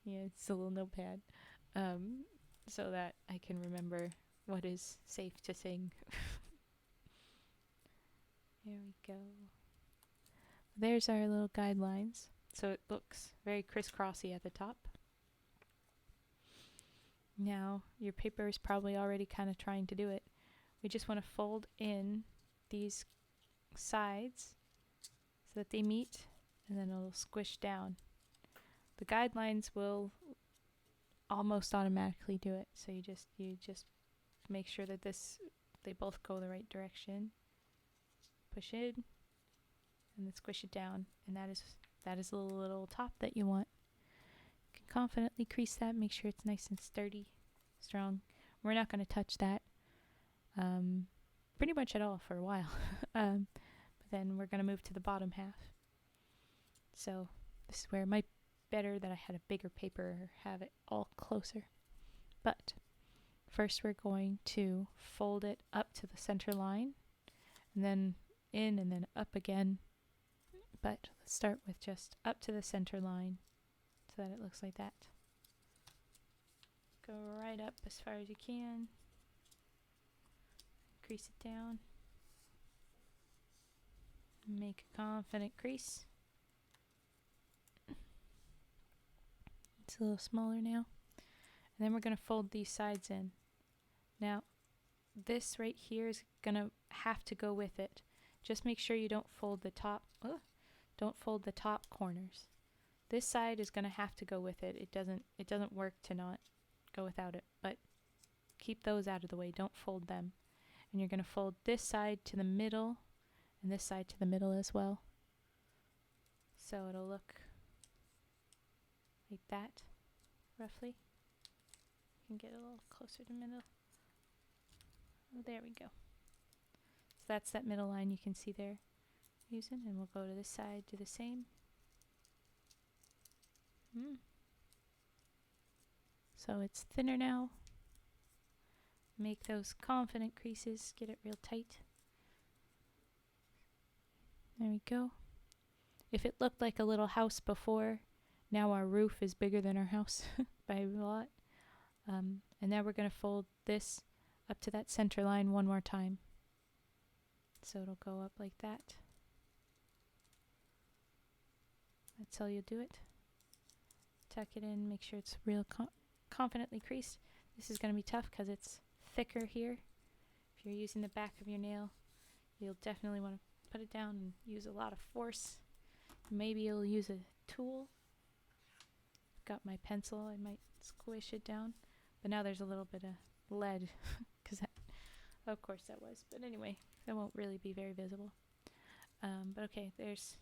Yeah, it's a little notepad. So that I can remember what is safe to sing. There we go. There's our little guidelines. So it looks very crisscrossy at the top. Now, your paper is probably already kind of trying to do it. We just want to fold in these sides so that they meet, and then it'll squish down. The guidelines will almost automatically do it. So you just make sure that they both go the right direction. Push in, and then squish it down, and that is the little top that you want. You can confidently crease that, make sure it's nice and sturdy, strong. We're not going to touch that pretty much at all for a while. But then we're going to move to the bottom half. So this is where it might be better that I had a bigger paper or have it all closer. But first we're going to fold it up to the center line, and then in and then up again. But let's start with just up to the center line so that it looks like that. Go right up as far as you can. Crease it down. Make a confident crease. It's a little smaller now. And then we're going to fold these sides in. Now, this right here is going to have to go with it. Just make sure you don't fold the top. Don't fold the top corners. This side is going to have to go with it. It doesn't work to not go without it, but keep those out of the way. Don't fold them. And you're going to fold this side to the middle and this side to the middle as well. So it'll look like that, roughly. You can get a little closer to the middle. Oh, there we go. So that's that middle line you can see there. Using, and we'll go to this side, do the same. So it's thinner now. Make those confident creases, get it real tight. There we go. If it looked like a little house before, now our roof is bigger than our house by a lot. And now we're going to fold this up to that center line one more time. So it'll go up like that. That's how you'll do it. Tuck it in, make sure it's real confidently creased. This is going to be tough because it's thicker here. If you're using the back of your nail, you'll definitely want to put it down and use a lot of force. Maybe you'll use a tool. Got my pencil, I might squish it down. But now there's a little bit of lead, because of course that was. But anyway, that won't really be very visible. But okay, it's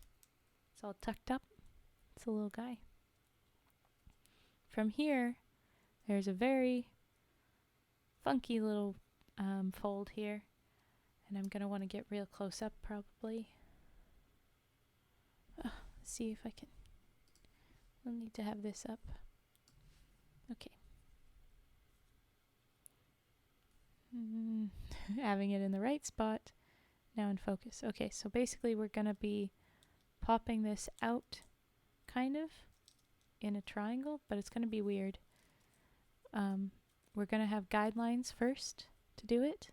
all tucked up. It's a little guy. From here, there's a very funky little fold here. And I'm going to want to get real close up probably. Let's see if I can. We'll need to have this up. Okay. Having it in the right spot. Now in focus. Okay, so basically we're going to be popping this out kind of in a triangle, but it's going to be weird. We're going to have guidelines first to do it.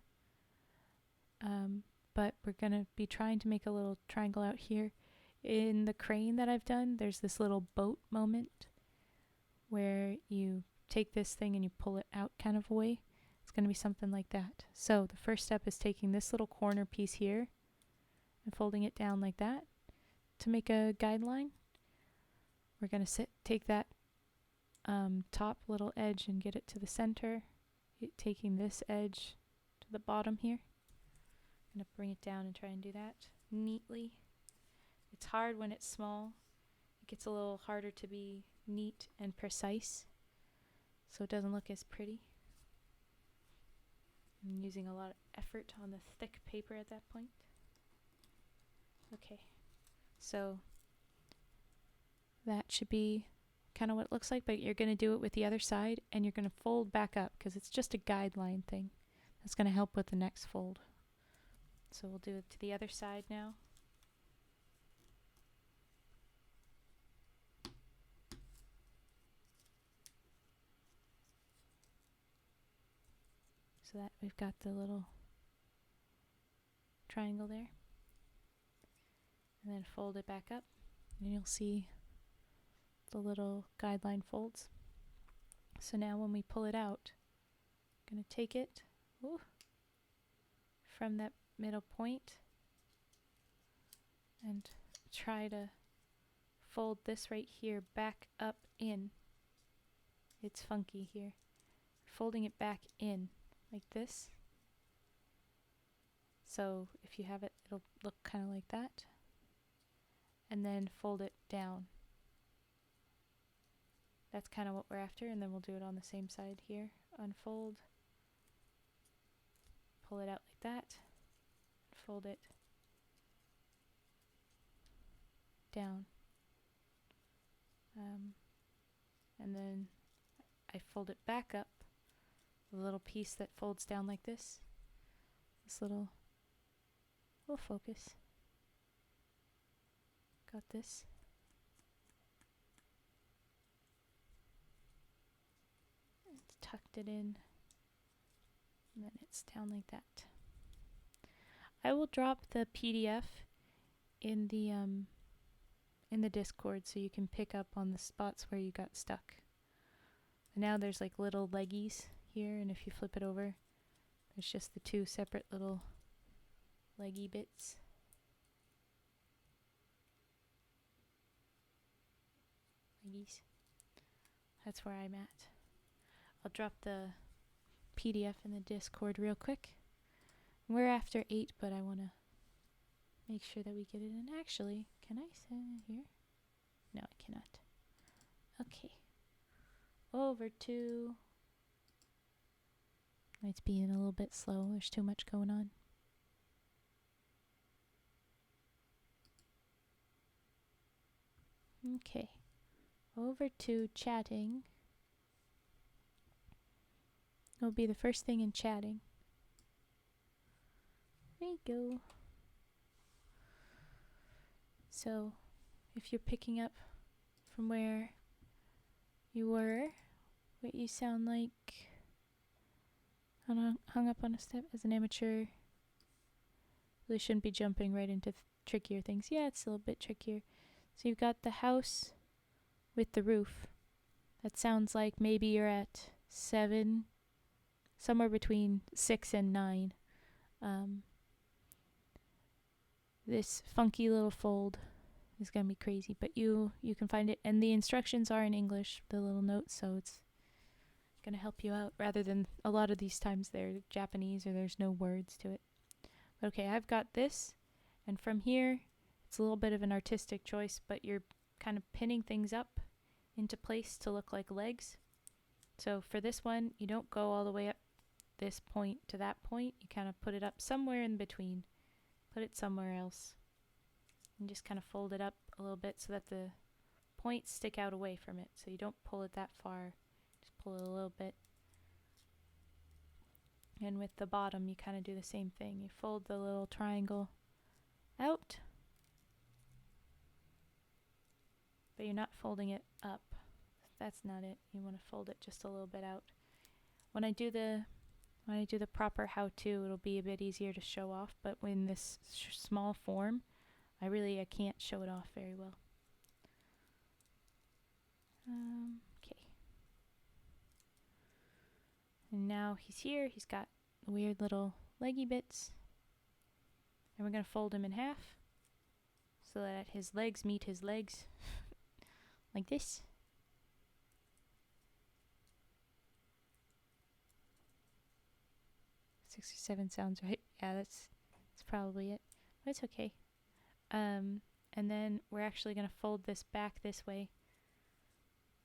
But we're going to be trying to make a little triangle out here. In the crane that I've done, there's this little boat moment where you take this thing and you pull it out kind of away. It's going to be something like that. So the first step is taking this little corner piece here and folding it down like that to make a guideline. We're going to take that top little edge and get it to the center, taking this edge to the bottom here. I'm going to bring it down and try and do that neatly. It's hard when it's small. It gets a little harder to be neat and precise, so it doesn't look as pretty. I'm using a lot of effort on the thick paper at that point. Okay, so that should be kind of what it looks like, but you're going to do it with the other side, and you're going to fold back up because it's just a guideline thing. That's going to help with the next fold. So we'll do it to the other side now. So that we've got the little triangle there. And then fold it back up, and you'll see the little guideline folds. So now when we pull it out, I'm going to take it from that middle point and try to fold this right here back up in. It's funky here. Folding it back in like this. So if you have it, it'll look kind of like that. And then fold it down. That's kind of what we're after, and then we'll do it on the same side here. Unfold, pull it out like that, fold it down, and then I fold it back up, the little piece that folds down like this, little focus, got this. Tucked it in, and then it's down like that. I will drop the PDF in the Discord so you can pick up on the spots where you got stuck. And now there's like little leggies here, and if you flip it over, there's just the two separate little leggy bits. Leggies. That's where I'm at. I'll drop the PDF in the Discord real quick. We're after 8, but I want to make sure that we get it in. Actually, can I send it here? No, I cannot. Okay. Over to... It's being a little bit slow. There's too much going on. Okay. Over to chatting. It'll be the first thing in chatting. There you go. So, if you're picking up from where you were, what you sound like hung up on a step as an amateur. Really shouldn't be jumping right into trickier things. Yeah, it's a little bit trickier. So you've got the house with the roof. That sounds like maybe you're at 7, somewhere between 6 and 9. This funky little fold is going to be crazy, but you can find it. And the instructions are in English, the little notes, so it's going to help you out rather than a lot of these times they're Japanese or there's no words to it. But okay, I've got this, and from here, it's a little bit of an artistic choice, but you're kind of pinning things up into place to look like legs. So for this one, you don't go all the way up this point to that point. You kind of put it up somewhere in between. Put it somewhere else. And just kind of fold it up a little bit so that the points stick out away from it. So you don't pull it that far. Just pull it a little bit. And with the bottom, you kind of do the same thing. You fold the little triangle out, but you're not folding it up. That's not it. You want to fold it just a little bit out. When I do the proper how-to, it'll be a bit easier to show off, but in this small form, I can't show it off very well. Okay. And now he's here. He's got weird little leggy bits. And we're going to fold him in half so that his legs meet his legs like this. 67 sounds right. Yeah, that's probably it. But it's okay. And then we're actually going to fold this back this way.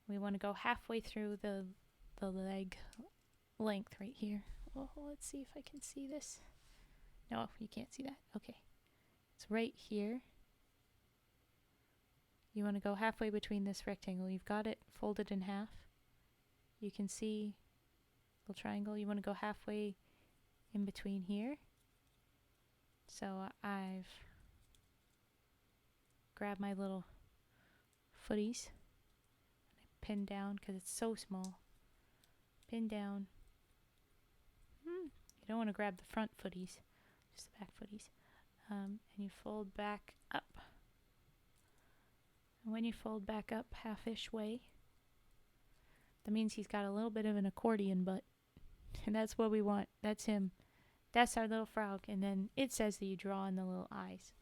We want to go halfway through the leg length right here. Oh, let's see if I can see this. No, you can't see that. Okay. It's right here. You want to go halfway between this rectangle. You've got it folded in half. You can see the triangle. You want to go halfway in between here. So I've grabbed my little footies and I pin down because it's so small. Pin down. You don't want to grab the front footies, just the back footies. And you fold back up. And when you fold back up half-ish way, that means he's got a little bit of an accordion butt. And that's what we want. That's him. That's our little frog. And then it says that you draw in the little eyes.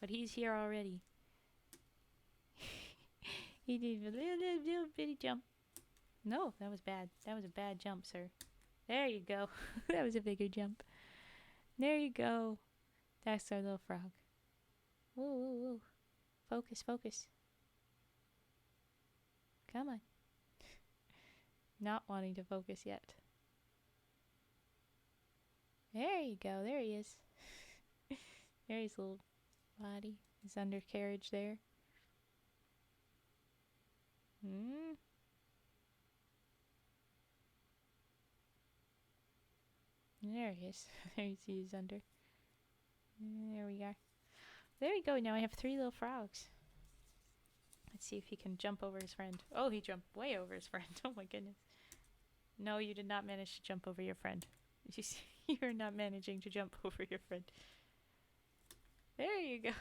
But he's here already. He did a little bitty jump. No, that was bad. That was a bad jump, sir. There you go. That was a bigger jump. There you go. That's our little frog. Whoa, whoa, whoa. Focus, focus. Come on. Not wanting to focus yet. There you go. There he is. There's his little body. His undercarriage there. There he is. There you see his under. There we are. There we go. Now I have 3 little frogs. Let's see if he can jump over his friend. Oh, he jumped way over his friend. Oh my goodness. No, you did not manage to jump over your friend. You're not managing to jump over your friend. There you go.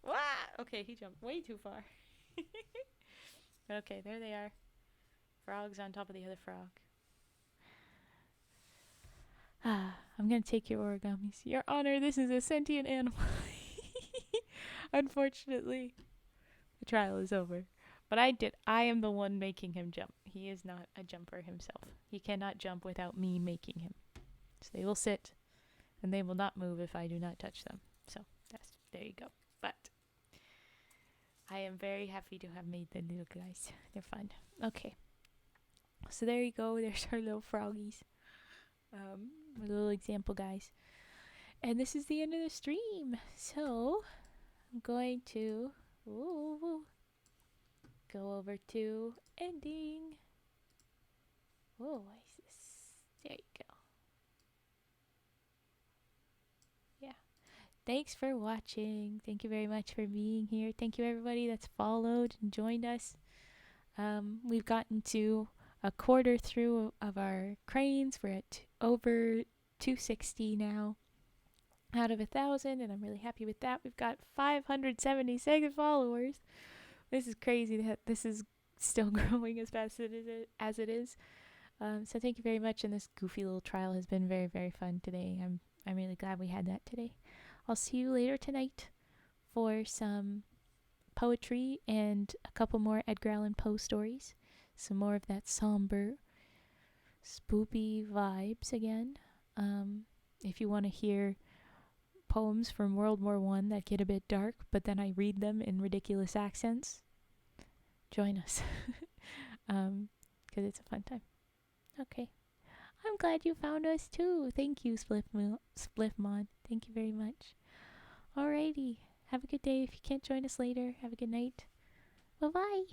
Wah! Okay, he jumped way too far. Okay, there they are. Frogs on top of the other frog. I'm going to take your origamis. Your Honor, this is a sentient animal. Unfortunately, the trial is over. But I am the one making him jump. He is not a jumper himself. He cannot jump without me making him. So they will sit, and they will not move if I do not touch them. So there you go. But I am very happy to have made the little guys. They're fun. Okay. So there you go. There's our little froggies. Our little example guys. And this is the end of the stream. So I'm going to go over to ending. Oh, why is this? There you go. Yeah. Thanks for watching. Thank you very much for being here. Thank you everybody that's followed and joined us. We've gotten to a quarter through of our cranes. We're at over 260 now out of 1,000, and I'm really happy with that. We've got 576 followers. This is crazy that this is still growing as fast as it is. So thank you very much, and this goofy little trial has been very, very fun today. I'm really glad we had that today. I'll see you later tonight for some poetry and a couple more Edgar Allan Poe stories. Some more of that somber, spoopy vibes again. If you want to hear poems from World War I that get a bit dark, but then I read them in ridiculous accents, join us. 'Cause it's a fun time. Okay. I'm glad you found us too. Thank you, Spliffmon. Thank you very much. Alrighty. Have a good day. If you can't join us later, have a good night. Bye-bye.